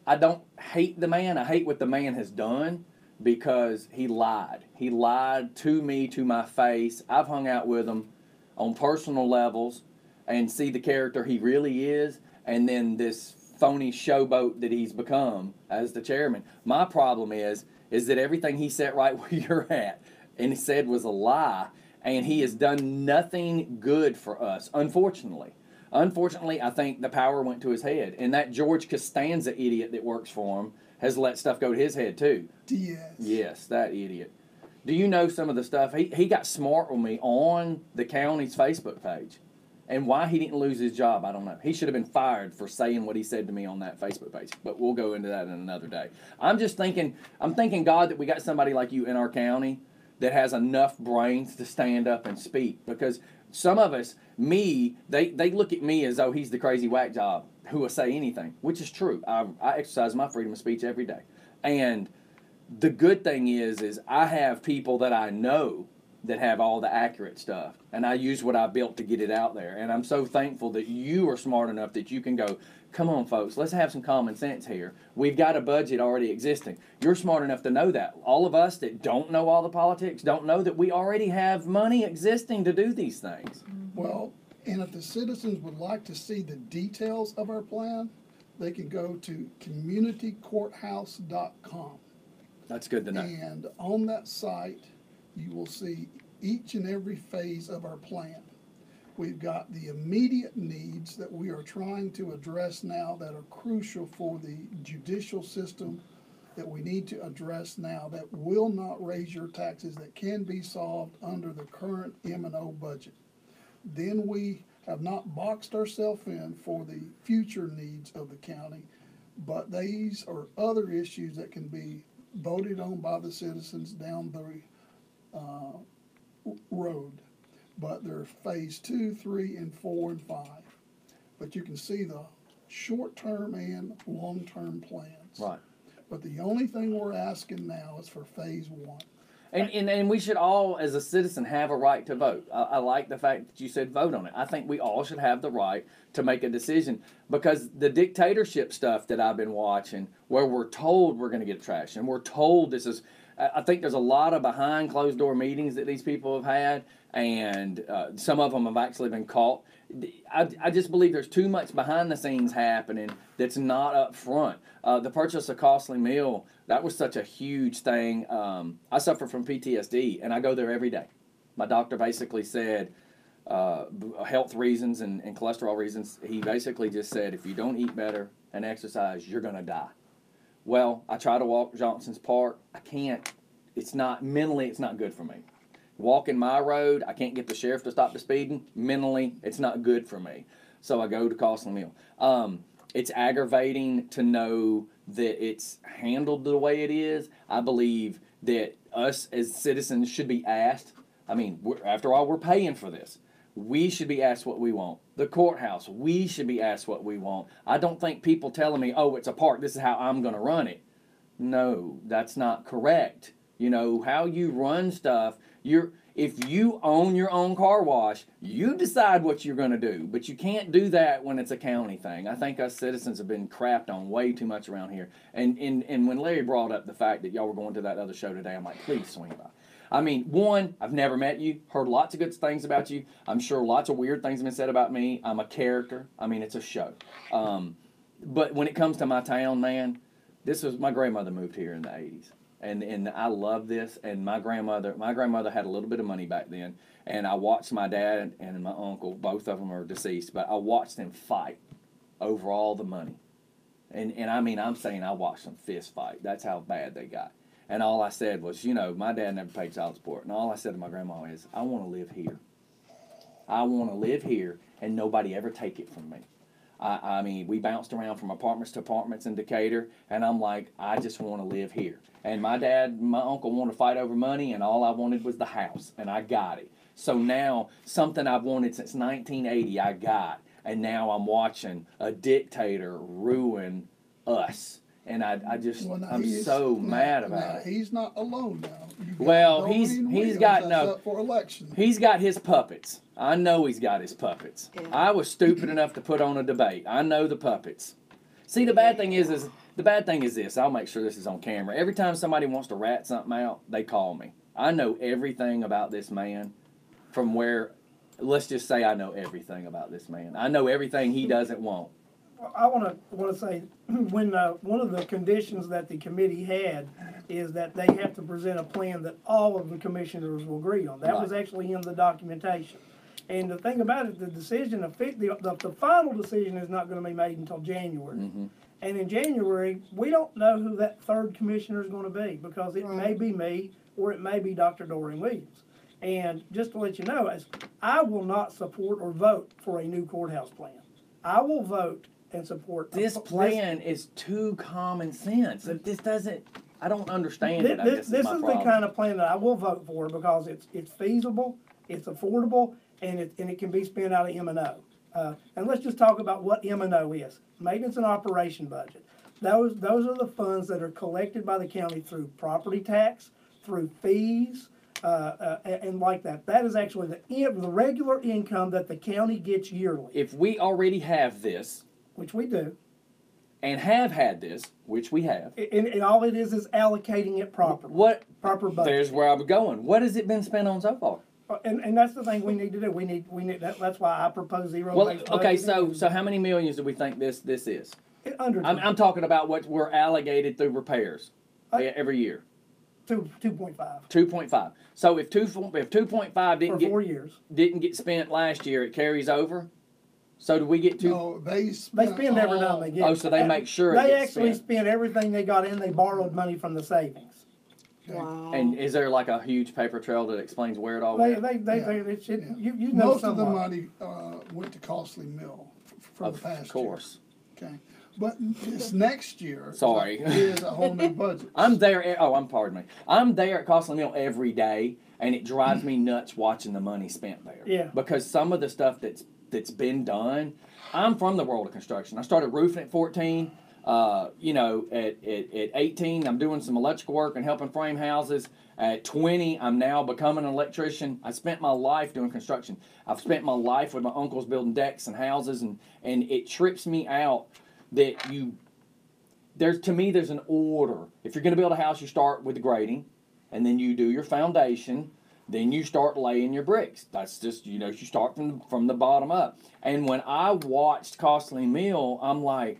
I don't hate the man. I hate what the man has done, because he lied. He lied to me, to my face. I've hung out with him on personal levels and see the character he really is, and then this phony showboat that he's become as the chairman. My problem is that everything he said right where you're at and he said was a lie, and he has done nothing good for us, unfortunately. Unfortunately, I think the power went to his head, and that George Costanza idiot that works for him has let stuff go to his head too. Diaz. Yes, that idiot. Do you know some of the stuff? He got smart with me on the county's Facebook page. And why he didn't lose his job, I don't know. He should have been fired for saying what he said to me on that Facebook page. But we'll go into that in another day. I'm thanking God that we got somebody like you in our county that has enough brains to stand up and speak. Because some of us, they look at me as though he's the crazy whack job who will say anything, which is true. I exercise my freedom of speech every day. And the good thing is I have people that I know that have all the accurate stuff, and I use what I built to get it out there. And I'm so thankful that you are smart enough that you can go, come on folks, let's have some common sense here. We've got a budget already existing. You're smart enough to know that. All of us that don't know all the politics don't know that we already have money existing to do these things. Well, and if the citizens would like to see the details of our plan, they can go to communitycourthouse.com. That's good to know. And on that site, you will see each and every phase of our plan. We've got the immediate needs that we are trying to address now that are crucial for the judicial system, that we need to address now, that will not raise your taxes, that can be solved under the current M&O budget. Then we have not boxed ourselves in for the future needs of the county, but these are other issues that can be voted on by the citizens down the road. But there are phase 2, 3, and 4, and 5. But you can see the short-term and long-term plans. Right. But the only thing we're asking now is for phase 1. And we should all, as a citizen, have a right to vote. I like the fact that you said vote on it. I think we all should have the right to make a decision, because the dictatorship stuff that I've been watching, where we're told we're going to get trash, and we're told this is, I think there's a lot of behind closed door meetings that these people have had, and some of them have actually been caught. I just believe there's too much behind the scenes happening that's not up front. The purchase of Costly Mill, that was such a huge thing. I suffer from PTSD, and I go there every day. My doctor basically said, health reasons and cholesterol reasons. He basically just said, if you don't eat better and exercise, you're going to die. Well, I try to walk Johnson's Park. I can't. It's not, mentally, it's not good for me. Walking my road, I can't get the sheriff to stop the speeding. Mentally, it's not good for me. So I go to Costly Mill. It's aggravating to know that it's handled the way it is. I believe that us as citizens should be asked. I mean, after all, we're paying for this. We should be asked what we want. The courthouse, we should be asked what we want. I don't think people telling me, oh, it's a park, this is how I'm going to run it. No, that's not correct. You know, how you run stuff, if you own your own car wash, you decide what you're going to do. But you can't do that when it's a county thing. I think us citizens have been crapped on way too much around here. And when Larry brought up the fact that y'all were going to that other show today, I'm like, please swing by. I mean, one, I've never met you, heard lots of good things about you. I'm sure lots of weird things have been said about me. I'm a character. I mean, it's a show. But when it comes to my town, man, my grandmother moved here in the 80s. And I love this. And my grandmother had a little bit of money back then. And I watched my dad and my uncle, both of them are deceased, but I watched them fight over all the money. And I mean, I'm saying I watched them fist fight. That's how bad they got. And all I said was, you know, my dad never paid child support. And all I said to my grandma is, I want to live here. I want to live here and nobody ever take it from me. I mean, we bounced around from apartments to apartments in Decatur, and I'm like, I just want to live here. And my dad, my uncle wanted to fight over money, and all I wanted was the house, and I got it. So now, something I've wanted since 1980, I got. And now I'm watching a dictator ruin us. And I'm so mad about it. He's not alone now. Well, he's got up for election. He's got his puppets. I know he's got his puppets. Yeah. I was stupid enough to put on a debate. I know the puppets. See, the bad thing is this. I'll make sure this is on camera. Every time somebody wants to rat something out, they call me. I know everything about this man from where. Let's just say I know everything about this man. I know everything he doesn't want. I want to say, when one of the conditions that the committee had is that they have to present a plan that all of the commissioners will agree on. That was actually in the documentation. And the thing about it, the decision, the final decision is not going to be made until January. Mm-hmm. And in January, we don't know who that third commissioner is going to be, because it may be me or it may be Dr. Doreen Williams. And just to let you know, I will not support or vote for a new courthouse plan. I will vote and support this plan is too common sense. This doesn't. I don't understand it. This is the kind of plan that I will vote for, because it's feasible, it's affordable, and it can be spent out of M&O. And let's just talk about what M&O is: maintenance and operation budget. Those are the funds that are collected by the county through property tax, through fees, and like that. That is actually the regular income that the county gets yearly. If we already have this, which we do, and have had this, which we have, and all it is allocating it properly. Proper budget. There's where I was going. What has it been spent on so far? And that's the thing we need to do. We need that's why I propose zero. Well, okay. So how many millions do we think this is? I'm talking about what we're allocated through repairs every year. 2.5. 2.5. So if 2.5 didn't get 4 years didn't get spent last year, it carries over. So do we get to? No, they spend every time they get. Oh, so they make sure they actually spent everything they got in. They borrowed money from the savings. Okay. Wow. And is there like a huge paper trail that explains where it all went? You know, most of the money went to Costly Mill for the past Of course. Year. Okay. But this next year is a whole new budget. I'm there. Pardon me. I'm there at Costly Mill every day, and it drives me nuts watching the money spent there. Yeah. Because some of the stuff that's been done. I'm from the world of construction. I started roofing at 14. At 18, I'm doing some electrical work and helping frame houses. At 20, I'm now becoming an electrician. I spent my life doing construction. I've spent my life with my uncles building decks and houses, and it trips me out that there's an order. If you're going to build a house, you start with the grading, and then you do your foundation. Then you start laying your bricks. That's just, you start from the bottom up. And when I watched Costly Mill, I'm like,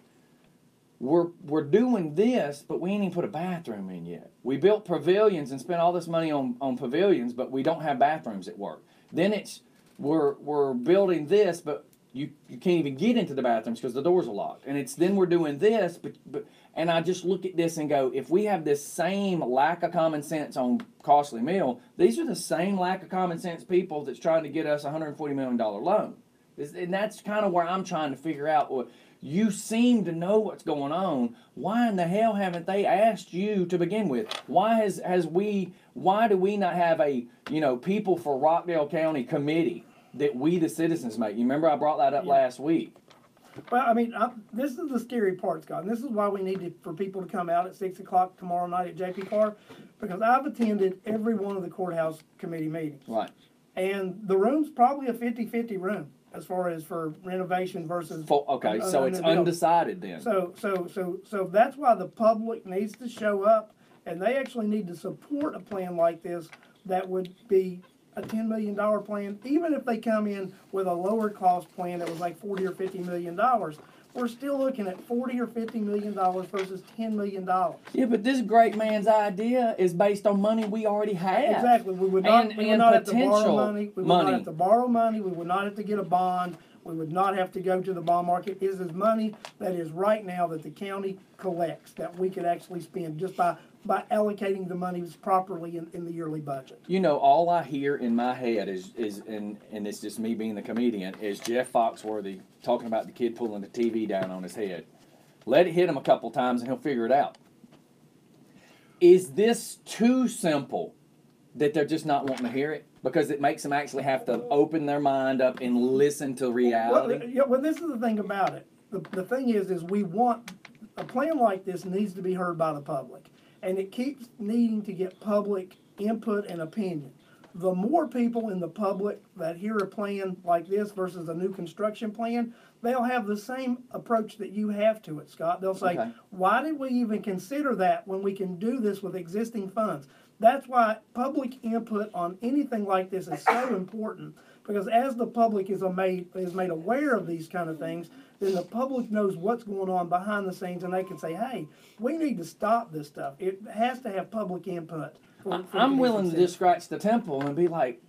we're doing this, but we ain't even put a bathroom in yet. We built pavilions and spent all this money on pavilions, but we don't have bathrooms at work. Then it's we're building this, but you can't even get into the bathrooms because the doors are locked. And it's then we're doing this, but and I just look at this and go, if we have this same lack of common sense on costly meal, these are the same lack of common sense people that's trying to get us a $140 million loan. And that's kind of where I'm trying to figure out, well, you seem to know what's going on. Why in the hell haven't they asked you to begin with? Why do we not have a, People for Rockdale County committee that we the citizens make? You remember I brought that up last week. Well, I mean, this is the scary part, Scott, and this is why we need for people to come out at 6 o'clock tomorrow night at JP Carr, because I've attended every one of the courthouse committee meetings. Right. And the room's probably a 50-50 room as far as for renovation versus. Okay, so it's undecided then. So that's why the public needs to show up, and they actually need to support a plan like this that would be a $10 million plan, even if they come in with a lower cost plan that was like $40 or $50 million. We're still looking at $40 or $50 million versus $10 million. Yeah, but this great man's idea is based on money we already have. Exactly. We would not have to borrow money. We would not have to borrow money. We would not have to get a bond. We would not have to go to the bond market. It is money that is right now that the county collects that we could actually spend just by allocating the monies properly in the yearly budget. All I hear in my head is and it's just me being the comedian, is Jeff Foxworthy talking about the kid pulling the TV down on his head. Let it hit him a couple times and he'll figure it out. Is this too simple that they're just not wanting to hear it? Because it makes them actually have to open their mind up and listen to reality? Well, this is the thing about it. The thing is we want a plan like this needs to be heard by the public. And it keeps needing to get public input and opinion. The more people in the public that hear a plan like this versus a new construction plan, they'll have the same approach that you have to it, Scott. They'll say, why did we even consider that when we can do this with existing funds? That's why public input on anything like this is so important, because as the public is made aware of these kind of things, then the public knows what's going on behind the scenes, and they can say, hey, we need to stop this stuff. It has to have public input. I'm willing to just scratch the temple and be like,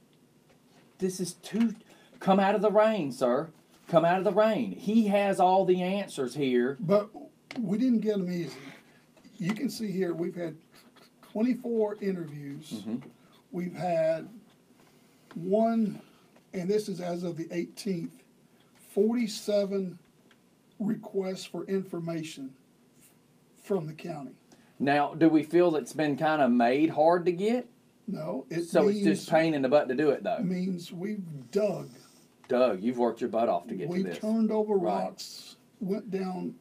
this is come out of the rain, sir. Come out of the rain. He has all the answers here. But we didn't get them easy. You can see here we've had 24 interviews. Mm-hmm. We've had one, and this is as of the 18th, 47 requests for information from the county. Now, do we feel it's been kind of made hard to get? No. It's just pain in the butt to do it, though. It means we've dug. You've worked your butt off to get to this. We turned over rocks, went down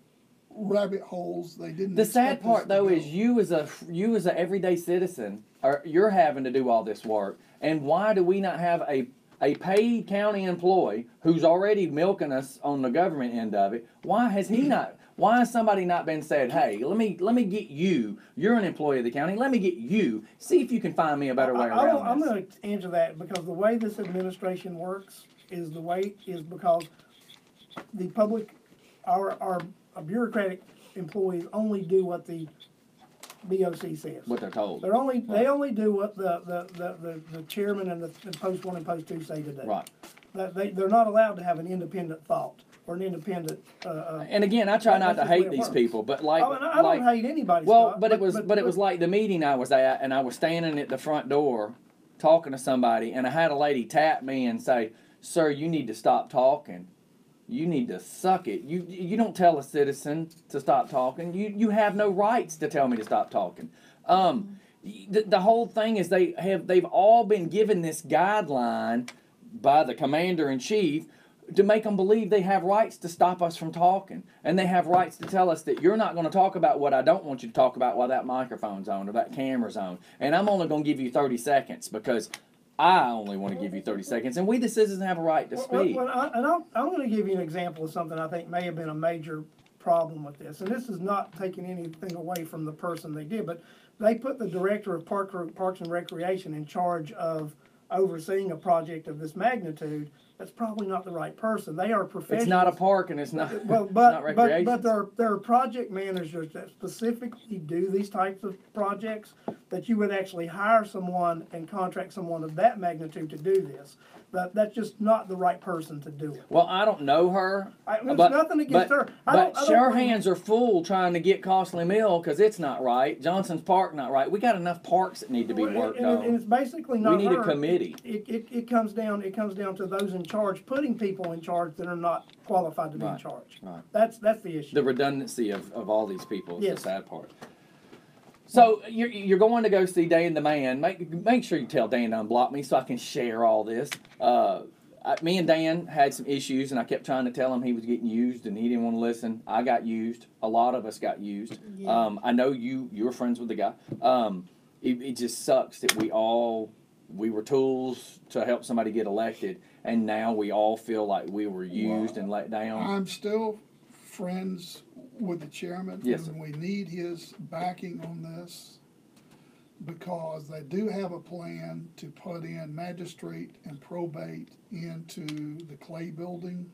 rabbit holes. They didn't. The sad part, though, is you as a everyday citizen, you're having to do all this work. And why do we not have a paid county employee who's already milking us on the government end of it? Why has he not? Why has somebody not been said, hey, let me get you. You're an employee of the county. Let me get you. See if you can find me a better way around this. I'm going to answer that, because the way this administration works is because the public, our bureaucratic employees only do what the BOC says. What they're told. They only do what the chairman and the post 1 and post 2 say today. Right. They're not allowed to have an independent thought or an independent. And again, I try not to hate these people, but I don't hate anybody. Well, Scott, but it was like the meeting I was at, and I was standing at the front door talking to somebody, and I had a lady tap me and say, "Sir, you need to stop talking. You need to suck it. You don't tell a citizen to stop talking. You have no rights to tell me to stop talking." The whole thing is they've all been given this guideline by the commander-in-chief to make them believe they have rights to stop us from talking. And they have rights to tell us that you're not going to talk about what I don't want you to talk about while that microphone's on or that camera's on. And I'm only going to give you 30 seconds because I only want to give you 30 seconds. And we, the citizens, have a right to speak. I'm going to give you an example of something I think may have been a major problem with this. And this is not taking anything away from the person they did, but they put the director of Parks and Recreation in charge of overseeing a project of this magnitude. That's probably not the right person. They are professionals. It's not a park, and it's not, not recreation. But there are project managers that specifically do these types of projects, that you would actually hire someone and contract someone of that magnitude to do this. That's just not the right person to do it. Well, I don't know her. There's nothing against her. But her hands are full trying to get Costly Mill because it's not right. Johnson's Park not right. We got enough parks that need to be worked on. And it's basically not. We need a committee. It comes down to those in charge putting people in charge that are not qualified to be in charge. Right. That's the issue. The redundancy of all these people is Yes. the sad part. So you're going to go see Dan the Man. Make sure you tell Dan to unblock me so I can share all this. Me and Dan had some issues, and I kept trying to tell him he was getting used, and he didn't want to listen. I got used. A lot of us got used. Yeah. I know you were friends with the guy. It just sucks that we were tools to help somebody get elected, and now we all feel like we were used and let down. I'm still friends with the chairman. Yes, and we need his backing on this because they do have a plan to put in magistrate and probate into the Clay building.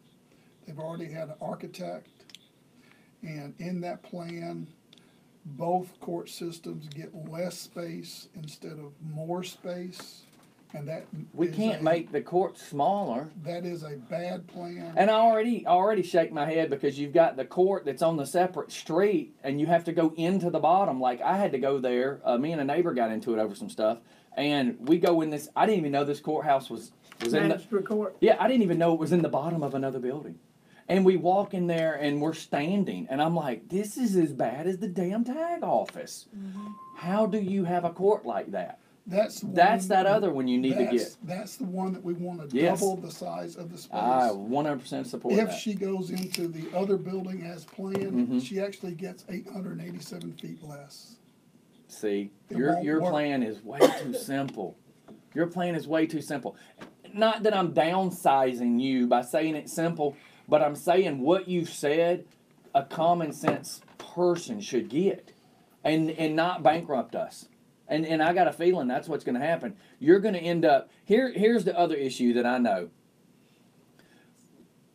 They've already had an architect, and in that plan, both court systems get less space instead of more space, and that We can't make the court smaller. That is a bad plan. And I already shake my head because you've got the court that's on the separate street, and you have to go into the bottom. Like I had to go there. Me and a neighbor got into it over some stuff, and we go in this. I didn't even know this courthouse was in the Magistrate court. Yeah, I didn't even know it was in the bottom of another building. And we walk in there and we're standing, and I'm like, this is as bad as the damn tag office. How do you have a court like that? That's that other one you need to get. That's the one that we want to Yes. double the size of the space. I 100% support If that. she goes into the other building as planned, Mhm. she actually gets 887 feet less. See, It your won't work. plan is way too simple. Your plan is way too simple. Not that I'm downsizing you by saying it's simple, but I'm saying what you've said, a common sense person should get, and not bankrupt us. And I got a feeling that's what's going to happen. You're going to end up Here's the other issue that I know.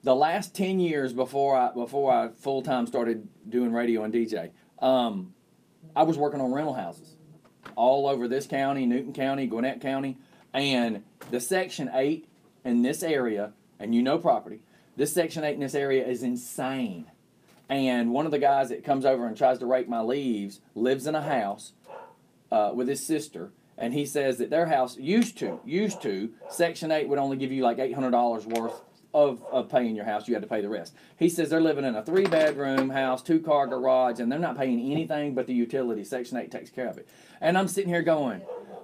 The last 10 years before I full time started doing radio and DJ, I was working on rental houses all over this county, Newton County, Gwinnett County, and the Section 8 in this area, and you know property, this Section 8 in this area is insane. And one of the guys that comes over and tries to rake my leaves lives in a house with his sister, and he says that their house used to Section 8 would only give you like $800 worth of paying your house. You had to pay the rest. He says they're living in a 3-bedroom house, 2-car garage, and they're not paying anything but the utilities. Section 8 takes care of it. And I'm sitting here going,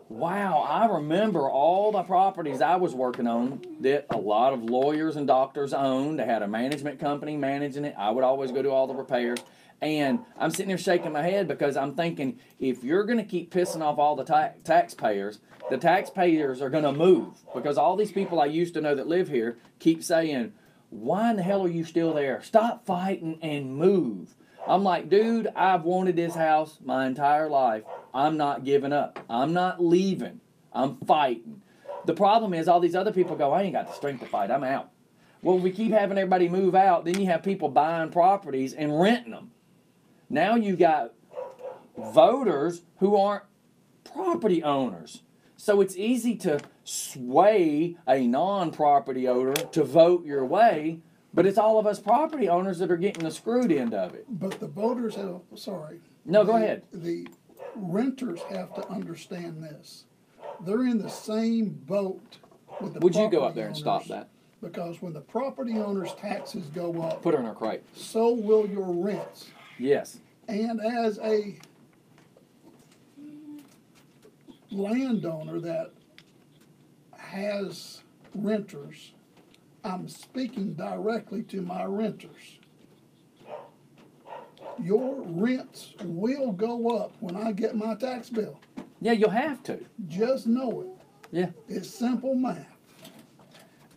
wow, I remember all the properties I was working on that a lot of lawyers and doctors owned. They had a management company managing it. I would always go do all the repairs. And I'm sitting there shaking my head because I'm thinking, if you're going to keep pissing off all the taxpayers, the taxpayers are going to move. Because all these people I used to know that live here keep saying, why in the hell are you still there? Stop fighting and move. I'm like, dude, I've wanted this house my entire life. I'm not giving up. I'm not leaving. I'm fighting. The problem is all these other people go, I ain't got the strength to fight. I'm out. Well, we keep having everybody move out. Then you have people buying properties and renting them. Now you got voters who aren't property owners. So it's easy to sway a non-property owner to vote your way, but it's all of us property owners that are getting the screwed end of it. But the voters have, No, go ahead. The renters have to understand this. They're in the same boat with the Would you go property up there and owners, stop that? Because when the property owners' taxes go up, Put her in her crate. so will your rents. Yes. And as a landowner that has renters, I'm speaking directly to my renters. Your rents will go up when I get my tax bill. Yeah, you'll have to. Just know it. Yeah. It's simple math.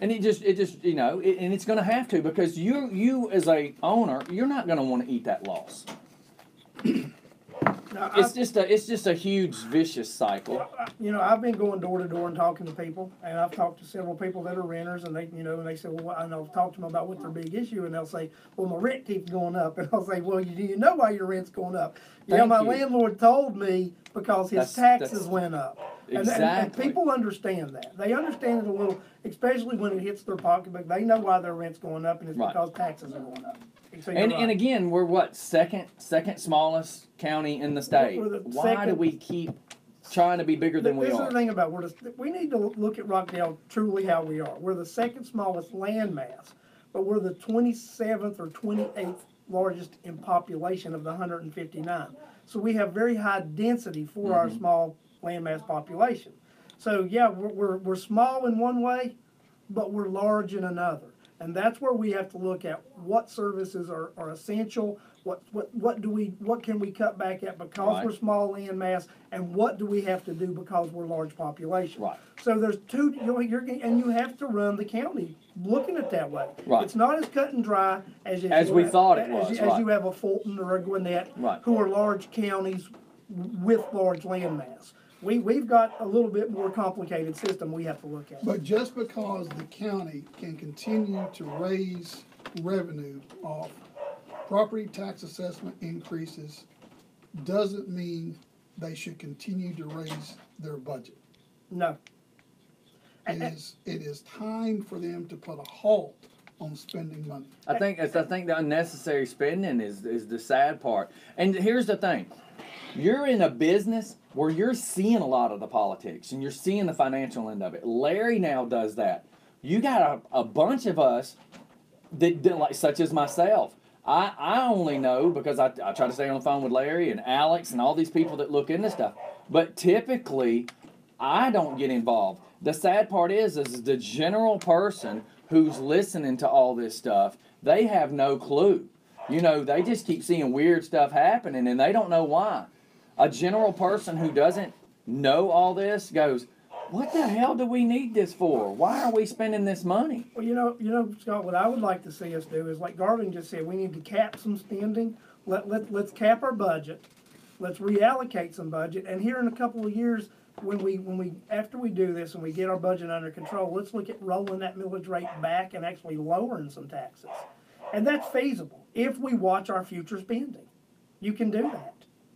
And it just and it's going to have to, because you as a owner, you're not going to want to eat that loss. It's just a huge vicious cycle. You know, I've been going door to door and talking to people, and I've talked to several people that are renters, and they say, well, and I'll talk to them about what's their big issue, and they'll say, well, my rent keeps going up, and I'll say, well, do you know why your rent's going up? Yeah, my landlord told me because his taxes went up. And people understand that. They understand it a little, especially when it hits their pocketbook. They know why their rent's going up, and it's because taxes are going up. So and again, we're what, second smallest county in the state. Why do we keep trying to be bigger than we are? This is the thing about we need to look at Rockdale truly how we are. We're the second smallest land mass, but we're the 27th or 28th largest in population of the 159. So we have very high density for our small landmass population. So yeah, we're small in one way, but we're large in another. And that's where we have to look at what services are essential, what can we cut back at because we're small landmass, and what do we have to do because we're large population. Right. So there's two, and you have to run the county looking at that way. Right. It's not as cut and dry as we thought it was. As you have a Fulton or a Gwinnett, who are large counties with large landmass. We've got a little bit more complicated system we have to look at. But just because the county can continue to raise revenue off property tax assessment increases doesn't mean they should continue to raise their budget. No. It is time for them to put a halt on spending money. I think the unnecessary spending is the sad part. And here's the thing. You're in a business where you're seeing a lot of the politics and you're seeing the financial end of it. Larry now does that. You got a bunch of us that like, such as myself. I only know because I try to stay on the phone with Larry and Alex and all these people that look into stuff. But typically, I don't get involved. The sad part is the general person who's listening to all this stuff, they have no clue. You know, they just keep seeing weird stuff happening and they don't know why. A general person who doesn't know all this goes, what the hell do we need this for? Why are we spending this money? Well, you know, Scott, what I would like to see us do is, like Garvin just said, we need to cap some spending. Let's cap our budget. Let's reallocate some budget. And here in a couple of years, after we do this and we get our budget under control, let's look at rolling that millage rate back and actually lowering some taxes. And that's feasible if we watch our future spending. You can do that.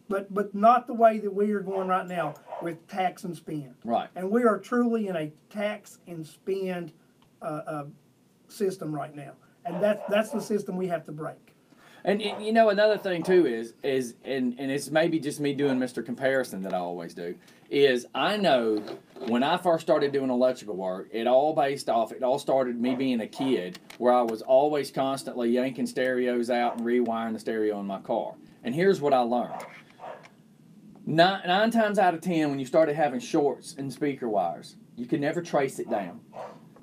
But not the way that we are going right now with tax and spend. Right. And we are truly in a tax and spend system right now. And that's the system we have to break. And you know, another thing too is it's maybe just me doing Mr. Comparison that I always do, is I know when I first started doing electrical work, it all started me being a kid where I was always constantly yanking stereos out and rewiring the stereo in my car. And here's what I learned. Nine times out of 10, when you started having shorts in speaker wires, you could never trace it down.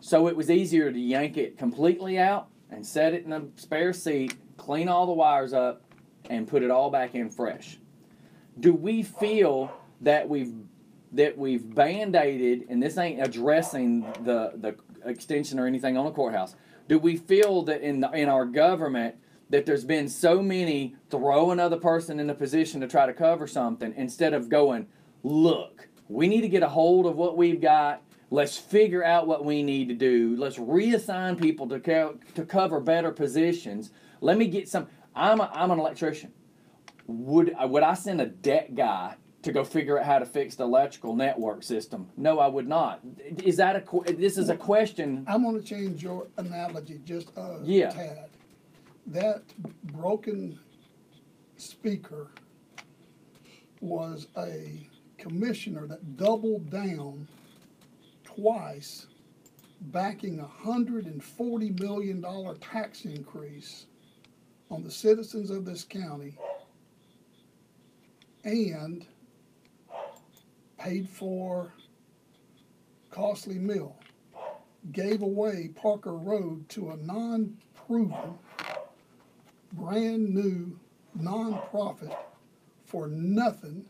So it was easier to yank it completely out and set it in a spare seat, clean all the wires up, and put it all back in fresh. Do we feel that we've band-aided, and this ain't addressing the extension or anything on the courthouse, do we feel that in our government that there's been so many throw another person in a position to try to cover something instead of going, look, we need to get a hold of what we've got. Let's figure out what we need to do. Let's reassign people to cover better positions. Let me get some. I'm an electrician. Would I send a deck guy to go figure out how to fix the electrical network system? No, I would not. Is that this is a question? I'm going to change your analogy just a tad. That broken speaker was a commissioner that doubled down twice, backing $140 million tax increase on the citizens of this county, and paid for costly mill, gave away Parker Road to a non-proven, brand new nonprofit for nothing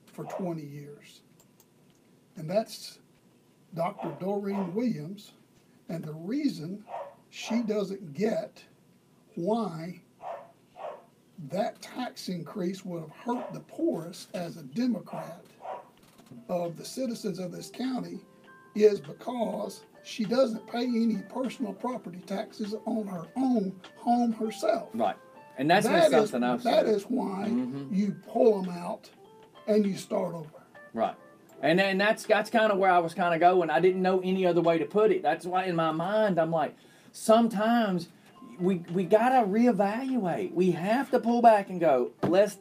for 20 years. And that's Dr. Doreen Williams, and the reason she doesn't get why that tax increase would have hurt the poorest as a Democrat of the citizens of this county is because she doesn't pay any personal property taxes on her own home herself. Right. And that's That is why you pull them out and you start over. Right. And then that's kind of where I was kind of going. I didn't know any other way to put it. That's why in my mind I'm like, sometimes we gotta reevaluate. We have to pull back and go, let's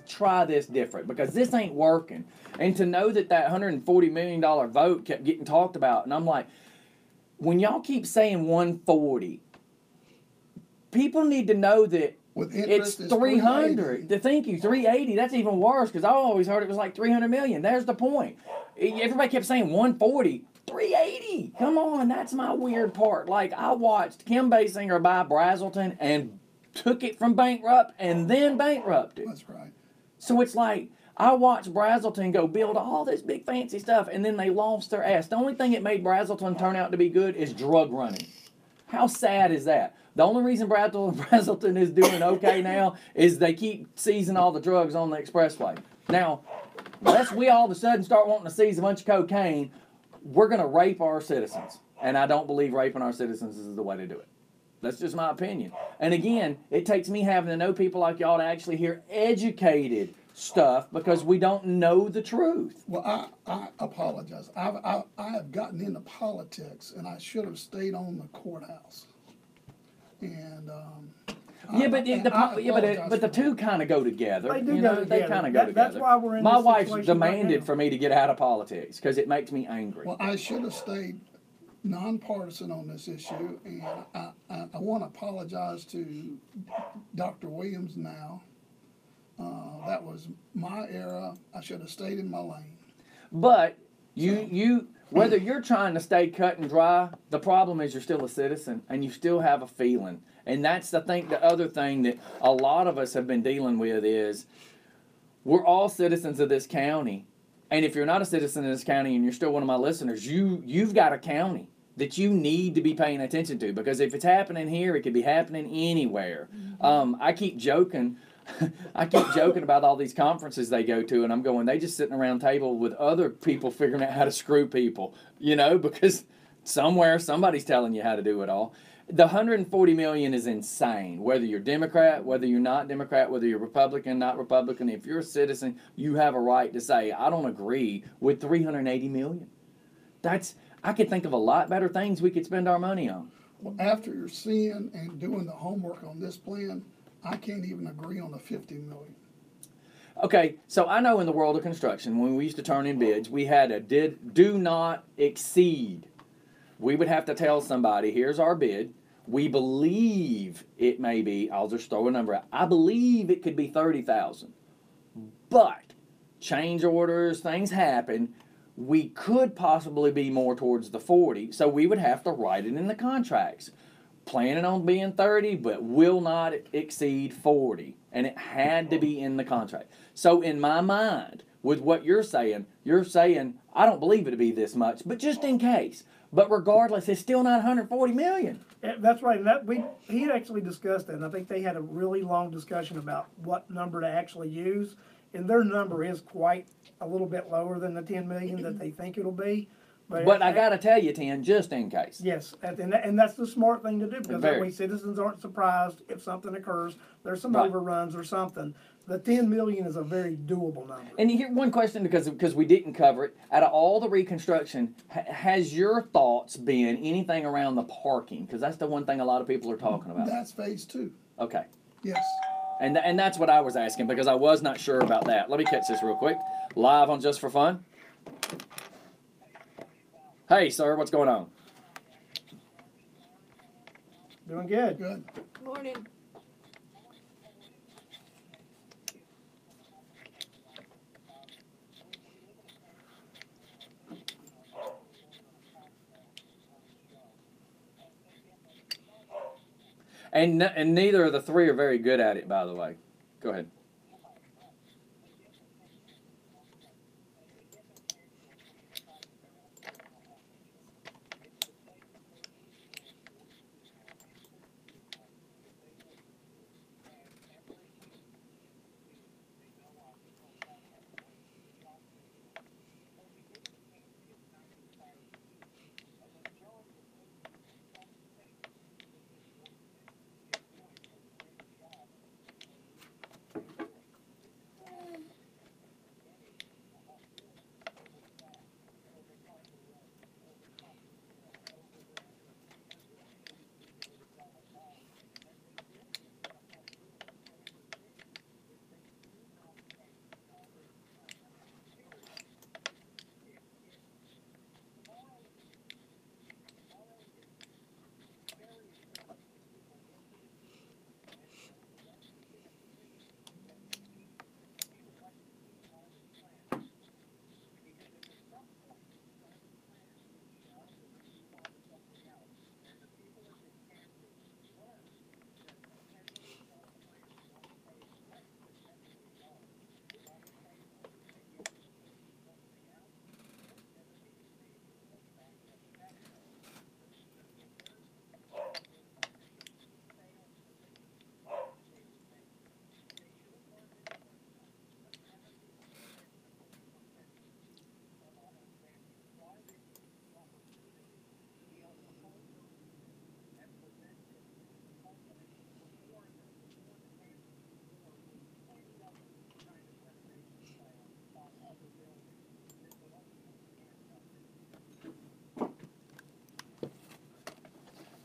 try this different because this ain't working. And to know that $140 million vote kept getting talked about, and I'm like, when y'all keep saying 140, people need to know that it's 300. Thank you, 380. That's even worse because I always heard it was like 300 million. There's the point. Everybody kept saying 140. 380. Come on, that's my weird part. Like, I watched Kim Basinger buy Brazelton and took it from bankrupt and then bankrupted. That's right. So it's like, I watched Brazelton go build all this big fancy stuff and then they lost their ass. The only thing that made Brazelton turn out to be good is drug running. How sad is that? The only reason Brazelton is doing okay now is they keep seizing all the drugs on the expressway. Now, unless we all of a sudden start wanting to seize a bunch of cocaine, we're going to rape our citizens. And I don't believe raping our citizens is the way to do it. That's just my opinion. And again, it takes me having to know people like y'all to actually hear educated stuff because we don't know the truth. Well, I apologize. I have gotten into politics and I should have stayed on the courthouse. And but the two kind of go together. They do go together. They kind of go together. That's why we're in My this wife situation demanded right now. for me to get out of politics because it makes me angry. Well, I should have stayed nonpartisan on this issue, and I want to apologize to Dr. Williams now. That was my era. I should have stayed in my lane. But you whether you're trying to stay cut and dry, the problem is you're still a citizen and you still have a feeling. And that's the other thing that a lot of us have been dealing with is we're all citizens of this county. And if you're not a citizen of this county and you're still one of my listeners, you've got a county that you need to be paying attention to because if it's happening here, it could be happening anywhere. I keep joking. I keep joking about all these conferences they go to, and I'm going, they just sitting around a table with other people figuring out how to screw people, because somewhere somebody's telling you how to do it all. The 140 million is insane. Whether you're Democrat, whether you're not Democrat, whether you're Republican, not Republican, if you're a citizen, you have a right to say, I don't agree with 380 million. I could think of a lot better things we could spend our money on. Well, after you're seeing and doing the homework on this plan, I can't even agree on the 50 million. Okay, so I know in the world of construction, when we used to turn in bids, we had a do not exceed. We would have to tell somebody, here's our bid. We believe it may be, I'll just throw a number out. I believe it could be 30,000. But change orders, things happen. We could possibly be more towards the 40, so we would have to write it in the contracts. Planning on being 30, but will not exceed 40. And it had to be in the contract. So in my mind, with what you're saying, I don't believe it'll be this much, but just in case. But regardless, it's still not 140 million. That's right. And he had actually discussed that, and I think they had a really long discussion about what number to actually use. And their number is quite a little bit lower than the 10 million that they think it'll be. But I got to tell you, 10, just in case. Yes, and that's the smart thing to do because that way citizens aren't surprised if something occurs, there's some overruns or something. The 10 million is a very doable number. And here, one question, because we didn't cover it. Out of all the reconstruction, has your thoughts been anything around the parking? Because that's the one thing a lot of people are talking about. That's phase 2. Okay. Yes. And that's what I was asking because I was not sure about that. Let me catch this real quick. Live on Just for Fun. Hey, sir, what's going on? Doing good. Good. Morning. And neither of the three are very good at it, by the way. Go ahead.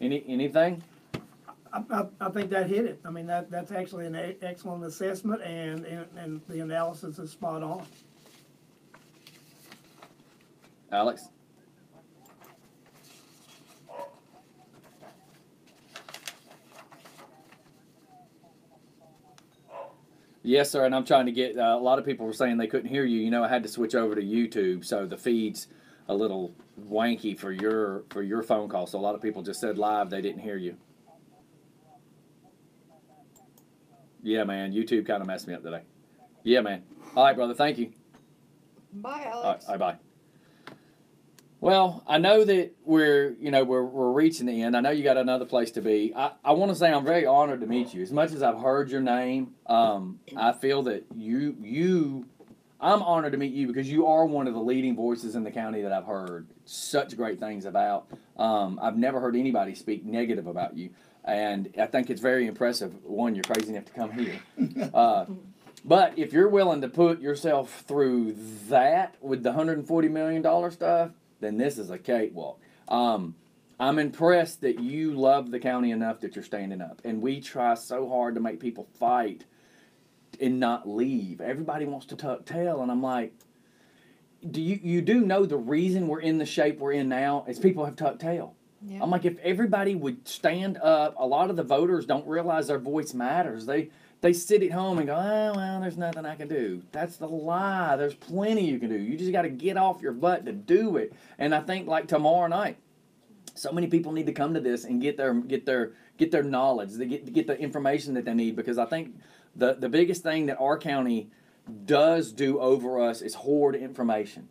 Anything? I think that hit it. I mean, that's actually an excellent assessment, and the analysis is spot on. Alex? Yes, sir, and I'm trying to get, a lot of people were saying they couldn't hear you. You know, I had to switch over to YouTube, so the feed's a little wanky for your phone call. So a lot of people just said live they didn't hear you. Yeah, man, YouTube kind of messed me up today. Yeah, man. All right, brother, thank you. Bye, Alex. All right, bye. Well, I know that we're reaching the end. I know you got another place to be. I want to say I'm very honored to meet you. As much as I've heard your name, I feel that I'm honored to meet you because you are one of the leading voices in the county that I've heard such great things about. I've never heard anybody speak negative about you, and I think it's very impressive. One, you're crazy enough to come here. But if you're willing to put yourself through that with the $140 million stuff, then this is a cakewalk. I'm impressed that you love the county enough that you're standing up. And we try so hard to make people fight and not leave. Everybody wants to tuck tail, and I'm like, you do know the reason we're in the shape we're in now is people have tucked tail. Yeah. I'm like, if everybody would stand up, a lot of the voters don't realize their voice matters. They sit at home and go, oh, well, there's nothing I can do. That's the lie. There's plenty you can do. You just got to get off your butt to do it. And I think like tomorrow night, so many people need to come to this and get their knowledge, get the information that they need, because I think the biggest thing that our county does do over us is hoard information.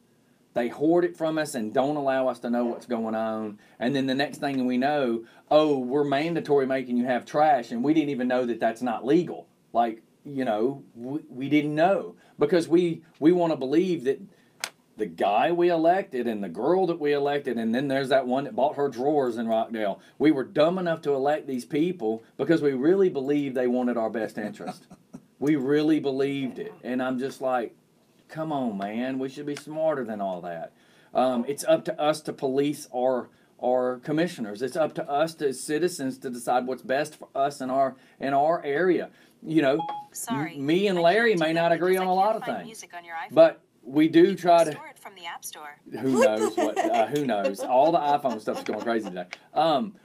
They hoard it from us and don't allow us to know what's going on. And then the next thing we know, oh, we're mandatory making you have trash, and we didn't even know that that's not legal. Like, we didn't know, because we want to believe that the guy we elected and the girl that we elected, and then there's that one that bought her drawers in Rockdale. We were dumb enough to elect these people because we really believed they wanted our best interest. We really believed it. And I'm just like, come on, man. We should be smarter than all that. It's up to us to police our commissioners. It's up to us as citizens to decide what's best for us in our area. Sorry, me and Larry may not agree on a lot of things, but we do try to. Store it from the App Store. Who knows what? Who knows? All the iPhone stuff's going crazy today.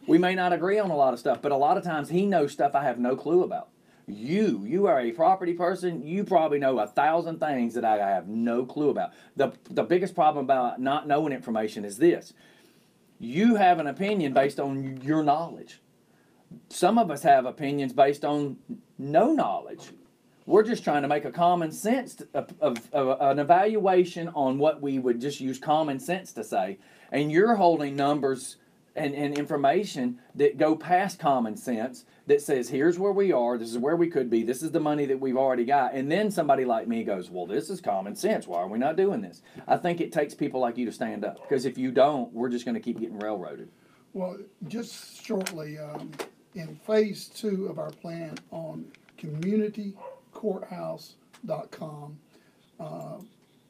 We may not agree on a lot of stuff, but a lot of times he knows stuff I have no clue about. You are a property person. You probably know 1,000 things that I have no clue about. The biggest problem about not knowing information is this: you have an opinion based on your knowledge. Some of us have opinions based on no knowledge. We're just trying to make a common sense of an evaluation on what we would just use common sense to say. And you're holding numbers and information that go past common sense that says, here's where we are, this is where we could be, this is the money that we've already got. And then somebody like me goes, well, this is common sense. Why are we not doing this? I think it takes people like you to stand up, because if you don't, we're just going to keep getting railroaded. Well, just shortly, in phase 2 of our plan on communitycourthouse.com,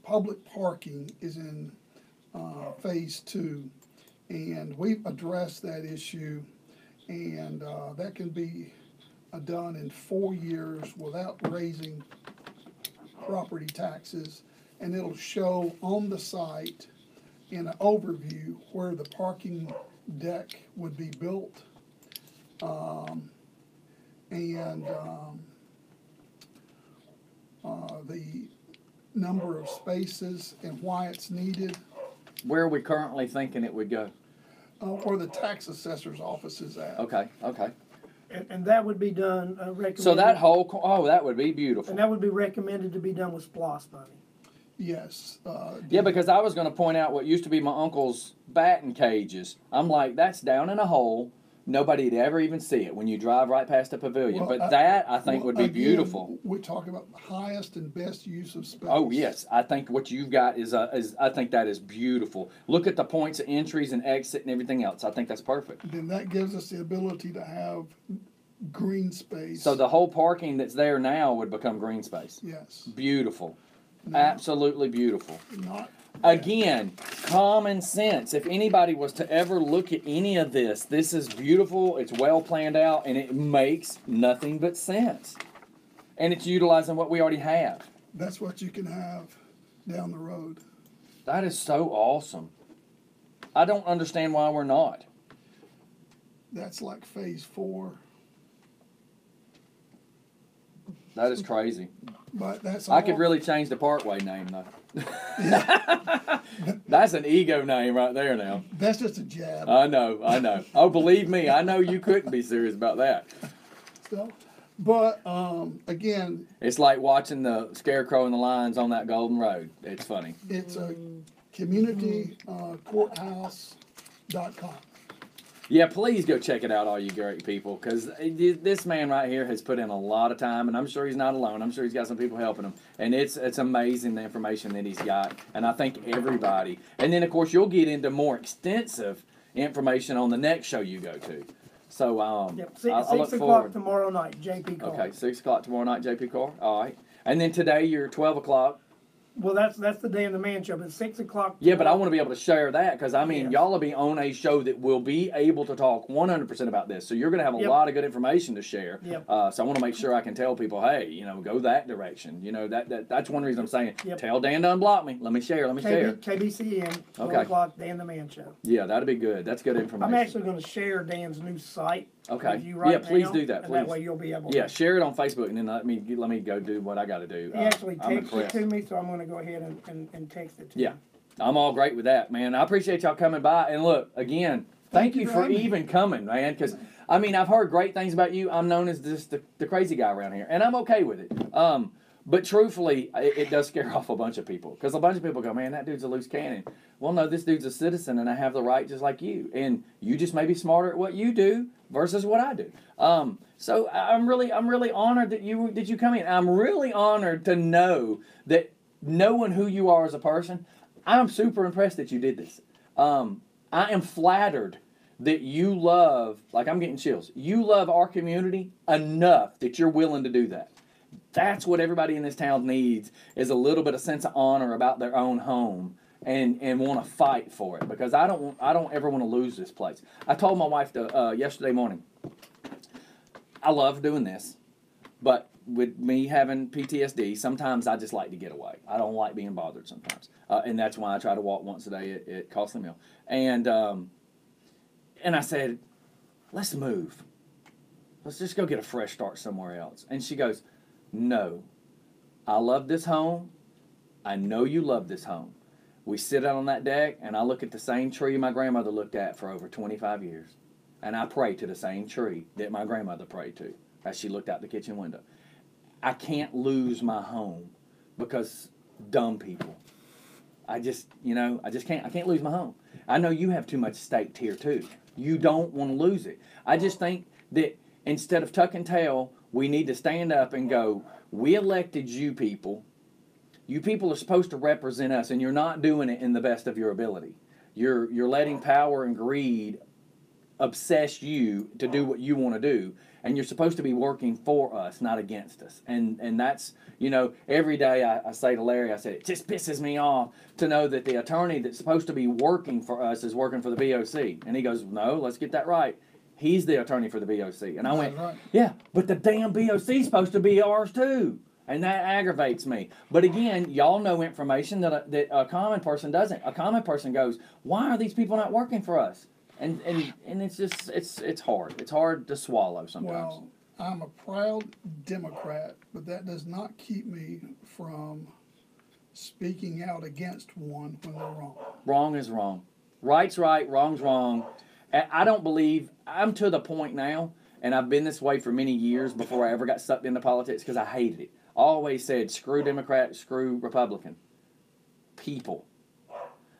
public parking is in phase 2, and we've addressed that issue, and that can be done in 4 years without raising property taxes, and it'll show on the site in an overview where the parking deck would be built, the number of spaces and why it's needed. Where are we currently thinking it would go? Where the tax assessor's office is at. Okay. And that would be done, recommended. So that whole, that would be beautiful. And that would be recommended to be done with SPLOST money. Yes. Yeah, because I was going to point out what used to be my uncle's batting cages. I'm like, that's down in a hole. Nobody'd ever even see it when you drive right past the pavilion. Well, but that, I think, would be beautiful. We're talking about the highest and best use of space. Oh, yes. I think what you've got is I think that is beautiful. Look at the points of entries and exit and everything else. I think that's perfect. Then that gives us the ability to have green space. So the whole parking that's there now would become green space. Yes. Beautiful. Absolutely beautiful. Again, common sense. If anybody was to ever look at any of this, this is beautiful, it's well planned out, and it makes nothing but sense. And it's utilizing what we already have. That's what you can have down the road. That is so awesome. I don't understand why we're not. That's like phase 4. That is crazy. But that's I could really change the Parkway name, though. That's an ego name right there now. That's just a jab. I know. Oh, believe me, I know you couldn't be serious about that. So, but again, it's like watching the scarecrow and the lions on that golden road. It's funny. It's a community courthouse.com. Yeah, please go check it out, all you great people, because this man right here has put in a lot of time, and I'm sure he's not alone. I'm sure he's got some people helping him, and it's amazing the information that he's got, and I think everybody. And then, of course, you'll get into more extensive information on the next show you go to. So, Yep, I look 6 o'clock forward. tomorrow night, JP Carr. Okay, 6 o'clock tomorrow night, JP Carr. All right. And then today, you're 12 o'clock. Well, that's the Dan the Man show, but 6 o'clock. Yeah, but I want to be able to share that because, I mean, Yes. y'all will be on a show that will be able to talk 100% about this. So you're going to have a Yep. lot of good information to share. Yep. So I want to make sure I can tell people, hey, go that direction. That's one reason I'm saying, Yep. tell Dan to unblock me. Let me share. KBCN, 12 Okay. o'clock, Dan the Man show. Yeah, that'd be good. That's good information. I'm actually going to share Dan's new site Okay. with you right Yeah, please now, do that, and that please. way you'll be able Yeah, to. share it on Facebook and then let me go do what I got to do. He actually I'm texted it impressed. to me, so I'm going to go ahead and text it to Yeah, you. I'm all great with that, man. I appreciate y'all coming by. And look, again, thank you for having me. even coming, man. Because, I mean, I've heard great things about you. I'm known as just the crazy guy around here. And I'm okay with it. But truthfully, it does scare off a bunch of people. Because a bunch of people go, man, that dude's a loose cannon. Well, no, this dude's a citizen, and I have the right just like you. And you just may be smarter at what you do versus what I do. So I'm really honored that you come in. I'm really honored to know that knowing who you are as a person, I'm super impressed that you did this. I am flattered that you love, like I'm getting chills, you love our community enough that you're willing to do that. That's what everybody in this town needs, is a little bit of sense of honor about their own home and want to fight for it, because I don't ever want to lose this place. I told my wife yesterday morning, I love doing this, but with me having PTSD, sometimes I just like to get away. I don't like being bothered sometimes. And that's why I try to walk once a day at Costly Mill. And I said, let's move. Let's just go get a fresh start somewhere else. And she goes, no, I love this home. I know you love this home. We sit out on that deck, and I look at the same tree my grandmother looked at for over 25 years. And I pray to the same tree that my grandmother prayed to as she looked out the kitchen window. I can't lose my home because dumb people. I just can't. I can't lose my home. I know you have too much staked here too. You don't want to lose it. I just think that instead of tuck and tail, we need to stand up and go, we elected you people. You people are supposed to represent us, and you're not doing it in the best of your ability. You're letting power and greed obsess you to do what you want to do, and you're supposed to be working for us, not against us. And that's, every day I say to Larry, I say, it just pisses me off to know that the attorney that's supposed to be working for us is working for the BOC. And he goes, no, let's get that right. He's the attorney for the BOC. And I went, yeah, but the damn BOC's supposed to be ours too. And that aggravates me. But again, y'all know information that a common person doesn't. A common person goes, why are these people not working for us? And it's just, it's hard. It's hard to swallow sometimes. Well, I'm a proud Democrat, but that does not keep me from speaking out against one when they're wrong. Wrong is wrong. Right's right, wrong's wrong. I don't believe, I'm to the point now, and I've been this way for many years before I ever got sucked into politics because I hated it. I always said, screw Democrat, screw Republican. People.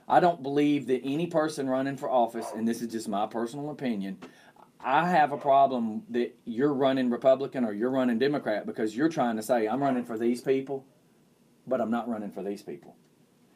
I don't believe that any person running for office, and this is just my personal opinion, I have a problem that you're running Republican or you're running Democrat because you're trying to say, I'm running for these people, but I'm not running for these people.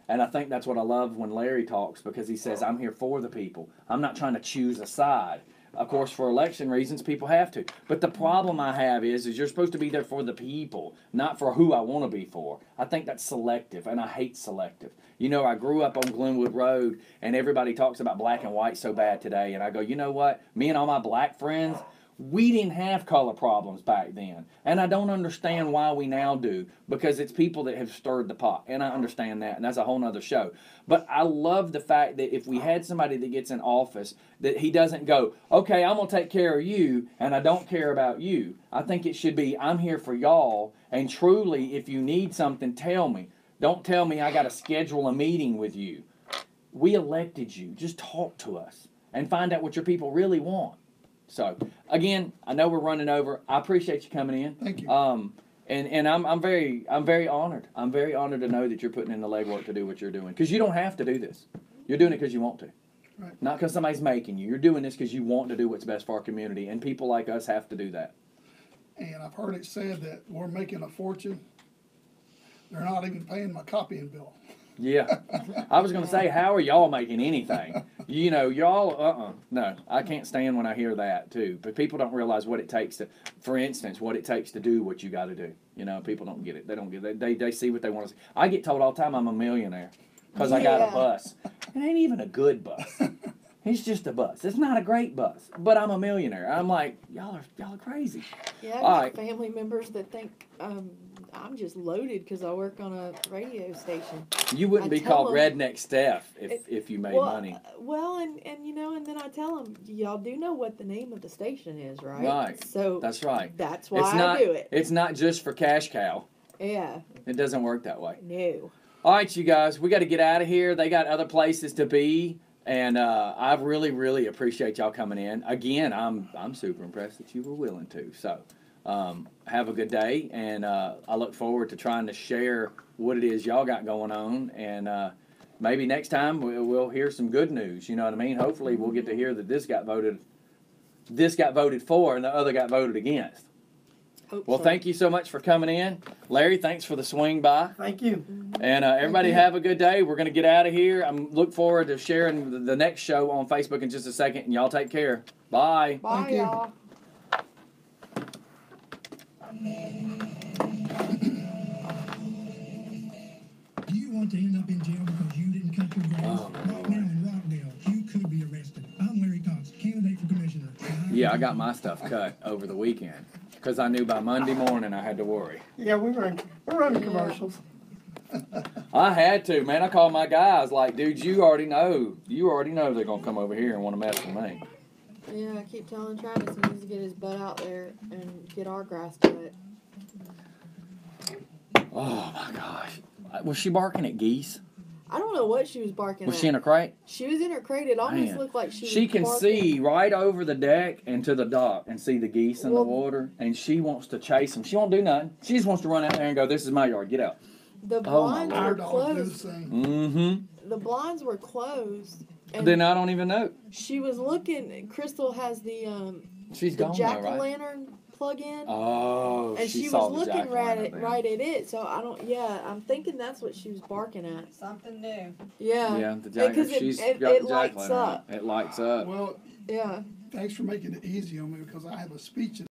And I think that's what I love when Larry talks, because he says, I'm here for the people. I'm not trying to choose a side. Of course, for election reasons, people have to. But the problem I have is you're supposed to be there for the people, not for who I want to be for. I think that's selective, and I hate selective. You know, I grew up on Glenwood Road, and everybody talks about black and white so bad today, and I go, you know what? Me and all my black friends, we didn't have color problems back then. And I don't understand why we now do, because it's people that have stirred the pot. And I understand that, and that's a whole nother show. But I love the fact that if we had somebody that gets in office, that he doesn't go, okay, I'm going to take care of you, and I don't care about you. I think it should be, I'm here for y'all, and truly, if you need something, tell me. Don't tell me I got to schedule a meeting with you. We elected you. Just talk to us and find out what your people really want. So, again, I know we're running over. I appreciate you coming in. Thank you. And I'm very honored. I'm very honored to know that you're putting in the legwork to do what you're doing. Because you don't have to do this. You're doing it because you want to. Right. Not because somebody's making you. You're doing this because you want to do what's best for our community. And people like us have to do that. And I've heard it said that we're making a fortune. They're not even paying my copying bill. Yeah. I was going to say, how are y'all making anything? You know, y'all, no. I can't stand when I hear that, too. But people don't realize what it takes to, for instance, what it takes to do what you got to do. You know, people don't get it. They don't get it. They see what they want to see. I get told all the time I'm a millionaire because I got a bus. It ain't even a good bus. It's just a bus. It's not a great bus, but I'm a millionaire. I'm like, y'all are crazy. Yeah, I've All got right. family members that think I'm just loaded because I work on a radio station. You wouldn't be tell called 'em- Redneck Steph if you made money. Well, and you know, and then I tell them, y'all do know what the name of the station is, right? Right. So That's right. that's why It's not, I do it. It's not just for cash cow. Yeah. It doesn't work that way. No. All right, you guys, we got to get out of here. They got other places to be, and I really, really appreciate y'all coming in. Again, I'm super impressed that you were willing to. So, have a good day, and I look forward to trying to share what it is y'all got going on, and maybe next time we'll hear some good news. You know what I mean? Hopefully, we'll get to hear that this got voted for, and the other got voted against. Well, thank you so much for coming in. Larry, thanks for the swing by. Thank you. And everybody have a good day. We're going to get out of here. I look forward to sharing the next show on Facebook in just a second. And y'all take care. Bye. Bye, y'all. Do you want to end up in jail because you didn't cut your grass? Right now in Rockdale, you could be arrested. I'm Larry Cox, candidate for commissioner. Yeah, I got my stuff cut over the weekend because I knew by Monday morning I had to worry. Yeah, we're running commercials. I had to, man. I called my guys like, dude, you already know they're going to come over here and want to mess with me. Yeah, I keep telling Travis he needs to get his butt out there and get our grass cut. Oh, my gosh. Was she barking at geese? I don't know what she was barking Was at. she in a crate? She was in her crate. It almost Man. looked like she was Can barking. see right over the deck and to the dock and see the geese in the water, and she wants to chase them. She won't do nothing. She just wants to run out there and go, this is my yard, get out. The Oh, my blinds Lord. were closed. Mm-hmm. The blinds were closed. And Then I don't even know. she was looking. Crystal has the She's the gone jack though, o' right? lantern plug in. Oh, and she she saw was the looking jack-o'-lantern right then. at it. So I don't. Yeah, I'm thinking that's what she was barking at. Something new. Yeah. Yeah, the jack. Because She's it got the lights jack-o'-lantern. up. It lights up. Well, Yeah. thanks for making it easy on me because I have a speech